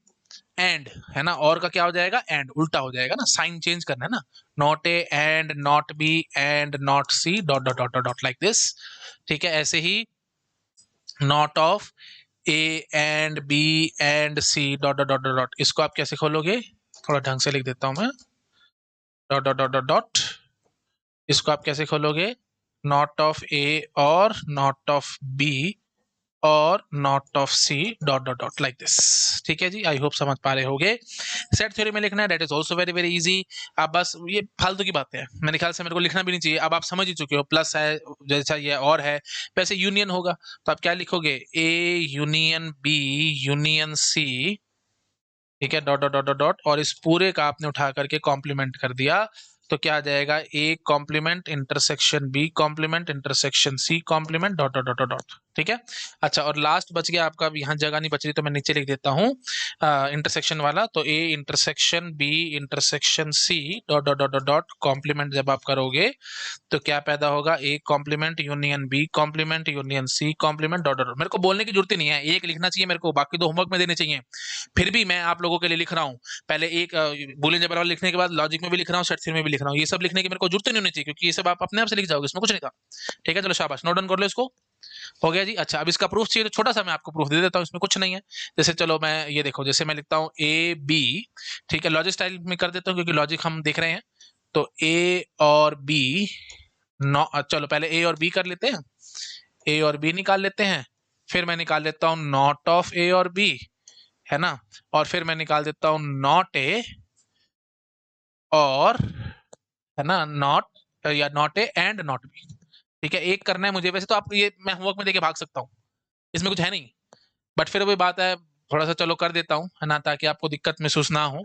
एंड है ना, और का क्या हो जाएगा, एंड, उल्टा हो जाएगा ना, साइन चेंज करना है ना, not A and not B and not C dot dot dot dot like this. ठीक है, ऐसे ही not of A and B and C dot dot dot dot, इसको आप कैसे खोलोगे, थोड़ा ढंग से लिख देता हूं मैं, dot dot dot dot dot, इसको आप कैसे खोलोगे, not of A or not of B or not of C dot dot dot like this. ठीक है जी, आई होप समझ पा रहे होगे। सेट थ्योरी में लिखना है, that is also very very easy. अब बस ये फालतू की बातें हैं, मेरे ख्याल से मेरे को लिखना भी नहीं चाहिए, अब आप समझ ही चुके हो, प्लस है जैसा ये और है वैसे यूनियन होगा, तो आप क्या लिखोगे, A union B union C, ठीक है, dot dot dot dot dot, और इस पूरे का आपने उठा करके कॉम्प्लीमेंट कर दिया, तो क्या आ जाएगा, A complement intersection B complement intersection C complement dot dot dot dot. ठीक है, अच्छा, और लास्ट बच गया आपका, यहाँ जगह नहीं बच रही तो मैं नीचे लिख देता हूँ इंटरसेक्शन वाला, तो A intersection B intersection C dot dot dot dot dot complement जब आप करोगे तो क्या पैदा होगा, A complement union B complement union C complement dot dot. मेरे को बोलने की जरूरत ही नहीं है, एक लिखना चाहिए मेरे को, बाकी दो होमवर्क में देने चाहिए, फिर भी मैं आप लोगों के लिए लिख रहा हूँ। पहले एक बूलियन जबर वाला लिखने के बाद लॉजिक में भी लिख रहा हूँ, सेट थ्योरी में भी लिख रहा हूँ, ये सब लिखने की मेरे को जरूरत नहीं होनी चाहिए, क्योंकि ये सब आप अपने आप से लिख जाओगे, इसमें कुछ नहीं था। ठीक है, चलो शाबाश, नोट डाउन कर लो इसको, हो गया जी। अच्छा, अब इसका प्रूफ चाहिए तो छोटा सा मैं आपको प्रूफ दे देता हूँ, इसमें कुछ नहीं है। जैसे चलो मैं ये देखो, जैसे मैं लिखता हूँ ए बी, ठीक है, लॉजिक स्टाइल में कर देता हूँ क्योंकि लॉजिक हम देख रहे हैं, तो ए और बी, चलो पहले ए और बी कर लेते हैं, ए और बी निकाल लेते हैं, फिर मैं निकाल लेता हूँ नॉट ऑफ ए और बी, है ना, और फिर मैं निकाल देता हूँ नॉट ए और, है ना, नॉट या not A and not B. ठीक है, एक करना है मुझे, वैसे तो आप ये मैं होमवर्क में देके भाग सकता हूँ, इसमें कुछ है नहीं, बट फिर वही बात है, थोड़ा सा चलो कर देता हूँ, है ना, ताकि आपको दिक्कत महसूस ना हो,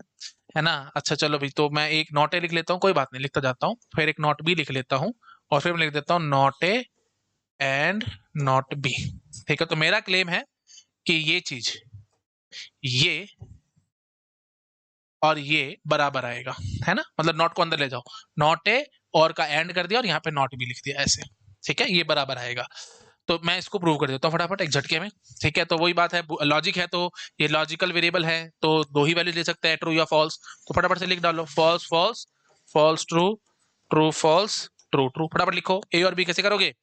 है ना। अच्छा चलो भाई, तो मैं एक नॉट ए लिख लेता हूँ, कोई बात नहीं, लिखता जाता हूँ, फिर एक नॉट बी लिख लेता हूँ, और फिर मैं लिख देता हूँ not A and not B. ठीक है, तो मेरा क्लेम है कि ये चीज, ये और ये बराबर आएगा, है ना, मतलब नॉट को अंदर ले जाओ, नॉट ए और का एंड कर दिया और यहाँ पे नॉट भी लिख दिया ऐसे, ठीक है, ये बराबर आएगा। तो मैं इसको प्रूव कर देता हूँ फटाफट एक झटके में। ठीक है, तो वही बात है, लॉजिक है तो ये लॉजिकल वेरिएबल है, तो दो ही वैल्यू ले सकते हैं, ट्रू या फॉल्स, तो फटाफट से लिख डालो, false false false true, true false true true, फटाफट लिखो। ए और बी कैसे करोगे,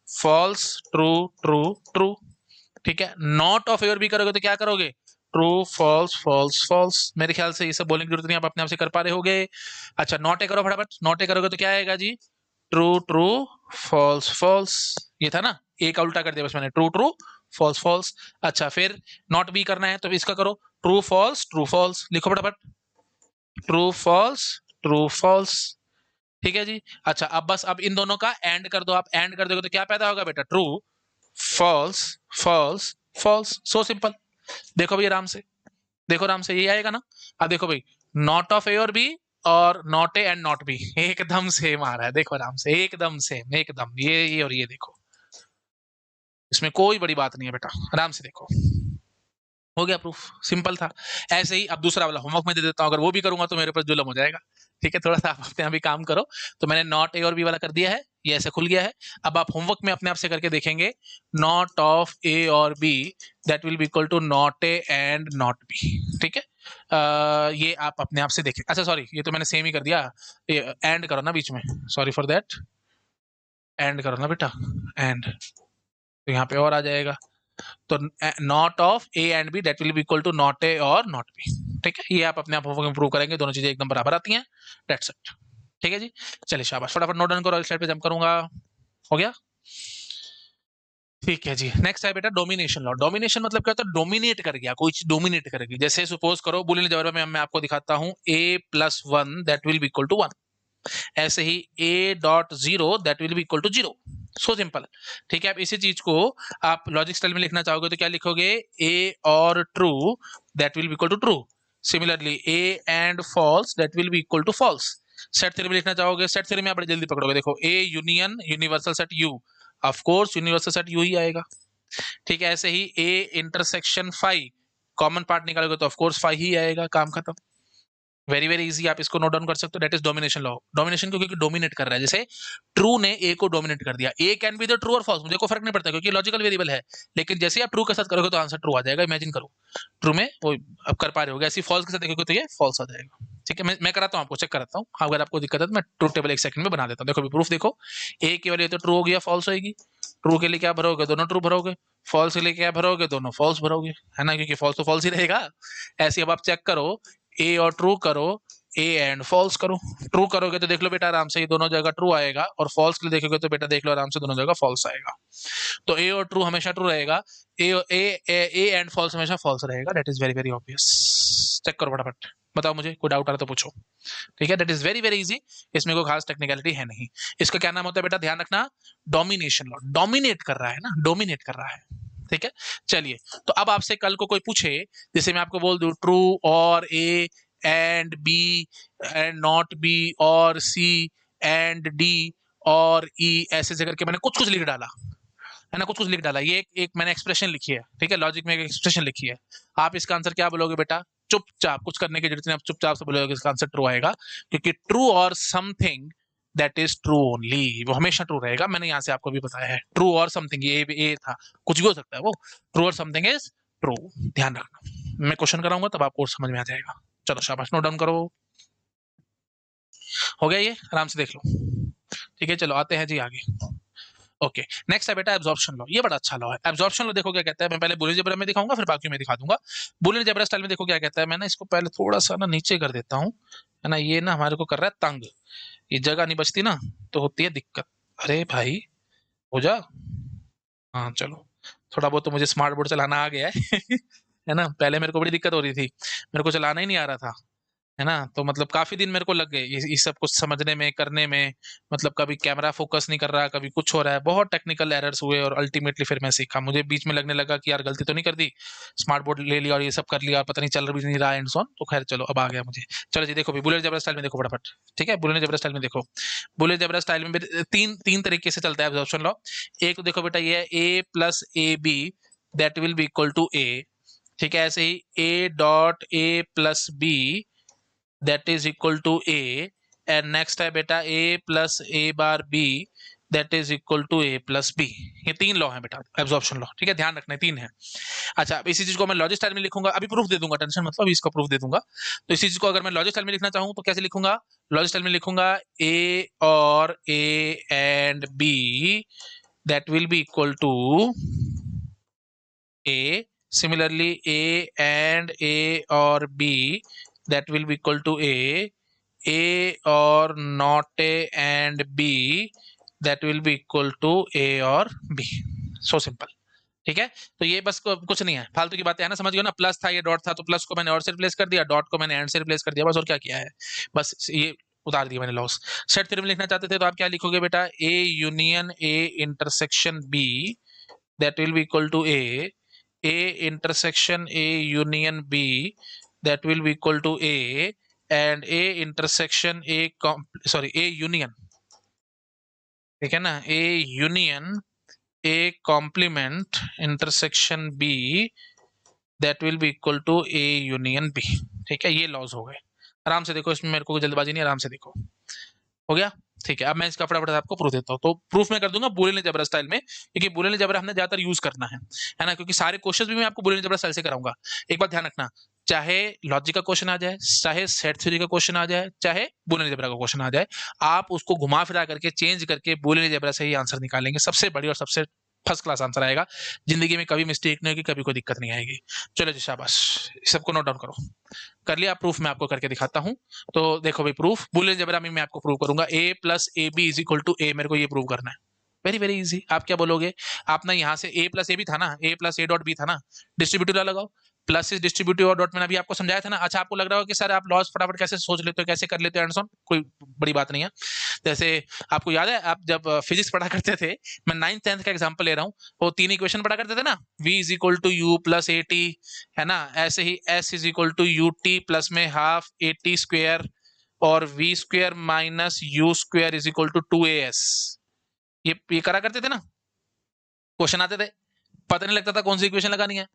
फॉल्स ट्रू ट्रू ट्रू। ठीक है, नॉट ऑफ ए और बी करोगे तो क्या करोगे, ट्रू फॉल्स फॉल्स फॉल्स। मेरे ख्याल से ये सब बोलने की जरूरत नहीं, आप अपने आप से कर पा रहे होगे। अच्छा, नॉट ए करो फटाफट, नॉट ए करोगे तो क्या आएगा जी, ट्रू ट्रू फॉल्स फॉल्स, ये था ना, ए का उल्टा कर दिया बस मैंने, ट्रू ट्रू फॉल्स फॉल्स। अच्छा, फिर नॉट बी करना है तो इसका करो, ट्रू फॉल्स लिखो फटाफट, ट्रू फॉल्स। ठीक है जी। अच्छा, अब बस अब इन दोनों का एंड कर दो, आप एंड कर दोगे तो क्या पैदा होगा बेटा, true false false false, so simple. देखो भाई आराम से, देखो आराम से, ये आएगा ना। अब देखो भाई, नॉट ऑफ ए और B or not A and not B एकदम सेम आ रहा है, देखो आराम से, एकदम सेम, एकदम ये और ये देखो, इसमें कोई बड़ी बात नहीं है बेटा, आराम से देखो, हो गया प्रूफ, सिंपल था। ऐसे ही अब दूसरा वाला होमवर्क में दे देता हूँ, अगर वो भी करूंगा तो मेरे ऊपर जुल्म हो जाएगा। ठीक है, थोड़ा सा आप अपने यहाँ भी काम करो। तो मैंने नॉट ए और बी वाला कर दिया है, ये ऐसे खुल गया है। अब आप होमवर्क में अपने आप से करके देखेंगे, नॉट ऑफ ए और B that will be equal to not A and not B. ठीक है, ये आप अपने आप से देखें। अच्छा सॉरी, ये तो मैंने सेम ही कर दिया, एंड करो ना बीच में, सॉरी फॉर दैट, एंड करो ना बेटा, एंड, तो यहाँ पे और आ जाएगा, तो not of A and B that will be equal to not A or not B. ठीक है, ये आप अपने आप इंप्रूव करेंगे, दोनों चीजें एकदम बराबर आती हैं, दैट्स इट। ठीक है जी, चलिए शाबाश, फटाफट नोट डाउन करो, स्लाइड पे जंप करूंगा, हो गया। ठीक है जी, नेक्स्ट है बेटा डोमिनेशन लॉ। डोमिनेशन मतलब क्या होता है, डोमिनेट कर गया, कोई चीज डोमिनेट करेगी। जैसे सपोज करो बुलियन अलजेब्रा में मैं आपको दिखाता हूं, a plus 1 that will be equal to 1, ऐसे ही a dot 0 that will be equal to 0, so simple. ठीक है, अब इसी चीज को आप लॉजिक स्टाइल में लिखना चाहोगे तो क्या लिखोगे, a or true that will be equal to true, similarly a and false that will be equal to false. Set theory में लिखना चाहोगे, सेट थ्योरी में आप बड़े जल्दी पकड़ोगे, देखो a union universal set u, of course universal set u ही आएगा। ठीक है, ऐसे ही a intersection phi, common part निकालोगे तो ऑफ कोर्स फाई ही आएगा, काम खत्म। वेरी वेरी इजी, आप इसको नोट डाउन कर सकते हो, that is domination law. Domination को क्योंकि डोमिनेट कर रहा है, जैसे ट्रू ने ए को डोमिनेट कर दिया, ए कैन बी द ट्रू और फॉल्स, मुझे कोई फर्क नहीं पड़ता क्योंकि लॉजिकल वेरिएबल है, लेकिन जैसे आप ट्रू के साथ करोगे तो आंसर ट्रू आ जाएगा, इमेजिन करो ट्रू में वो अब कर पा रहे होगे, ऐसी फॉल्स के साथ देखोगे तो ये फॉल्स आ जाएगा। ठीक है, मैं कराता हूँ आपको, चेक कराता हूँ, अगर आपको दिक्कत है तो मैं ट्रूथ टेबल एक सेकंड में बना देता हूँ। देखो प्रूफ देखो, ए की वैल्यू तो ट्रू होगी या फॉल्स होगी, ट्रू के लिए क्या भरोगे, दोनों ट्रू भरोगे, फॉल्स के लिए क्या भरोगे, दोनों फॉल्स भरोगे, है ना, क्योंकि फॉल्स तो फॉल्स ही रहेगा। ऐसे अब आप चेक करो, ए और ट्रू करो, ए एंड फॉल्स करो, ट्रू करोगे तो देख लो बेटा आराम से ये दोनों जगह ट्रू आएगा, और फॉल्स के लिए देखोगे तो बेटा देख लो आराम से दोनों जगह फॉल्स आएगा। तो ए और ट्रू हमेशा ट्रू रहेगा, ए ए एंड फॉल्स हमेशा फॉल्स रहेगा, that is very very obvious. Check करो फटाफट, बताओ मुझे, कोई डाउट आ रहा तो पूछो। ठीक है, that is very very easy, इसमें कोई खास टेक्निकलिटी है नहीं। इसका क्या नाम होता है बेटा, ध्यान रखना, डोमिनेशन लॉ, डोमिनेट कर रहा है ना, डोमिनेट कर रहा है। ठीक है, चलिए, तो अब आपसे कल को कोई पूछे, जैसे मैं आपको बोल दूं true or A and B and not B or C and D और ई, ऐसे ऐसे करके मैंने कुछ कुछ लिख डाला, है ना, कुछ कुछ लिख डाला, ये एक मैंने एक्सप्रेशन लिखी है, ठीक है, लॉजिक में एक एक्सप्रेशन लिखी है, आप इसका आंसर क्या बोलोगे बेटा, चुपचाप, कुछ करने की जरूरत नहीं, आप चुपचाप से बोलोगे इसका आंसर ट्रू आएगा, क्योंकि ट्रू और something that is true only, वो हमेशा ट्रू रहेगा, मैंने यहाँ से आपको भी बताया है, ट्रू और समथिंग, ये था, कुछ भी हो सकता है वो, ट्रू और समथिंग इज ट्रू, ध्यान रखना, मैं क्वेश्चन कराऊंगा तब आपको समझ में आ जाएगा। चलो शाबाश, नोट डाउन करो, हो गया ये, आराम से देख लो। ठीक है, चलो आते हैं जी आगे। ओके, नेक्स्ट है बेटा एब्जॉर्प्शन लॉ, ये बड़ा अच्छा लॉ है। एब्जॉर्प्शन लॉ देखो क्या कहता है, मैं पहले बूलियन अलजेब्रा में दिखाऊंगा फिर बाकी में दिखा दूंगा। बूलियन अलजेब्रा स्टाइल में देखो क्या कहता है, मैं ना इसको पहले थोड़ा सा ना नीचे कर देता हूँ, है ना, ये ना हमारे को कर रहा है तंग, ये जगह नहीं बचती ना तो होती है दिक्कत। अरे भाई हो जा, हाँ चलो, थोड़ा बहुत तो मुझे स्मार्ट बोर्ड चलाना आ गया है है ना, पहले मेरे को बड़ी दिक्कत हो रही थी, मेरे को चलाना ही नहीं आ रहा था, है ना, तो मतलब काफी दिन मेरे को लग गए इस सब कुछ समझने में करने में, मतलब कभी कैमरा फोकस नहीं कर रहा, कभी कुछ हो रहा है, बहुत टेक्निकल एरर्स हुए और अल्टीमेटली फिर मैं सीखा, मुझे बीच में लगने लगा कि यार गलती तो नहीं कर दी, स्मार्ट बोर्ड ले लिया और ये सब कर लिया और पता नहीं चल भी नहीं रहा एंड सो ऑन, तो खैर चलो अब आ गया मुझे। चलो जी देखो भी बुलेट जबरा स्टाइल में देखो फटाफट, ठीक है, बुलेट जबरा स्टाइल में देखो, बुलेट जबरा स्टाइल में तीन तीन तरीके से चलता है एब्जॉर्प्शन लॉ। एक तो देखो बेटा ये है A plus A B that will be equal to A, ठीक है, ऐसे ही A dot A plus B that is equal to A, and next है बेटा A plus A bar B that is equal to A plus B. ये तीन law है बेटा एब्जॉर्प्शन लॉ, ठीक है, ध्यान रखना है तीन है। अच्छा, अब इसी चीज को मैं लॉजिक स्टाइल में लिखूंगा, अभी प्रूफ दे दूंगा, टेंशन मतलब इसका प्रूफ दे दूंगा। तो इसी चीज को अगर मैं लॉजिक स्टाइल में लिखना चाहूं तो कैसे लिखूंगा, लॉजिक स्टाइल में लिखूंगा A or A and B that will be equal to A. Similarly, A and A or B that will be equal to A or not A and B that will be equal to A or B. So simple. ठीक है, तो ये बस कुछ नहीं है, फालतू की बातें है ना, समझ गए ना, प्लस था ये डॉट था तो प्लस को मैंने और से रिप्लेस कर दिया, डॉट को मैंने एंड से रिप्लेस कर दिया, बस और क्या किया है, बस ये उतार दिया मैंने लॉस। सेट थ्योरम लिखना चाहते थे तो आप क्या लिखोगे बेटा, A union A intersection B that will be equal to A intersection A union B that will be equal to A, and A intersection A union, ठीक है ना, A union A complement intersection B that will be equal to A union B, ठीक है, ये laws हो गए, आराम से देखो, इसमें मेरे को जल्दबाजी नहीं, आराम से देखो, हो गया। ठीक है, अब मैं इसका फटाफट आपको प्रूफ देता हूँ, तो प्रूफ मैं कर दूंगा बूलियन अलजेब्रा स्टाइल में, क्योंकि बूलियन अलजेब्रा हमने ज्यादातर यूज करना है ना, क्योंकि सारे क्वेश्चंस भी मैं आपको बूलियन अलजेब्रा स्टाइल से कराऊंगा। एक बात ध्यान रखना, चाहे लॉजिक का क्वेश्चन आ जाए, चाहे सेट थ्योरी का क्वेश्चन आ जाए, चाहे बूलियन अलजेब्रा का क्वेश्चन आ जाए, आप उसको घुमा फिरा करके चेंज करके बूलियन अलजेब्रा से ही आंसर निकालेंगे, सबसे बड़ी और सबसे फर्स्ट क्लास आंसर आएगा, जिंदगी में कभी मिस्टेक नहीं होगी, कभी कोई दिक्कत नहीं आएगी। चलो जी शाबाश, सबको नोट डाउन करो, कर लिया प्रूफ, मैं आपको करके दिखाता हूँ। तो देखो भाई प्रूफ, बूलियन अलजेब्रा में मैं आपको प्रूव करूंगा A plus A B is equal to A, मेरे को ये प्रूव करना है, वेरी वेरी इजी। आप क्या बोलोगे, आप ना यहाँ से ए प्लस ए भी था ना, ए प्लस ए डॉट बी था ना, डिस्ट्रीब्यूटिव लॉ लगाओ, प्लस इज डिस्ट्रीब्यूटिव और डॉट, मैंने अभी आपको समझाया था ना। अच्छा, आपको लग रहा होगा कि सर आप लॉस फटाफट कैसे सोच लेते हो, कैसे कर लेते हो, एंड कोई बड़ी बात नहीं है। जैसे आपको याद है आप जब फिजिक्स पढ़ा करते थे, मैं 9th 10th का एग्जांपल ले रहा हूँ, वो तीन इक्वेशन पढ़ा करते थे ना, v is equal to u plus a t, है ना, ऐसे ही s is equal to u t plus में हाफ ए टी स्क्वेयर, और v square minus u square is equal to 2as, ये करा करते थे ना, क्वेश्चन आते थे, पता नहीं लगता था कौन सी इक्वेशन लगानी है,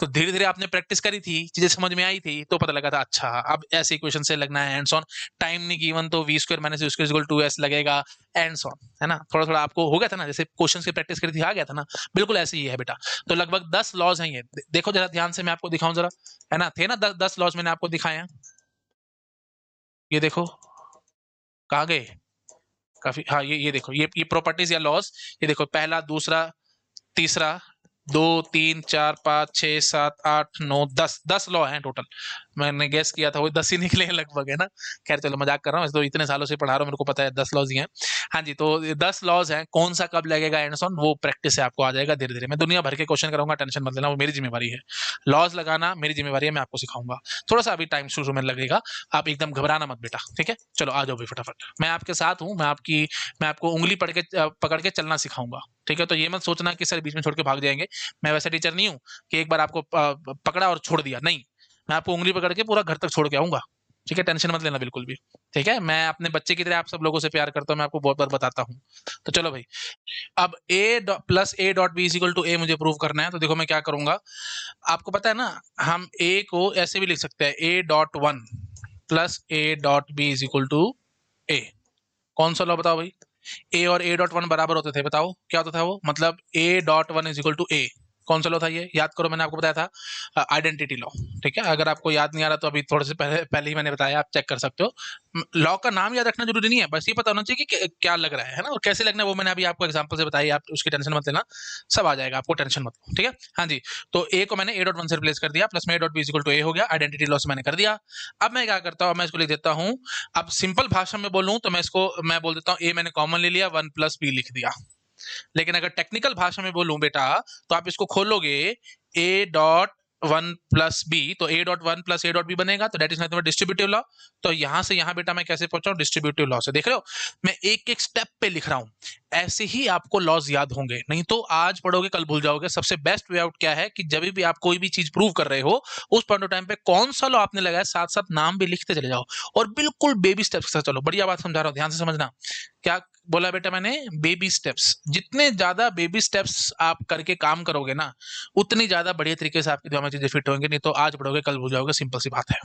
तो धीरे धीरे आपने प्रैक्टिस करी थी, चीजें समझ में आई थी, तो पता लगा था अच्छा अब ऐसे इक्वेशन से लगना है एंड ऑन। टाइम नहीं गिवन तो v square minus u square equal to s लगेगा एंड ऑन, है ना। थोड़ा थोड़ा आपको हो गया था ना, जैसे क्वेश्चन की प्रैक्टिस करी थी आ गया था ना, बिल्कुल ऐसे ही है बेटा। तो लगभग 10 लॉज हैं ये, देखो जरा ध्यान से, मैं आपको दिखाऊं जरा, है ना, थे ना 10 लॉज मैंने आपको दिखाए हैं, ये देखो कहाँ गए, काफी, हाँ ये देखो, ये प्रॉपर्टीज या लॉज, ये देखो पहला, दूसरा, तीसरा, 2 3 4 5 6 7 8 9 10 लॉ हैं टोटल। मैंने गेस किया था वो 10 ही निकले हैं लगभग, है ना। खैर चलो मजाक कर रहा हूँ, वैसे तो इतने सालों से पढ़ा रहा हूँ, मेरे को पता है 10 लॉज ही हैं। हाँ जी, तो 10 लॉज हैं, कौन सा कब लगेगा एंड ऑन, वो प्रैक्टिस से आपको आ जाएगा धीरे धीरे। मैं दुनिया भर के क्वेश्चन कराऊंगा, टेंशन मत लेना, वो मेरी जिम्मेवारी है। लॉज लगाना मेरी जिम्मेवारी है, मैं आपको सिखाऊंगा। थोड़ा सा अभी टाइम शुरू में लगेगा, आप एकदम घबराना मत बेटा, ठीक है। चलो आ जाओ भाई फटाफट, मैं आपके साथ हूँ, मैं आपको उंगली पकड़ के चलना सिखाऊंगा, ठीक है। तो ये मत सोचना कि सर बीच में छोड़ के भाग जाएंगे, मैं वैसा टीचर नहीं हूँ कि एक बार आपको पकड़ा और छोड़ दिया, नहीं। मैं आपको उंगली पकड़ के पूरा घर तक छोड़ के आऊंगा, ठीक है, टेंशन मत लेना बिल्कुल भी, ठीक है। मैं अपने बच्चे की तरह आप सब लोगों से प्यार करता हूँ, मैं आपको बहुत बार बताता हूँ। तो चलो भाई, अब a plus A dot B is equal to A मुझे प्रूव करना है, तो देखो मैं क्या करूंगा। आपको पता है ना, हम a को ऐसे भी लिख सकते हैं, a dot one plus A dot B is equal to A. कौन सा लॉ बताओ भाई, ए और ए डॉट वन बराबर होते थे, बताओ क्या होता था वो, मतलब A dot one is equal to A. कौन सा लॉ था ये, याद करो, मैंने आपको बताया था आइडेंटिटी लॉ, ठीक है। अगर आपको याद नहीं आ रहा तो अभी थोड़े से पहले ही मैंने बताया, आप चेक कर सकते हो। लॉ का नाम याद रखना जरूरी नहीं है, बस ये पता होना चाहिए कि क्या लग रहा है ना, और कैसे लगना है वो मैंने अभी आपको एग्जाम्पल से बताया, आप उसकी टेंशन मत लेना, सब आ जाएगा आपको, टेंशन मत लो, ठीक है। हाँ जी, तो ए को मैंने ए डॉट वन से रिप्लेस कर दिया, प्लस में A dot B equal to A हो गया, आइडेंटिटी लॉ से मैंने कर दिया। अब मैं क्या करता हूँ, मैं इसको लिख देता हूँ, अब सिंपल भाषा में बोलूं तो मैं बोल देता हूँ, ए मैंने कॉमन ले लिया, वन प्लस बी लिख दिया। लेकिन अगर टेक्निकल भाषा में बोलूं बेटा, तो आप इसको खोलोगे, A dot one plus B, तो A dot one plus A dot B बनेगा, तो that is nothing but distributive law. तो यहां से यहां बेटा मैं कैसे पहुंचा हूं, डिस्ट्रीब्यूटिव लॉ से, देख रहे हो मैं एक एक स्टेप पे लिख रहा हूं। ऐसे ही आपको लॉज याद होंगे, नहीं तो आज पढ़ोगे कल भूल जाओगे। सबसे बेस्ट वे आउट क्या है कि जब भी आप कोई भी चीज प्रूव कर रहे हो, उस पॉइंट ऑफ टाइम पे कौन सा लॉ आपने लगाया, साथ साथ नाम भी लिखते चले जाओ, और बिल्कुल बेबी स्टेप्स के साथ चलो। बढ़िया बात समझा रहा हूं, ध्यान से समझना। क्या बोला बेटा मैंने, बेबी स्टेप्स। जितने ज्यादा बेबी स्टेप्स आप करके काम करोगे ना, उतनी ज्यादा बढ़िया तरीके से आपके दिमाग में चीजें फिट होंगे, नहीं तो आज पढ़ोगे कल भूल जाओगे, सिंपल सी बात है।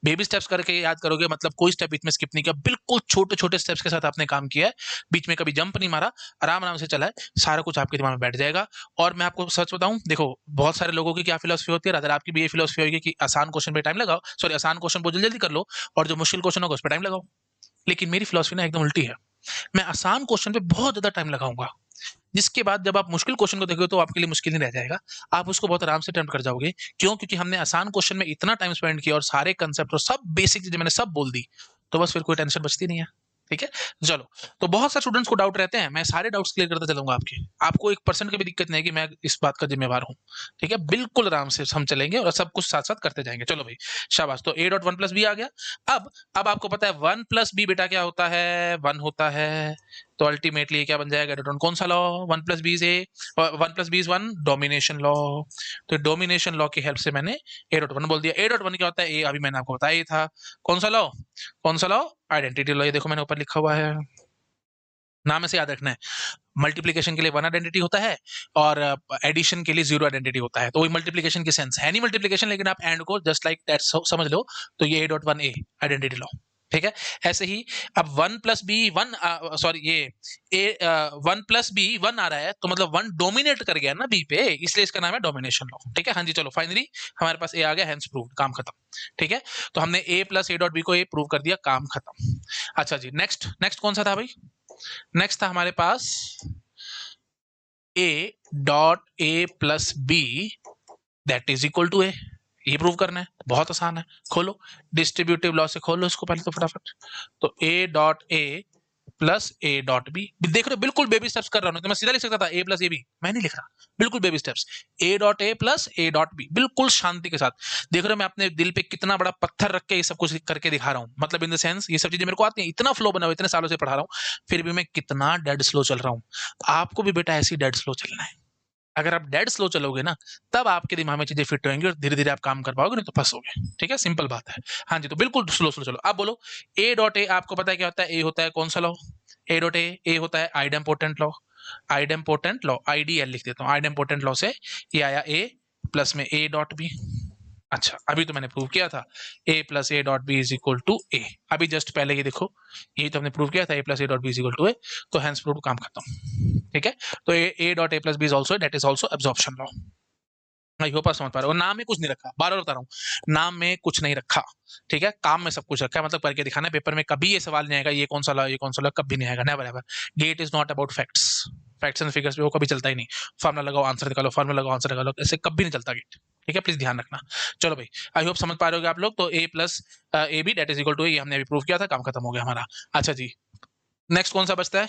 बेबी स्टेप्स करके याद करोगे, मतलब कोई स्टेप बीच में स्किप नहीं किया, बिल्कुल छोटे छोटे स्टेप्स के साथ आपने काम किया है, बीच में कभी जंप नहीं मारा, आराम आराम से चला है, सारा कुछ आपके दिमाग में बैठ जाएगा। और मैं आपको सच बताऊं, देखो बहुत सारे लोगों की क्या फिलोसफी होती है, अगर आपकी भी ये फिलोसफी होगी कि आसान क्वेश्चन पे टाइम लगाओ, सॉरी आसान क्वेश्चन बहुत जल्दी जल्दी कर लो, और जो मुश्किल क्वेश्चन होगा उस पर टाइम लगाओ। लेकिन मेरी फिलोसफी ना एकदम उल्टी है, मैं आसान क्वेश्चन पे बहुत ज्यादा टाइम लगाऊंगा, जिसके बाद जब आप मुश्किल क्वेश्चन को देखोगे तो आपके लिए मुश्किल नहीं रह जाएगा, आप उसको बहुत आराम से अटेम्प्ट कर जाओगे। क्यों, क्योंकि हमने आसान क्वेश्चन में इतना टाइम स्पेंड किया, और सारे कंसेप्ट और सब बेसिक चीजें मैंने सब बोल दी, तो बस फिर कोई टेंशन बचती नहीं है, ठीक है। चलो, तो बहुत सारे स्टूडेंट्स को डाउट रहते हैं, मैं सारे डाउट्स क्लियर करते चलूंगा आपके, आपको 1% की भी दिक्कत नहीं है कि मैं इस बात का जिम्मेवार हूँ, ठीक है। बिल्कुल आराम से हम चलेंगे और सब कुछ साथ साथ करते जाएंगे। चलो भाई शाबाश, तो A dot one plus B आ गया। अब आपको पता है वन प्लस बी बेटा क्या होता है, वन होता है। तो अल्टीमेटली क्या बन जाएगा, डॉट कौन सा लॉ, वन प्लस बी से, one plus B is one, domination law. तो डोमिनेशन लॉ की हेल्प से मैंने ए डॉट वन बोल दिया। ए डॉट वन क्या होता है, ए अभी मैंने आपको बताया ही था। कौन सा लॉ, कौन सा लॉ, आइडेंटिटी लॉ। ये देखो मैंने ऊपर लिखा हुआ है, नाम ऐसे याद रखना है। मल्टीप्लिकेशन के लिए वन आइडेंटिटी होता है, और एडिशन के लिए जीरो आइडेंटिटी होता है। तो वही मल्टीप्लिकेशन की सेंस है नहीं मल्टीप्लिकेशन, लेकिन आप एंड को जस्ट लाइक दैट समझ लो, तो ये A dot one A identity law, ठीक है। ऐसे ही अब one plus B one, sorry ये A one plus B one आ रहा है, तो मतलब वन डोमिनेट कर गया ना बी पे, इसलिए इसका नाम है डोमिनेशन लॉ, ठीक है। हाँ जी, चलो फाइनली हमारे पास ए आ गया, हेंस प्रूव्ड, काम खत्म, ठीक है। तो हमने ए प्लस ए डॉट बी को ए प्रूव कर दिया, काम खत्म। अच्छा जी, नेक्स्ट नेक्स्ट कौन सा था भाई, नेक्स्ट था हमारे पास A dot A plus B that is equal to A. ये प्रूव करना है, बहुत आसान है, खोलो डिस्ट्रीब्यूटिव लॉ से, खोलो इसको पहले तो फटाफट। तो A dot A plus A dot B, देख रहे हो बिल्कुल बेबी स्टेप्स कर रहा हूं, तो मैं सीधा लिख सकता था ए प्लस ए बी, मैं नहीं लिख रहा, बिल्कुल baby steps, A dot A plus A dot B, बिल्कुल शांति के साथ। देख रहे हो मैं अपने दिल पे कितना बड़ा पत्थर रख के ये सब कुछ करके दिखा रहा हूं, मतलब इन द सेंस ये सब चीजें मेरे को आती हैं, इतना फ्लो बना हुआ, इतने सालों से पढ़ा रहा हूं, फिर भी मैं कितना डेड स्लो चल रहा हूं। आपको भी बेटा ऐसी डेड स्लो चलना है। अगर आप डेड स्लो चलोगे ना, तब आपके दिमाग में चीजें फिट होंगी और धीरे धीरे आप काम कर पाओगे, नहीं तो फंसोगे, ठीक है, सिंपल बात है। हाँ जी, तो बिल्कुल स्लो स्लो चलो। आप बोलो ए डॉट ए, आपको पता है क्या होता है, ए होता है कौन सा लॉ, ए डॉट ए होता है idempotent law, idempotent law, IDL लिख देता हूँ, आइडेम्पोटेंट लॉ से ये आया ए प्लस में ए डॉट बी। अच्छा, अभी तो मैंने प्रूव किया था a plus A dot B is equal to A. अभी जस्ट पहले ये देखो, ये तो हमने प्रूव किया था a plus A dot B is equal to A, तो हैंस प्रूव काम खत्म। ठीक है, तो a dot A plus B is also, that is also absorption law. I hope आप समझ पा रहे हो। नाम में कुछ नहीं रखा, बार बार बता रहा हूँ, नाम में कुछ नहीं रखा, ठीक है, काम में सब कुछ रखा है, मतलब करके दिखाना है। पेपर में कभी ये सवाल नहीं आएगा ये कौन सा लॉ, ये कौन सा लॉ, कभी नहीं आएगा, never ever. GATE is not about facts, facts and figures पे वो कभी चलता ही नहीं। फार्मूला लगाओ आंसर निकालो, फार्मूला लगाओ आंसर निकालो, ऐसे कभी नहीं चलता गेट। ठीक है, प्लीज ध्यान रखना। चलो भाई, आई होप समझ पा रहे हो आप लोग। तो a plus A B that is equal to A, हमने अभी प्रूव किया था, काम खत्म हो गया हमारा। अच्छा जी, नेक्स्ट कौन सा बचता है?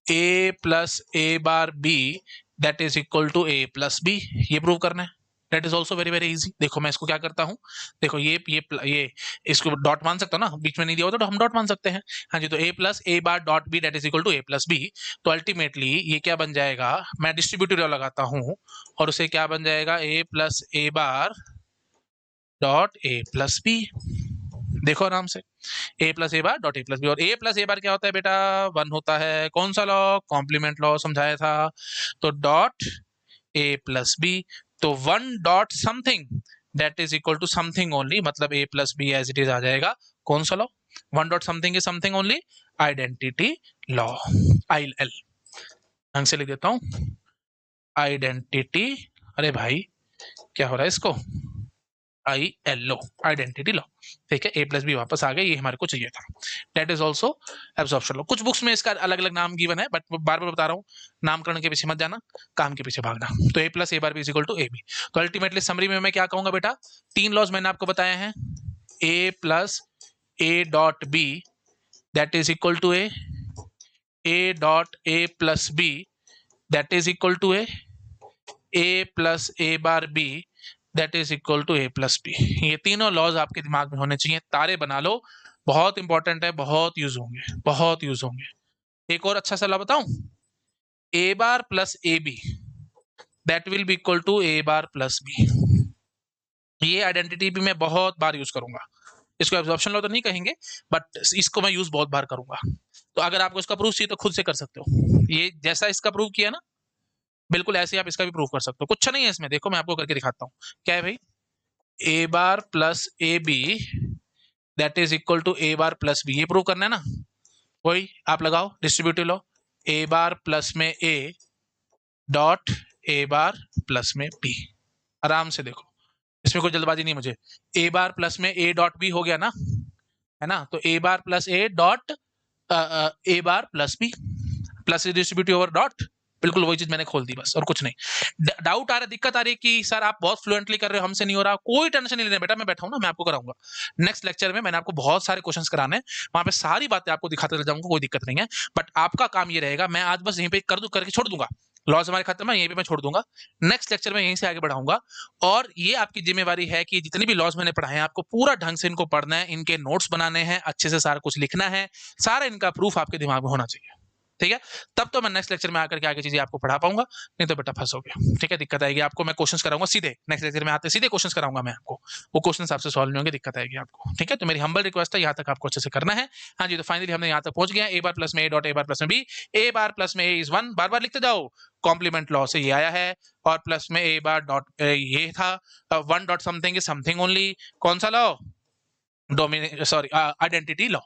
a plus A bar B that is equal to A plus B, ये प्रूव करना है। That is also very very easy. देखो मैं इसको क्या करता हूँ, देखो ये इसको डॉट मान सकता हूँ ना, बीच में नहीं दिया होता तो हम डॉट मान सकते हैं। हाँ जी, तो a plus A bar dot b that is equal to A plus B. तो अल्टीमेटली ये क्या बन जाएगा, मैं डिस्ट्रीब्यूटिव लॉ लगाता हूँ और उसे क्या बन जाएगा, a plus A bar dot A plus b. देखो आराम से, a plus A bar dot A plus b. और a प्लस ए बार क्या होता है बेटा, 1 होता है। कौन सा लॉ? कॉम्प्लीमेंट लॉ समझाया था। तो डॉट a प्लस बी, तो 1 dot something that is equal to something only, मतलब a plus B as it is आ जाएगा। कौन सा law? 1 dot something is something only, identity law, IL। ढंग से लिख देता हूं, आइडेंटिटी, अरे भाई क्या हो रहा है इसको, ILO, आइडेंटिटी लॉ। ठीक है, a प्लस बी वापस आ गए, ये हमारे को चाहिए था। That is also absorption law. कुछ बुक्स में इसका अलग अलग नाम गिवन है, बट बार बार बता रहा हूँ, नामकरण के पीछे मत जाना, काम के पीछे भागना। तो a plus A bar b is equal to a b. तो अल्टीमेटली समरी में मैं क्या कहूंगा बेटा, 3 लॉज मैंने आपको बताए हैं। a plus A dot b that is equal to A dot A plus B that is equal to A plus A bar B that is equal to A plus B. ये तीनों laws आपके दिमाग में होने चाहिए, तारे बना लो, बहुत इंपॉर्टेंट है, बहुत यूज होंगे, बहुत यूज होंगे। एक और अच्छा सा लॉ बताऊं, A bar plus A B that will be equal to A bar plus B. ये आइडेंटिटी भी मैं बहुत बार यूज करूंगा। इसको एब्जॉर्प्शन लॉ तो नहीं कहेंगे, बट इसको मैं यूज बहुत बार करूंगा। तो अगर आपको इसका प्रूफ चाहिए तो खुद से कर सकते हो। ये जैसा इसका प्रूफ किया ना, बिल्कुल ऐसे आप इसका भी प्रूफ कर सकते हो। कुछ नहीं है इसमें, देखो मैं आपको करके दिखाता हूँ। क्या है भाई, A bar plus A B that is equal to A bar plus B, ये प्रूव करना है ना। वही आप लगाओ distributive law, A bar plus में A dot A bar plus में बी। आराम से देखो, इसमें कोई जल्दबाजी नहीं मुझे। ए बार प्लस में ए डॉट बी हो गया ना, है ना, तो A bar plus A dot A bar plus B, plus distributive over dot, बिल्कुल वही चीज मैंने खोल दी बस, और कुछ नहीं। डाउट आ रहा है, दिक्कत आ रही है कि सर आप बहुत फ्लुएंटली कर रहे हो, हमसे नहीं हो रहा, कोई टेंशन नहीं लेना बेटा, मैं बैठा हूं ना, मैं आपको कराऊंगा। नेक्स्ट लेक्चर में मैंने आपको बहुत सारे क्वेश्चंस कराने हैं, वहां पे सारी बातें आपको दिखाते रह जाऊंगा, कोई दिक्कत नहीं है। बट आपका काम ये रहेगा, मैं आज बस यहीं पे कर दूं, करके छोड़ दूंगा, लॉज हमारे खत्म है, यहीं पे मैं छोड़ दूंगा। नेक्स्ट लेक्चर में यहीं से आगे बढ़ाऊंगा। और ये आपकी जिम्मेवारी है कि जितने भी लॉज मैंने पढ़ाए हैं, आपको पूरा ढंग से इनको पढ़ना है, इनके नोट्स बनाने हैं, अच्छे से सारा कुछ लिखना है, सारा इनका प्रूफ आपके दिमाग में होना चाहिए। ठीक है, तब तो मैं नेक्स्ट लेक्चर में आकर के आगे चीजें आपको पढ़ा पाऊंगा, नहीं तो बेटा फंसोगे। ठीक है, दिक्कत आएगी आपको। मैं क्वेश्चंस कराऊंगा सीधे, नेक्स्ट लेक्चर में आते सीधे क्वेश्चंस कराऊंगा मैं आपको, वो क्वेश्चंस आपसे सॉल्व नहीं होंगे, दिक्कत आएगी आपको। ठीक है, तो मेरी हम्बल रिक्वेस्ट है, यहाँ तक आपको अच्छे से करना है। हाँ जी, तो फाइनली हमने यहाँ तक पहुंच गया। ए बार प्लस में A dot A bar plus में बी, ए बार प्लस में ए इज 1, बार बार लिखते जाओ, कॉम्प्लीमेंट लॉ से ये आया है। और प्लस में ए बार डॉट ये था, 1 dot something is something only, कौन सा लॉ, आइडेंटिटी लॉ।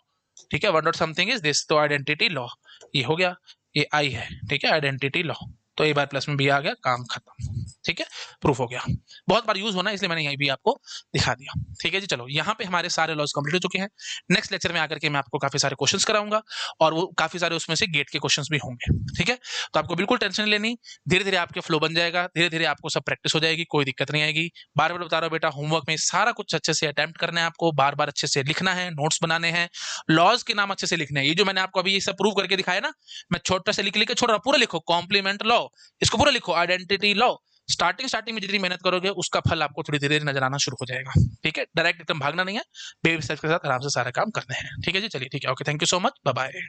ठीक है, 1 डॉट समथिंग इज दिस, तो आइडेंटिटी लॉ ये हो गया, ये आई है। ठीक है, आइडेंटिटी लॉ, तो ए बार प्लस में बी आ गया, काम खत्म। ठीक है, प्रूफ हो गया। बहुत बार यूज होना है, इसलिए मैंने यही भी आपको दिखा दिया। ठीक है जी, चलो यहाँ पे हमारे सारे लॉज कंप्लीट हो चुके हैं। नेक्स्ट लेक्चर में आकर के मैं आपको काफी सारे क्वेश्चंस कराऊंगा, और वो काफी सारे उसमें से गेट के क्वेश्चंस भी होंगे। ठीक है, तो आपको बिल्कुल टेंशन नहीं लेनी, धीरे धीरे आपके फ्लो बन जाएगा, धीरे धीरे आपको सब प्रैक्टिस हो जाएगी, कोई दिक्कत नहीं आएगी। बार बार बता रहा हूं बेटा, होमवर्क में सारा कुछ अच्छे से अटेम्प्ट करना है आपको, बार बार अच्छे से लिखना है, नोट्स बनाने हैं, लॉज के नाम अच्छे से लिखने हैं। ये जो मैंने आपको अभी ये सब प्रूव करके दिखाया ना, मैं छोटा से लिख के छोड़ रहा हूं, पूरा लिखो, कॉम्प्लीमेंट लॉ, इसको पूरा लिखो, आइडेंटिटी लॉ। स्टार्टिंग में जितनी मेहनत करोगे उसका फल आपको थोड़ी धीरे धीरे नजर आना शुरू हो जाएगा। ठीक है, डायरेक्ट एकदम भागना नहीं है, बेबी स्टेप्स के साथ आराम से सारा काम करने हैं। ठीक है जी, चलिए ठीक है, okay, thank you so much, bye bye.